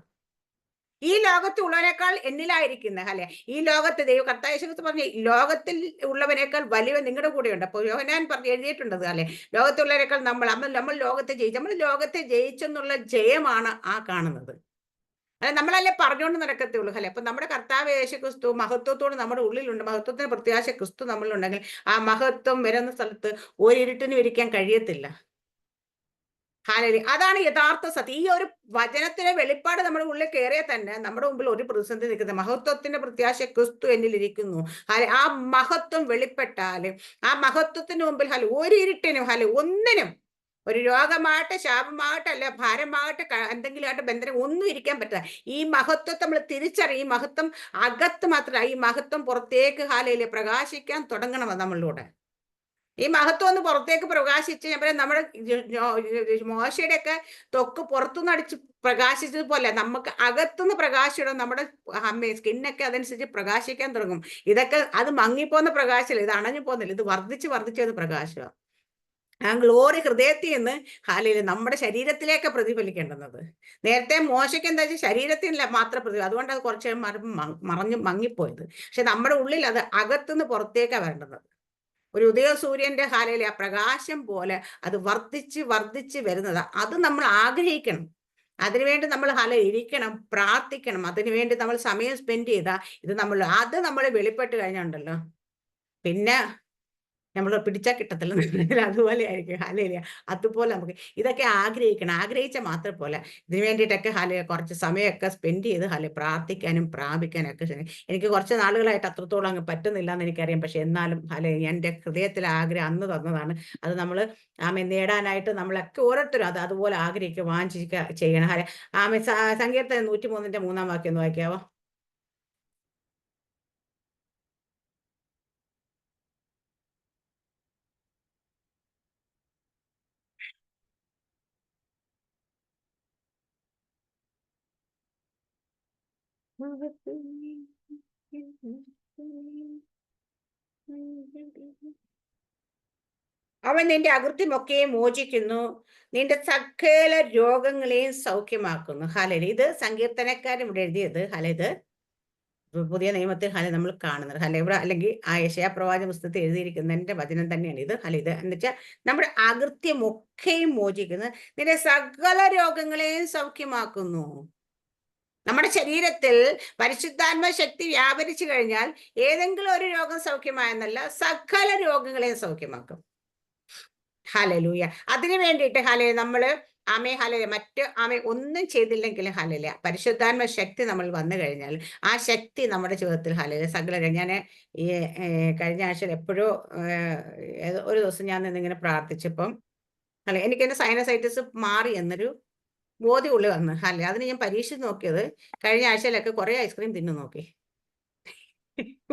ഈ ലോകത്തുള്ളവനേക്കാൾ എന്നിലായിരിക്കുന്ന ഈ ലോകത്ത് കർത്താവ് യേശു പറഞ്ഞു, ലോകത്തിൽ ഉള്ളവനേക്കാൾ വലിയവൻ നിങ്ങളുടെ കൂടെയുണ്ട്. അപ്പോൾ യോഹന്നാൻ എഴുതിയിട്ടുണ്ടത് ലോകത്തുള്ളവനേക്കാൾ നമ്മൾ ലോകത്തെ ജയിച്ചു, നമ്മൾ ലോകത്തെ ജയിച്ചെന്നുള്ള ജയമാണ് ആ കാണുന്നത്. നമ്മളല്ലേ പറഞ്ഞുകൊണ്ട് നടക്കത്തുള്ളൂ. അപ്പൊ നമ്മുടെ കർത്താവ് യേശു ക്രിസ്തു മഹത്വത്തോട് നമ്മുടെ ഉള്ളിലുണ്ട്. മഹത്വത്തിന് പ്രത്യാശ ക്രിസ്തു നമ്മളിലുണ്ടെങ്കിൽ ആ മഹത്വം വരുന്ന സ്ഥലത്ത് ഒരിരുട്ടിനും ഇരിക്കാൻ കഴിയത്തില്ല. അതാണ് യഥാർത്ഥ സത്യം. ഈ ഒരു വചനത്തിന്റെ വെളിപ്പാട് നമ്മുടെ ഉള്ളിൽ കയറിയാൽ തന്നെ നമ്മുടെ മുമ്പിൽ ഒരു പ്രതിസന്ധി നിൽക്കുന്നത്. മഹത്വത്തിന്റെ പ്രത്യാശ ക്രിസ്തു എന്നിലിരിക്കുന്നു. ആ മഹത്വം വെളിപ്പെട്ടാല് ആ മഹത്വത്തിന് മുമ്പിൽ ഒരു ഇരുട്ടിനും ഒന്നിനും, ഒരു രോഗമാകട്ടെ, ശാപമാകട്ടെ, അല്ല ഭാരമാകട്ടെ, എന്തെങ്കിലും ആയിട്ട് ബന്ധനം ഒന്നും ഇരിക്കാൻ പറ്റില്ല. ഈ മഹത്വത്തെ നമ്മൾ തിരിച്ചറിയും. ഈ മഹത്വം അകത്ത് മാത്രമല്ല, ഈ മഹത്വം പുറത്തേക്ക് പ്രകാശിക്കാൻ തുടങ്ങണം നമ്മളിലൂടെ. ഈ മഹത്വം ഒന്ന് പുറത്തേക്ക് പ്രകാശിച്ച് നമ്മുടെ മോശയുടെ ഒക്കെ തൊക്ക് പുറത്തുനിന്ന് അടിച്ച് പ്രകാശിച്ചതുപോലെ നമുക്ക് അകത്തുനിന്ന് പ്രകാശിക്കണം. നമ്മുടെ സ്കിന്നൊക്കെ അതനുസരിച്ച് പ്രകാശിക്കാൻ തുടങ്ങും. ഇതൊക്കെ അത് മങ്ങിപ്പോകുന്ന പ്രകാശമില്ല, ഇത് അണഞ്ഞു പോകുന്നില്ല, ഇത് വർദ്ധിച്ച് പ്രകാശമാണ്. ആ ഗ്ലോറി ഹൃദയത്തിൽ നിന്ന് നമ്മുടെ ശരീരത്തിലേക്ക് പ്രതിഫലിക്കേണ്ടുന്നത്. നേരത്തെ മോശയ്ക്ക് എന്താ വെച്ചാൽ ശരീരത്തിൽ മാത്രം അതുകൊണ്ട് അത് കുറച്ച് മങ്ങിപ്പോയത്. പക്ഷെ നമ്മുടെ ഉള്ളിൽ അത് അകത്തുനിന്ന് പുറത്തേക്കാണ് വേണ്ടത്. ഒരു ഉദയസൂര്യന്റെ ആ പ്രകാശം പോലെ അത് വർദ്ധിച്ച് വരുന്നത്. അത് നമ്മൾ ആഗ്രഹിക്കണം. അതിനുവേണ്ടി നമ്മൾ ഇരിക്കണം, പ്രാർത്ഥിക്കണം. അതിനുവേണ്ടി നമ്മൾ സമയം സ്പെൻഡ് ചെയ്താൽ അത് നമ്മൾ വെളിപ്പെട്ട് കഴിഞ്ഞുണ്ടല്ലോ, പിന്നെ നമ്മൾ പിടിച്ചാൽ കിട്ടത്തില്ല. അതുപോലെ ആയിരിക്കും. അതുപോലെ നമുക്ക് ഇതൊക്കെ ആഗ്രഹിക്കണം. ആഗ്രഹിച്ച മാത്രം പോലെ ഇതിനു വേണ്ടിയിട്ടൊക്കെ കുറച്ച് സമയമൊക്കെ സ്പെൻഡ് ചെയ്ത് പ്രാർത്ഥിക്കാനും പ്രാപിക്കാനൊക്കെ. എനിക്ക് കുറച്ച് നാളുകളായിട്ട് അത്രത്തോളം അങ്ങ് പറ്റുന്നില്ല എന്ന് എനിക്കറിയാം. പക്ഷെ എന്നാലും എൻ്റെ ഹൃദയത്തിലെ ആഗ്രഹം അന്ന് തന്നതാണ്. അത് നമ്മൾ നേടാനായിട്ട് നമ്മളൊക്കെ ഓരോരുത്തരും അതുപോലെ ആഗ്രഹിക്കുക, വാഞ്ചിക്കുക ചെയ്യണം. സങ്കീർത്തനം 103-ന്റെ 3-ാം വാക്യം ഒന്ന് വായിക്കാവോ? അവൻ നിന്റെ അകൃത്യമൊക്കെയും മോചിക്കുന്നു, നിന്റെ സകല രോഗങ്ങളെയും സൗഖ്യമാക്കുന്നു. ഇത് സങ്കീർത്തനക്കാരൻ ഇവിടെ എഴുതിയത്. ഇത് പുതിയ നിയമത്തിൽ നമ്മൾ കാണുന്നത്. ഇവിടെ അല്ലെങ്കിൽ ആ യെശയ്യാ പ്രവാചക പുസ്തകത്തിൽ എഴുതിയിരിക്കുന്നതിന്റെ വചനം തന്നെയാണ് ഇത്. ഇത് എന്ന് വെച്ചാൽ നമ്മുടെ അകൃത്യമൊക്കെയും മോചിക്കുന്നു, നിന്റെ സകല രോഗങ്ങളെയും സൗഖ്യമാക്കുന്നു. നമ്മുടെ ശരീരത്തിൽ പരിശുദ്ധാത്മ ശക്തി വ്യാപരിച്ചു കഴിഞ്ഞാൽ ഏതെങ്കിലും ഒരു രോഗം സൗഖ്യമായെന്നല്ല, സകല രോഗങ്ങളെയും സൗഖ്യമാക്കും. ഹല്ലേലൂയ. അതിനു വേണ്ടിയിട്ട് നമ്മള് മറ്റ് ഒന്നും ചെയ്തില്ലെങ്കിലും പരിശുദ്ധാത്മ ശക്തി നമ്മൾ വന്നു കഴിഞ്ഞാൽ ആ ശക്തി നമ്മുടെ ജീവിതത്തിൽ സകല. ഞാൻ ഈ കഴിഞ്ഞ ആഴ്ചയിൽ എപ്പോഴോ ഒരു ദിവസം ഞാൻ നിന്നിങ്ങനെ പ്രാർത്ഥിച്ചപ്പം എനിക്ക് എന്റെ സൈനസൈറ്റിസ് മാറി എന്നൊരു ബോധ്യം ഉള്ളിൽ വന്ന്. അതിന് ഞാൻ പരീക്ഷിച്ച് നോക്കിയത് കഴിഞ്ഞ ആഴ്ചയിലൊക്കെ കുറെ ഐസ്ക്രീം തിന്നു നോക്കി.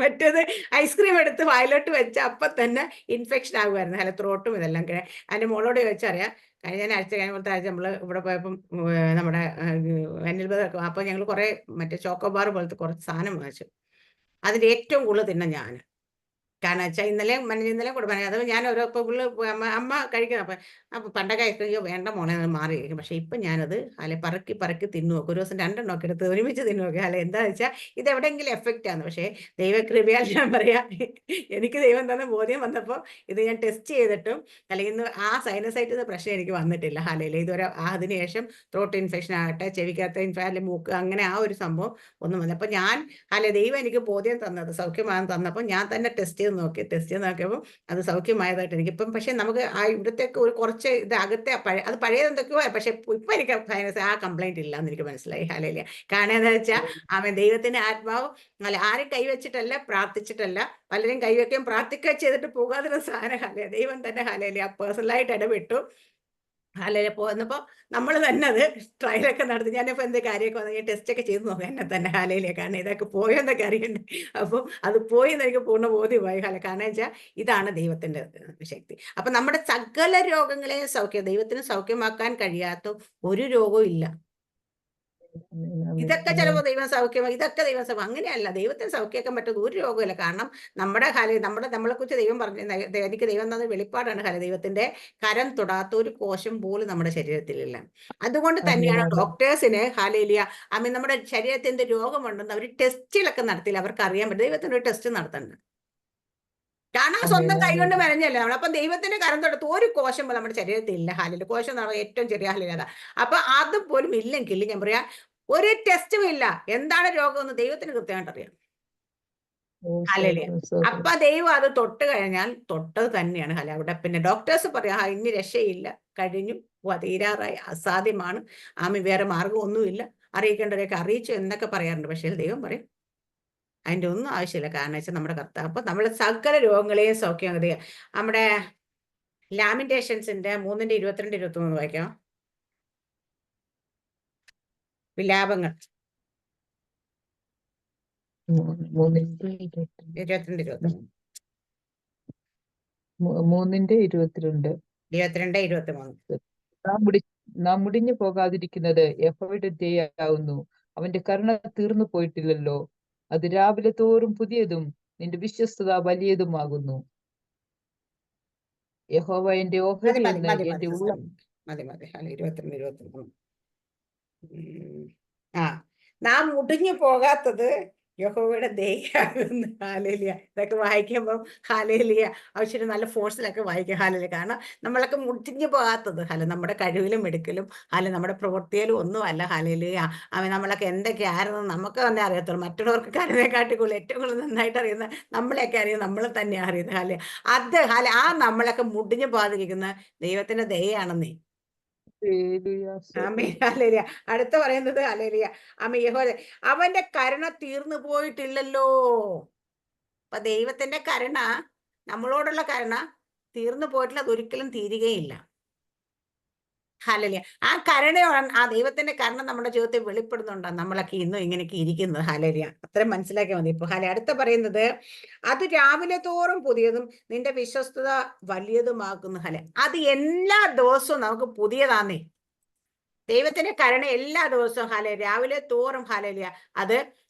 മറ്റേത് ഐസ്ക്രീം എടുത്ത് വായിലോട്ട് വെച്ച അപ്പൊ തന്നെ ഇൻഫെക്ഷൻ ആകുമായിരുന്നു. ത്രോട്ടും ഇതെല്ലാം. അതിന്റെ മോളോട് ചോദിച്ചറിയാം. കഴിഞ്ഞ ആഴ്ച കഴിഞ്ഞ ആഴ്ച നമ്മൾ ഇവിടെ പോയപ്പം നമ്മുടെ അപ്പൊ ഞങ്ങൾ കുറെ മറ്റേ ചോക്കോബാർ പോലത്തെ കുറച്ച് സാധനം വാങ്ങിച്ചു. അതിന്റെ ഏറ്റവും കൂടുതൽ തിന്ന ഞാൻ. കാരണം വെച്ചാൽ ഇന്നലെ കൂടെ പറഞ്ഞു. അത് ഞാൻ ഓരോ അമ്മ കഴിക്കണം. അപ്പൊ പണ്ടൊക്കെ ഐസ്ക്രീം വേണ്ട മോളെ മാറിയിരിക്കും. പക്ഷെ ഇപ്പൊ ഞാനത് പറക്കി തിന്നു നോക്കും. ഒരു ദിവസം 2 എണ്ണം ഒക്കെ എടുത്ത് ഒരുമിച്ച് തിന്നു നോക്കി. എന്താ വെച്ചാൽ ഇത് എവിടെയെങ്കിലും എഫക്റ്റ് ആണ്. പക്ഷേ ദൈവകൃപയാൽ ഞാൻ പറയാം, എനിക്ക് ദൈവം തന്ന ബോധ്യം വന്നപ്പോൾ ഇത് ഞാൻ ടെസ്റ്റ് ചെയ്തിട്ടും അല്ലെങ്കിൽ ആ സൈനസൈറ്റിസ് പ്രശ്നം എനിക്ക് വന്നിട്ടില്ല. ഇതുവരെ അതിനുശേഷം ത്രോട്ട് ഇൻഫെക്ഷൻ ആകട്ടെ, ചെവിക്കകത്ത് ഇൻഫെക്ഷൻ, മൂക്ക്, അങ്ങനെ ആ ഒരു സംഭവം ഒന്നും വന്നു. അപ്പൊ ഞാൻ ദൈവം എനിക്ക് ബോധ്യം തന്നത് സൗഖ്യമാണെന്ന് തന്നപ്പോൾ ഞാൻ തന്നെ ടെസ്റ്റ് ചെയ്ത് നോക്കിയപ്പോൾ അത് സൗഖ്യമായതായിട്ട് എനിക്കിപ്പം. പക്ഷെ നമുക്ക് ആ ഇവിടത്തേക്ക് ഒരു കുറച്ച് ഇത് അകത്തെ അത് പഴയത് എന്തൊക്കെയോ, പക്ഷെ ഇപ്പൊ എനിക്ക് ആ കംപ്ലൈന്റ് ഇല്ല എന്ന് എനിക്ക് മനസ്സിലായി. കാരണം എന്താ വെച്ചാൽ ദൈവത്തിന്റെ ആത്മാവ് ആരും കൈവച്ചിട്ടല്ല, പ്രാർത്ഥിച്ചിട്ടല്ല, പലരും കൈവയ്ക്കുകയും പ്രാർത്ഥിക്കുകയും ചെയ്തിട്ട് പോകാതിരുന്ന സാധനം ദൈവം തന്നെ ആ പേഴ്സണലായിട്ട് ഇടപെട്ടു. ഹാലയിലെ പോന്നപ്പോ നമ്മൾ തന്നെ അത് ട്രയലൊക്കെ നടത്തി. ഞാനിപ്പോ എന്ത് കാര്യമൊക്കെ വന്നു ടെസ്റ്റ് ഒക്കെ ചെയ്ത് നോക്കാം എന്നെ തന്നെ ഹാലയിലെ. കാരണം ഇതൊക്കെ പോയോന്നൊക്കെ അറിയണ്ടേ. അപ്പോൾ അത് പോയി എന്ന് എനിക്ക് പൂർണ്ണ ബോധ്യമായി. കാരണം വെച്ചാൽ ഇതാണ് ദൈവത്തിന്റെ ശക്തി. അപ്പൊ നമ്മുടെ സകല രോഗങ്ങളെയും ദൈവത്തിന് സൗഖ്യമാക്കാൻ കഴിയാത്ത ഒരു രോഗവും ഇല്ല. ഇതൊക്കെ ചിലപ്പോൾ ദൈവം സൗഖ്യമാക്കി, ഇതൊക്കെ ദൈവം അങ്ങനെയല്ല. ദൈവത്തിന് സൗഖ്യമാക്കാൻ പറ്റുന്ന ഒരു രോഗമില്ല. കാരണം നമ്മളെ കുറിച്ച് ദൈവം പറഞ്ഞു, എനിക്ക് ദൈവം തന്ന വെളിപ്പാടാണ് ദൈവത്തിന്റെ കരം തൊടാത്ത ഒരു കോശം പോലും നമ്മുടെ ശരീരത്തിലില്ല. അതുകൊണ്ട് തന്നെയാണ് ഡോക്ടേഴ്സിന് നമ്മുടെ ശരീരത്തിൽ എന്ത് രോഗമുണ്ടെന്ന് അവർ ടെസ്റ്റുകളൊക്കെ നടത്തിയില്ല. അവർക്ക് അറിയാൻ പറ്റും. ദൈവത്തിന് ഒരു ടെസ്റ്റ് നടത്തണ്ട. കാരണം സ്വന്തം കൈകൊണ്ട് മെനഞ്ഞല്ലേ നമ്മൾ. അപ്പൊ ദൈവത്തിന്റെ കരം തൊടുത്ത് ഒരു കോശം പോലും നമ്മുടെ ശരീരത്തിൽ ഇല്ല. കോശം എന്ന് പറഞ്ഞാൽ ഏറ്റവും ചെറിയ അതാ. അപ്പൊ അതുപോലും ഇല്ലെങ്കിൽ ഞാൻ പറയാ ഒരു ടെസ്റ്റും ഇല്ല. എന്താണ് രോഗമെന്ന് ദൈവത്തിന് കൃത്യമായിട്ട് അറിയാം. അപ്പൊ ദൈവം അത് തൊട്ട് കഴിഞ്ഞാൽ തൊട്ടത് തന്നെയാണ്. അവിടെ പിന്നെ ഡോക്ടേഴ്സ് പറയാ ഇനി രക്ഷയില്ല, കഴിഞ്ഞു, തീരാറായി, അസാധ്യമാണ്, വേറെ മാർഗമൊന്നുമില്ല, അറിയിക്കേണ്ടവരെയൊക്കെ അറിയിച്ചു എന്നൊക്കെ പറയാറുണ്ട്. പക്ഷേ ദൈവം പറയും അതിന്റെ ഒന്നും ആവശ്യമില്ല. കാരണം വെച്ചാൽ നമ്മുടെ കർത്താവ് അപ്പൊ നമ്മളെ സകല രോഗങ്ങളെയും സൗഖ്യമാക്കുക. നമ്മുടെ ലാമിന്റേഷൻസിന്റെ 3:22-23 വായിക്കാം. വിലാപങ്ങൾ 22-23. 3:22. നാം മുടിഞ്ഞു പോകാതിരിക്കുന്നത് യഹോവയുടെ ദയയാവുന്നു. അവന്റെ കരുണ തീർന്നു പോയിട്ടില്ലല്ലോ. അത് രാവിലെ തോറും പുതിയതും നിന്റെ വിശ്വസ്തത വലിയതുമാകുന്നു. യഹോവ എന്റെ ഓഹരി എന്ന് എന്റെ ഉള്ളം. മതി 22-23. നാം മുടിഞ്ഞു പോകാത്തത് യഹോവയുടെ ദയയാകുന്നു. ഹാലേലിയ. ഇതൊക്കെ വായിക്കുമ്പോൾ ഹാലേലിയ ആവശ്യം നല്ല ഫോഴ്സിലൊക്കെ വായിക്കും. ഹാലേലിയ. കാരണം നമ്മളൊക്കെ മുടിഞ്ഞു പോകാത്തത് നമ്മുടെ കഴിവിലും എടുക്കലും നമ്മുടെ പ്രവൃത്തിയിലും ഒന്നും അല്ല. ഹാലേലിയ. നമ്മളൊക്കെ എന്തൊക്കെയായിരുന്നു നമുക്ക് തന്നെ അറിയത്തുള്ളൂ. മറ്റുള്ളവർക്ക് അറിയാനെക്കാട്ടിക്കുള്ള ഏറ്റവും കൂടുതൽ നന്നായിട്ട് അറിയുന്ന നമ്മളെയൊക്കെ അറിയുന്നത് നമ്മളെ തന്നെയാണ് അറിയുന്നത്. ആ നമ്മളൊക്കെ മുടിഞ്ഞു പോകാതിരിക്കുന്ന ദൈവത്തിന്റെ ദയയാണെന്നേ. ഹല്ലേലൂയ. അടുത്ത പറയുന്നത് ഹല്ലേലൂയ. യഹോവ അവന്റെ കരുണ തീർന്നു പോയിട്ടില്ലല്ലോ. അപ്പൊ ദൈവത്തിന്റെ കരുണ, നമ്മളോടുള്ള കരുണ തീർന്നു പോയിട്ടില്ല, അതൊരിക്കലും തീരുകയില്ല. ഹല്ലേലൂയ. ആ കരുണയാണ്, ആ ദൈവത്തിന്റെ കരുണ നമ്മുടെ ജീവിതത്തിൽ വെളിപ്പെടുന്നുണ്ടോ നമ്മളൊക്കെ ഇന്നും ഇങ്ങനെയൊക്കെ ഇരിക്കുന്നത്. ഹല്ലേലൂയ. അത്രയും മനസ്സിലാക്കിയാൽ മതി. ഇപ്പൊ അടുത്ത പറയുന്നത് അത് രാവിലെ തോറും പുതിയതും നിന്റെ വിശ്വസ്തത വലിയതുമാക്കുന്നു. അത് എല്ലാ ദിവസവും നമുക്ക് പുതിയതാന്നേ. ദൈവത്തിന്റെ കരുണ എല്ലാ ദിവസവും രാവിലെ തോറും അത്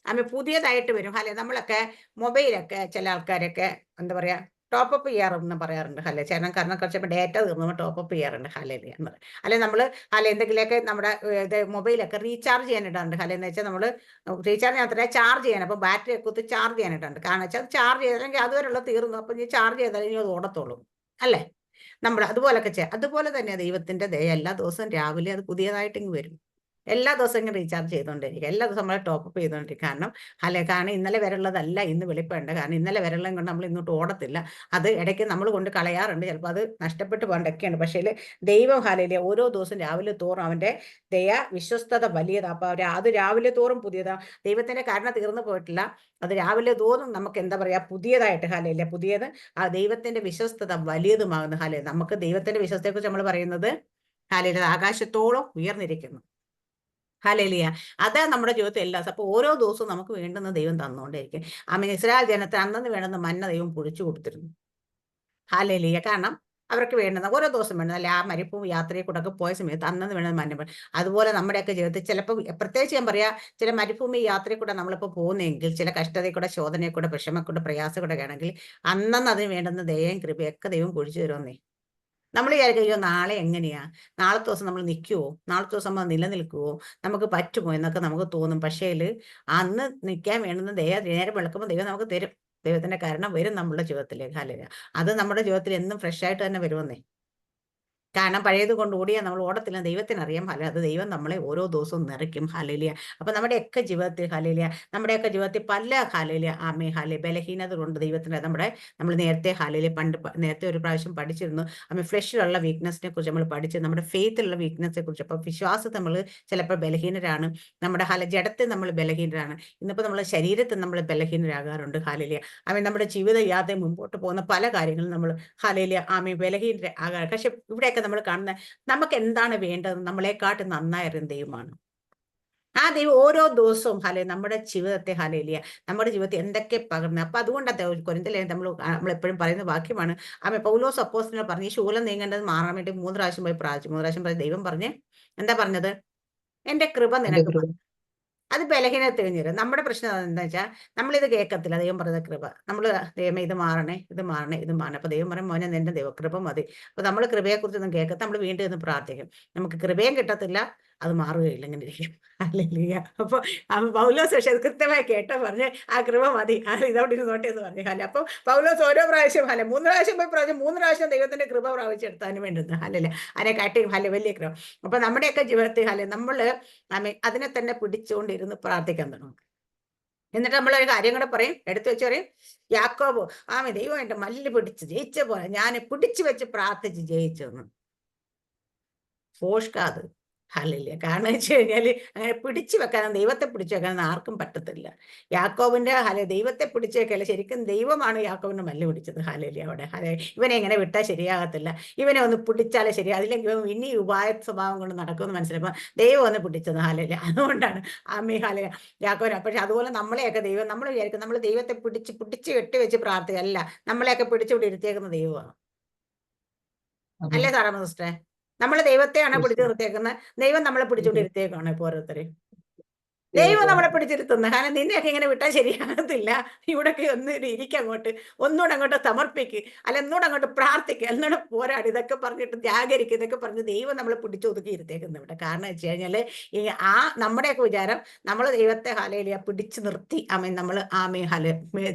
പുതിയതായിട്ട് വരും. നമ്മളൊക്കെ മൊബൈലൊക്കെ ചില ആൾക്കാരൊക്കെ എന്താ പറയാ ടോപ്പപ്പ് ചെയ്യാറെന്ന് പറയാറുണ്ട്. കാരണം കുറച്ചപ്പോൾ ഡേറ്റ തീർന്നു ടോപ്പപ്പ് ചെയ്യാറുണ്ട്. നമ്മൾ എന്തെങ്കിലുമൊക്കെ നമ്മുടെ മൊബൈലൊക്കെ റീചാർജ് ചെയ്യാനിട്ടുണ്ട്. എന്ന് വെച്ചാൽ നമ്മൾ റീചാർജ് ചെയ്യാൻ ചാർജ് ചെയ്യാൻ, അപ്പോൾ ബാറ്ററി ഒക്കെ കുത്തി ചാർജ് ചെയ്യാനിട്ടുണ്ട്. കാരണം വെച്ചാൽ ചാർജ് ചെയ്തെങ്കിൽ അതുവരെയുള്ള തീർന്നു. അപ്പൊ ഇനി ചാർജ് ചെയ്താൽ ഇനി അത് ഓടത്തുള്ളൂ അല്ലേ. നമ്മൾ അതുപോലൊക്കെ ചെയ്യാം. അതുപോലെ തന്നെ ദൈവത്തിന്റെ ദയ എല്ലാ ദിവസവും രാവിലെ അത് പുതിയതായിട്ട് ഇങ്ങ് വരും. എല്ലാ ദിവസവും ഇങ്ങനെ റീചാർജ് ചെയ്തുകൊണ്ടിരിക്കുക. എല്ലാ ദിവസവും നമ്മൾ ടോപ്പപ്പ് ചെയ്തുകൊണ്ടിരിക്കുക. കാരണം ഇന്നലെ വരെയുള്ളതല്ല ഇന്ന് വെളിപ്പെടേണ്ടത്. കാരണം ഇന്നലെ വരെയുള്ളത് കൊണ്ട് നമ്മൾ ഇങ്ങോട്ട് ഓടത്തില്ല. അത് ഇടയ്ക്ക് നമ്മൾ കൊണ്ട് കളയാറുണ്ട്. ചിലപ്പോൾ അത് നഷ്ടപ്പെട്ടു പോകേണ്ടൊക്കെയാണ്. പക്ഷേ ദൈവം ഓരോ ദിവസവും രാവിലെ തോറും അവന്റെ ദയ വിശ്വസ്തത വലിയതാ. അപ്പൊ അത് രാവിലെ തോറും പുതിയതാ. ദൈവത്തിന്റെ കരുണ തീർന്നു പോയിട്ടില്ല. അത് രാവിലെ തോറും നമുക്ക് എന്താ പറയാ പുതിയതായിട്ട് പുതിയത് ആ ദൈവത്തിന്റെ വിശ്വസ്തത വലിയതുമാകുന്നു. നമുക്ക് ദൈവത്തിന്റെ വിശ്വസ്തയെ കുറിച്ച് നമ്മൾ പറയുന്നത് ആകാശത്തോളം ഉയർന്നിരിക്കുന്നു. ഹല്ലേലൂയ. അതാ നമ്മുടെ ജീവിതത്തിൽ എല്ലാ. അപ്പൊ ഓരോ ദിവസവും നമുക്ക് വേണ്ടുന്ന ദൈവം തന്നുകൊണ്ടേയിരിക്കും. ഇസ്രായേൽ ജനത്തിന് അന്നു വേണ്ടുന്ന മന്ന ദൈവം പൊഴിച്ചു കൊടുത്തിരുന്നു. ഹല്ലേലൂയ. കാരണം അവർക്ക് വേണ്ടുന്ന ഓരോ ദിവസം വേണ്ടത് ആ മരുഭൂമി യാത്രയിൽ കൂടെ ഒക്കെ പോയ സമയത്ത് അന്നു വേണ്ടുന്ന മന്ന. അതുപോലെ നമ്മുടെയൊക്കെ ജീവിതത്തിൽ ചിലപ്പോൾ പ്രത്യേകിച്ച് ഞാൻ പറയാ ചില മരുഭൂമി യാത്രയിൽ കൂടെ നമ്മളിപ്പോൾ പോകുന്നെങ്കിൽ ചില കഷ്ടതയിൽ കൂടെ ശോധനയിൽ കൂടെ വിഷമക്കൂടെ പ്രയാസം കൂടെ ആണെങ്കിൽ അന്നന്ന് അതിന് വേണ്ടുന്ന ദയയും കൃപയൊക്കെ ദൈവം പൊഴിച്ചു തരുമെന്നേ. നമ്മൾ വിചാരിക്കും നാളെ എങ്ങനെയാ, നാളത്തെ ദിവസം നമ്മൾ നിൽക്കുവോ, നാളത്തെ ദിവസം നമ്മൾ നിലനിൽക്കുവോ, നമുക്ക് പറ്റുമോ എന്നൊക്കെ നമുക്ക് തോന്നും. പക്ഷേ അന്ന് നിൽക്കാൻ വേണ്ടുന്ന നേരം വെളുക്കുമ്പോൾ ദൈവം നമുക്ക് തരും. ദൈവത്തിന്റെ കരുണ വരും നമ്മുടെ ജീവിതത്തിലേക്ക്. അത് നമ്മുടെ ജീവിതത്തിൽ എന്നും ഫ്രഷ് ആയിട്ട് തന്നെ വരുമെന്നേ. കാരണം പഴയത് കൊണ്ട് ഓടിയാൽ നമ്മൾ ഓടത്തില്ല. ദൈവത്തിനറിയാം. അത് ദൈവം നമ്മളെ ഓരോ ദിവസവും നിറയ്ക്കും. ഹല്ലേലൂയ. അപ്പൊ നമ്മുടെയൊക്കെ ജീവിതത്തിൽ നമ്മുടെയൊക്കെ ജീവിതത്തിൽ പല ബലഹീനത കൊണ്ട് ദൈവത്തിന് നമ്മൾ നേരത്തെ ഒരു പ്രാവശ്യം പഠിച്ചിരുന്നു. ഫ്ലഷിലുള്ള വീക്ക്നെസ്സിനെ കുറിച്ച് നമ്മൾ പഠിച്ചു. നമ്മുടെ ഫെയ്ത്തിലുള്ള വീക്ക്നെസ്സിനെ കുറിച്ച്. അപ്പൊ വിശ്വാസത്തിൽ നമ്മൾ ചിലപ്പോൾ ബലഹീനരാണ്. നമ്മുടെ ജഡത്തിൽ നമ്മൾ ബലഹീനരാണ്. ഇന്നിപ്പോ നമ്മൾ ശരീരത്തിൽ നമ്മൾ ബലഹീനരാകാറുണ്ട്. നമ്മുടെ ജീവിത യാത്ര മുമ്പോട്ട് പോകുന്ന പല കാര്യങ്ങളും നമ്മൾ ബലഹീനരാകാറ്. പക്ഷെ ഇവിടെയൊക്കെ നമ്മളെയൊക്കെ നമ്മൾ കാണുന്ന നമുക്ക് എന്താണ് വേണ്ടത് നമ്മളെക്കാട്ട് നന്നായ ഒരു ദൈവമാണ്. ആ ദൈവം ഓരോ ദിവസവും നമ്മുടെ ജീവിതത്തെ നമ്മുടെ ജീവിതത്തിൽ എന്തൊക്കെ പകർന്ന്. അപ്പൊ അതുകൊണ്ടാ കൊരിന്ത്യർ നമ്മളെപ്പോഴും പറയുന്ന വാക്യമാണ്. പൗലോസ് അപ്പോസ്തലൻ പറഞ്ഞു, ഈ ശൂലം നീങ്ങേണ്ടത് മാറാൻ വേണ്ടി 3 പ്രാവശ്യം പോയി പ്രാർത്ഥിച്ചു. 3 പ്രാവശ്യം പറഞ്ഞ് ദൈവം പറഞ്ഞ് എന്താ പറഞ്ഞത്? എന്റെ കൃപ എന്റെ നിനക്ക് കൃപ. മതി. അത് ബലഹീനത തെളിഞ്ഞുതരും. നമ്മുടെ പ്രശ്നം എന്താ വെച്ചാൽ നമ്മളിത് കേൾക്കത്തില്ല. ദൈവം പറയുന്ന കൃപ ദൈവമേ ഇത് മാറണേ, ഇത് മാറണേ, ഇത് മാറണേ. അപ്പൊ ദൈവം പറയും, മോനെ നിന്റെ ദൈവ കൃപ മതി. അപ്പൊ നമ്മൾ കൃപയെക്കുറിച്ചൊന്നും കേൾക്കത്ത, നമ്മൾ വീണ്ടും ഇന്ന് പ്രാർത്ഥിക്കും. നമുക്ക് കൃപയും കിട്ടത്തില്ല, അത് മാറുകയില്ല, ഇങ്ങനെ ഇരിക്കും. ഹല്ലേലൂയ. അപ്പൊ പൗലോസ് പക്ഷെ അത് കൃത്യമായി കേട്ടോ പറഞ്ഞ് ആ കൃപ മതി, ഇതോടെ ഇരുന്നോട്ടെ എന്ന് പറഞ്ഞു. അപ്പൊ പൗലോസ് ഓരോ പ്രാവശ്യം 3 പ്രാവശ്യം പോയി പ്രാവശ്യം 3 പ്രാവശ്യം ദൈവത്തിന്റെ കൃപ പ്രാവശ്യമെടുത്തതിന് വേണ്ടുന്നത്. അതിനെ കാട്ടി വലിയ കൃപ. അപ്പൊ നമ്മുടെയൊക്കെ ജീവിതത്തിൽ നമ്മള് അതിനെ തന്നെ പിടിച്ചുകൊണ്ടിരുന്ന് പ്രാർത്ഥിക്കാൻ തുടങ്ങും. എന്നിട്ട് നമ്മളൊരു കാര്യം കൂടെ പറയും, എടുത്തു വെച്ച് പറയും, യാക്കോബ് ദൈവം എന്റെ മല്ല് പിടിച്ച് ജയിച്ച പോലെ ഞാൻ പിടിച്ചു വെച്ച് പ്രാർത്ഥിച്ച് ജയിച്ചു എന്ന്. ഫോഷ്കാത്. ഹല്ലേലൂയ. കാരണം വെച്ച് കഴിഞ്ഞാല് അങ്ങനെ പിടിച്ചു വെക്കാനും ദൈവത്തെ പിടിച്ചു വെക്കാനൊന്നും ആർക്കും പറ്റത്തില്ല. യാക്കോബിന്റെ ദൈവത്തെ പിടിച്ചു വെക്കല്ല, ശരിക്കും ദൈവമാണ് യാക്കോബിന്റെ മല്ല് പിടിച്ചത്. ഹല്ലേലൂയ. അവിടെ ഇവനെ എങ്ങനെ വിട്ടാൽ ശരിയാകത്തില്ല, ഇവനെ ഒന്ന് പിടിച്ചാലേ ശരിയാ, അതില്ലെങ്കിൽ ഇവൻ ഇനി ഉപായ സ്വഭാവം കൊണ്ട് നടക്കുമെന്ന് മനസ്സിലായപ്പോൾ ദൈവം ഒന്ന് പിടിച്ചത്. ഹല്ലേലൂയ. അതുകൊണ്ടാണ് ഹല്ലേലൂയ യാക്കോബിനെ. പക്ഷെ അതുപോലെ നമ്മളെയൊക്കെ ദൈവം, നമ്മൾ വിചാരിക്കും നമ്മൾ ദൈവത്തെ പിടിച്ച് കെട്ടിവെച്ച് പ്രാർത്ഥിക്കല്ല, നമ്മളെയൊക്കെ പിടിച്ചുകൊണ്ട് ഇരുത്തിയേക്കുന്ന ദൈവമാണ്. അല്ലേ സാറാമ്മ സിസ്റ്ററെ? നമ്മൾ ദൈവത്തെയാണ് പിടിച്ചു നിർത്തിയേക്കുന്നത്, ദൈവം നമ്മളെ പിടിച്ചുകൊണ്ട് ഇരുത്തിയേക്കാണ് ഇപ്പോൾ ഓരോരുത്തരെയും. ദൈവം നമ്മളെ പിടിച്ചിരുത്തുന്നത്. കാരണം നിന്നെയൊക്കെ ഇങ്ങനെ വിട്ടാൽ ശരിയാകത്തില്ല, ഇവിടൊക്കെ ഒന്ന് ഇരിക്കങ്ങോട്ട്, ഒന്നുകൂടെ അങ്ങോട്ട് സമർപ്പിക്ക്, ഒന്നുകൂടെ അങ്ങോട്ട് പ്രാർത്ഥിക്കുക, ഒന്നുകൂടെ പോരാടി, ഇതൊക്കെ പറഞ്ഞിട്ട് ജാഗരിക്കുക, ഇതൊക്കെ പറഞ്ഞ് ദൈവം നമ്മളെ പിടിച്ചൊതുക്കി ഇരുത്തേക്കുന്നത് ഇവിടെ. കാരണം വെച്ച് കഴിഞ്ഞാല് നമ്മുടെയൊക്കെ വിചാരം നമ്മൾ ദൈവത്തെ ഹല്ലേലൂയ പിടിച്ചു നിർത്തി നമ്മൾ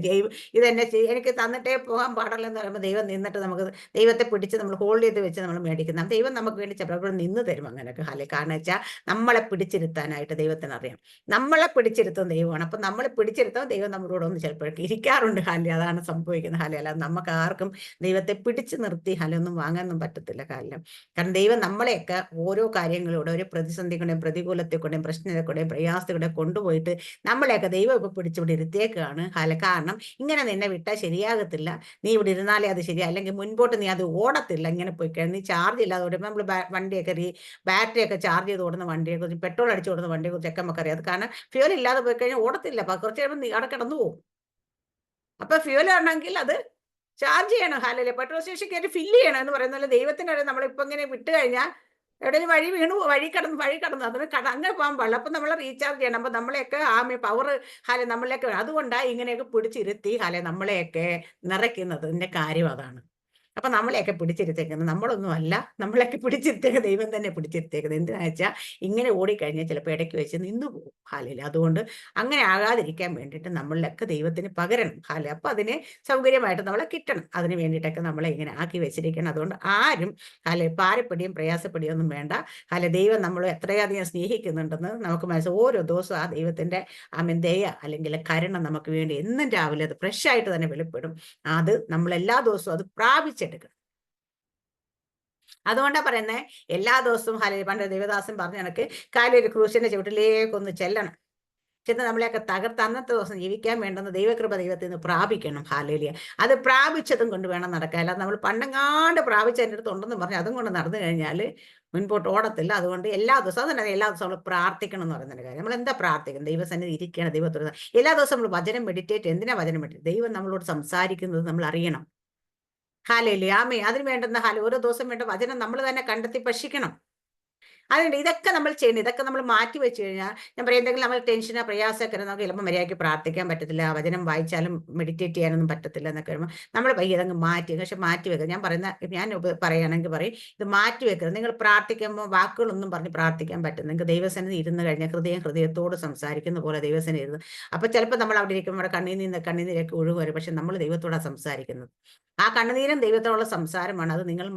ദൈവം ഇതെന്നെ എനിക്ക് തന്നിട്ടേ പോകാൻ പാടുള്ളൂ പറയുമ്പോൾ ദൈവം നിന്നിട്ട് നമുക്ക് ദൈവത്തെ പിടിച്ച് നമ്മൾ ഹോൾഡ് ചെയ്ത് വെച്ച് നമ്മൾ മേടിക്കുന്ന ദൈവം നമുക്ക് വേണ്ടി ചിലപ്പോൾ നിന്ന് തരും അങ്ങനെയൊക്കെ. കാരണം വെച്ചാൽ നമ്മളെ പിടിച്ചിരുത്താനായിട്ട് ദൈവത്തിന് അറിയാം. നമ്മളെ പിടിച്ചിരുത്തുന്ന ദൈവമാണ്. അപ്പൊ നമ്മളെ പിടിച്ചിരുത്താൻ ദൈവം നമ്മളോട് ഒന്ന് ചിലപ്പോഴൊക്കെ ഇരിക്കാറുണ്ട്. അതാണ് സംഭവിക്കുന്നത്. അല്ലാതെ നമുക്ക് ആർക്കും ദൈവത്തെ പിടിച്ചു നിർത്തി ഒന്നും വാങ്ങാനൊന്നും പറ്റത്തില്ല. കാരണം ദൈവം നമ്മളെയൊക്കെ ഓരോ കാര്യങ്ങളിലൂടെ, ഒരു പ്രതിസന്ധി കൊണ്ടേയും പ്രതികൂലത്തെ കൊണ്ടേയും പ്രശ്നത്തെ കൊണ്ടേയും പ്രയാസത്തെ കൊണ്ടുപോയിട്ട് നമ്മളെയൊക്കെ ദൈവം ഇപ്പൊ പിടിച്ചിവിടെ ഇരുത്തിയേക്കാണ്. കാരണം ഇങ്ങനെ നിന്നെ വിട്ടാൽ ശരിയാകത്തില്ല, നീ ഇവിടെ ഇരുന്നാലേ അത് ശരിയാ, അല്ലെങ്കിൽ മുൻപോട്ട് നീ അത് ഓടത്തില്ല. ഇങ്ങനെ പോയി കഴിഞ്ഞാൽ നീ ചാർജ് ഇല്ലാതെ ഓടുമ്പോൾ നമ്മൾ വണ്ടിയൊക്കെ ബാറ്ററി ഒക്കെ ചാർജ് ചെയ്ത് ഓടുന്ന വണ്ടിയെ കുറിച്ച്, പെട്രോൾ അടിച്ച് ഓടുന്ന വണ്ടിയെ കുറിച്ച് ഒക്കെ നമുക്കറിയാം. കാരണം ഫ്യൂൽ ഇല്ലാതെ പോയി കഴിഞ്ഞാൽ ഓടത്തില്ല. അപ്പൊ കുറച്ച് കഴിയുമ്പോൾ അവിടെ കിടന്നു പോകും. അപ്പൊ ഫ്യൂൽ ആണെങ്കിൽ അത് ചാർജ് ചെയ്യണം. പെട്രോൾ സ്റ്റേഷൻ കയറ്റി ഫില്ല് ചെയ്യണം എന്ന് പറയുന്നത്. ദൈവത്തിനറിയാം നമ്മളിപ്പോ ഇങ്ങനെ വിട്ട് കഴിഞ്ഞാൽ എവിടെയും വഴി കടന്നു അതിന് അങ്ങനെ പോകാൻ പാടില്ല. അപ്പൊ നമ്മൾ റീചാർജ് ചെയ്യണം. അപ്പൊ നമ്മളെയൊക്കെ പവർ നമ്മളെയൊക്കെ അതുകൊണ്ടാണ് ഇങ്ങനെയൊക്കെ പിടിച്ചിരുത്തി നമ്മളെയൊക്കെ നിറയ്ക്കുന്നതിന്റെ കാര്യം അതാണ്. അപ്പൊ നമ്മളെയൊക്കെ പിടിച്ചിരുത്തേക്കുന്നത് നമ്മളൊന്നും അല്ല, നമ്മളെയൊക്കെ പിടിച്ചിരുത്തേക്ക് ദൈവം തന്നെ പിടിച്ചിരുത്തേക്കുന്നത്. എന്തിനാ വെച്ചാൽ ഇങ്ങനെ ഓടിക്കഴിഞ്ഞാൽ ചിലപ്പോൾ ഇടയ്ക്ക് വെച്ച് നിന്നു പോകും. അതുകൊണ്ട് അങ്ങനെ ആകാതിരിക്കാൻ വേണ്ടിയിട്ട് നമ്മളിലൊക്കെ ദൈവത്തിന് പകരണം. അപ്പൊ അതിന് സൗകര്യമായിട്ട് നമ്മളെ കിട്ടണം. അതിന് വേണ്ടിയിട്ടൊക്കെ നമ്മളെ ഇങ്ങനെ ആക്കി വെച്ചിരിക്കണം. അതുകൊണ്ട് ആരും പാരപ്പെടിയും പ്രയാസപ്പെടിയും ഒന്നും വേണ്ട. ദൈവം നമ്മൾ എത്രയധികം സ്നേഹിക്കുന്നുണ്ടെന്ന് നമുക്ക് മനസ്സിലാവും. ഓരോ ദിവസവും ആ ദൈവത്തിന്റെ ദയ അല്ലെങ്കിൽ കരുണ നമുക്ക് വേണ്ടി എന്നും രാവിലെ അത് ഫ്രഷ് ആയിട്ട് തന്നെ വെളിപ്പെടും. അത് നമ്മൾ എല്ലാ ദിവസവും അത് പ്രാപിച്ചെടുക്കണം. അതുകൊണ്ടാ പറയുന്നത്, എല്ലാ ദിവസവും പണ്ട് ദേവദാസൻ പറഞ്ഞ കണക്ക് കാലൊരു ക്രൂശിന്റെ ചുവട്ടിലേക്കൊന്ന് ചെല്ലണം, ചെന്ന് നമ്മളെയൊക്കെ തകർത്ത് അന്നത്തെ ദിവസം ജീവിക്കാൻ വേണ്ടുന്ന ദൈവകൃപ ദൈവത്തിൽ നിന്ന് പ്രാപിക്കണം. ഹല്ലേലൂയ. അത് പ്രാപിച്ചതും കൊണ്ട് വേണം നടക്കാൻ. അല്ലാതെ നമ്മൾ പണ്ടെങ്ങാണ്ട് പ്രാപിച്ചതിൻ്റെ അടുത്ത് ഉണ്ടെന്ന് പറഞ്ഞ് അതും കൊണ്ട് നടന്നു കഴിഞ്ഞാൽ മുൻപോട്ട് ഓടത്തില്ല. അതുകൊണ്ട് എല്ലാ ദിവസവും തന്നെ എല്ലാ ദിവസവും നമ്മൾ പ്രാർത്ഥിക്കണം എന്ന് പറയുന്നൊരു കാര്യം. നമ്മൾ എന്താ പ്രാർത്ഥിക്കണം? ദൈവസന്നിധി ഇരിക്കണം, ദൈവത്തോട് എല്ലാ ദിവസവും നമ്മൾ വചനം മെഡിറ്റേറ്റ്. എന്തിനാ വചനം മെഡിറ്റേറ്റ്? ദൈവം നമ്മളോട് സംസാരിക്കുന്നത് നമ്മൾ അറിയണം. ഹല്ലേലൂയ. അതിന് വേണ്ടുന്ന ഓരോ ദിവസം വേണ്ട വചനം നമ്മൾ തന്നെ കണ്ടെത്തി ഭക്ഷിക്കണം. അതുകൊണ്ട് ഇതൊക്കെ നമ്മൾ ചെയ്യണം. ഇതൊക്കെ നമ്മൾ മാറ്റി വെച്ച് കഴിഞ്ഞാൽ, ഞാൻ പറയാം, എന്തെങ്കിലും നമ്മൾ ടെൻഷനോ പ്രയാസമൊക്കെ നമുക്ക് ചിലപ്പോൾ മര്യാദയ്ക്ക് പ്രാർത്ഥിക്കാൻ പറ്റത്തില്ല, വചനം വായിച്ചാലും മെഡിറ്റേറ്റ് ചെയ്യാനൊന്നും പറ്റത്തില്ല എന്നൊക്കെ വരുമ്പോൾ നമ്മൾ ഇതങ്ങ് മാറ്റി. പക്ഷെ മാറ്റി വെക്കുക. ഞാൻ പറയുകയാണെങ്കിൽ പറയും, ഇത് മാറ്റി വെക്കരുത്. നിങ്ങൾ പ്രാർത്ഥിക്കുമ്പോൾ വാക്കുകളൊന്നും പറഞ്ഞ് പ്രാർത്ഥിക്കാൻ പറ്റും. നിങ്ങൾക്ക് ദൈവസന്നിധി ഇരുന്ന് കഴിഞ്ഞാൽ ഹൃദയത്തോട് സംസാരിക്കുന്ന പോലെ ദൈവസന്നിധി ഇരുന്ന്. അപ്പൊ ചിലപ്പോൾ നമ്മൾ അവിടെ ഇരിക്കുമ്പോൾ നമ്മുടെ കണ്ണീരൊക്കെ ഒഴുകും വരും. പക്ഷെ നമ്മൾ ദൈവത്തോടാണ് സംസാരിക്കുന്നത്. ആ കണ്ണുനീരും ദൈവത്തോടുള്ള സംസാരമാണ്. അത് നിങ്ങൾ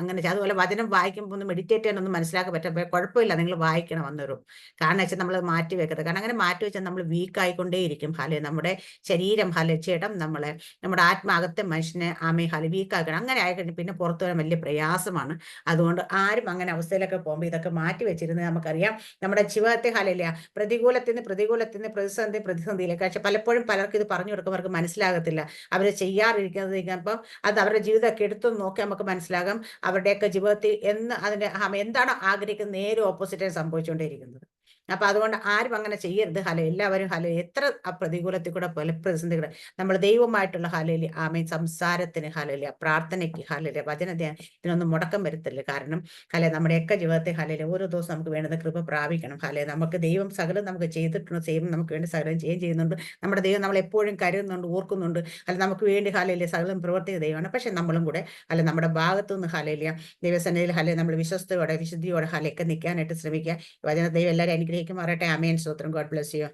അങ്ങനെ അതുപോലെ വചനം വായിക്കുമ്പോൾ ഒന്ന് മെഡിറ്റേറ്റ് ചെയ്യാനൊന്നും മനസ്സിലാക്കാൻ മനസ്സിലാക്കാൻ പറ്റുമ്പോൾ കുഴപ്പമില്ല, നിങ്ങൾ വായിക്കണം വന്നൊരു. കാരണം വെച്ചാൽ നമ്മൾ മാറ്റി വെക്കരുത്. കാരണം അങ്ങനെ മാറ്റി വെച്ചാൽ നമ്മൾ വീക്ക് ആയിക്കൊണ്ടേയിരിക്കും. ഹാലെ നമ്മുടെ ശരീരം ചേട്ടം നമ്മുടെ ആത്മാകത്തെ മനുഷ്യനെ ഹാലെ വീക്ക് ആക്കണം. അങ്ങനെ ആയിക്കഴിഞ്ഞാൽ പിന്നെ പുറത്തു വരാൻ വലിയ പ്രയാസമാണ്. അതുകൊണ്ട് ആരും അങ്ങനെ അവസ്ഥയിലൊക്കെ പോകുമ്പോൾ ഇതൊക്കെ മാറ്റി വെച്ചിരുന്നത് നമുക്കറിയാം നമ്മുടെ ജീവിതത്തെ ഹാലയില്ല പ്രതികൂലത്തിന് പ്രതിസന്ധിയിലേക്ക്. പക്ഷെ പലപ്പോഴും പലർക്കും ഇത് പറഞ്ഞു കൊടുക്കുമ്പോൾ അവർക്ക് മനസ്സിലാകത്തില്ല. അവർ ചെയ്യാറിരിക്കുന്നത് ഇപ്പം അത് അവരുടെ ജീവിതമൊക്കെ എടുത്തു നോക്കി നമുക്ക് മനസ്സിലാകും അവരുടെയൊക്കെ ജീവിതത്തിൽ എന്താണോ ആഗ്രഹിക്കുന്നത് നേരെ ഓപ്പോസിറ്റായി സംഭവിച്ചുകൊണ്ടേയിരിക്കുന്നത്. അപ്പൊ അതുകൊണ്ട് ആരും അങ്ങനെ ചെയ്യരുത്. എല്ലാവരും എത്ര പ്രതികൂലത്തിൽ കൂടെ പ്രതിസന്ധി കൂടെ നമ്മൾ ദൈവമായിട്ടുള്ള സംസാരത്തിന് പ്രാർത്ഥനയ്ക്ക് വചനത്തിനൊന്നും മുടക്കം വരുത്തില്ല. കാരണം നമ്മുടെയൊക്കെ ജീവിതത്തെ ഓരോ ദിവസം നമുക്ക് വേണ്ടുന്ന കൃപ പ്രാപിക്കണം. നമുക്ക് ദൈവം സകലം നമുക്ക് ചെയ്തിട്ടുണ്ട്, നമുക്ക് വേണ്ടി സകലം ചെയ്യുന്നുണ്ട്. നമ്മുടെ ദൈവം നമ്മൾ എപ്പോഴും കരുതുന്നുണ്ട്, ഓർക്കുന്നുണ്ട്. നമുക്ക് വേണ്ടി സകലം പ്രവർത്തിക്കുന്ന ദൈവമാണ്. പക്ഷെ നമ്മളും കൂടെ നമ്മുടെ ഭാഗത്തുനിന്ന് ദൈവസന്നിധിയിൽ നമ്മൾ വിശ്വസ്തയോടെ വിശുദ്ധിയോടെ ഒക്കെ നിൽക്കാനായിട്ട് ശ്രമിക്കുക. വചന ദൈവം എല്ലാവരും അനുഗ്രഹിക്കുമാറട്ടെ. ആമേൻ. സ്തോത്രം. God bless you.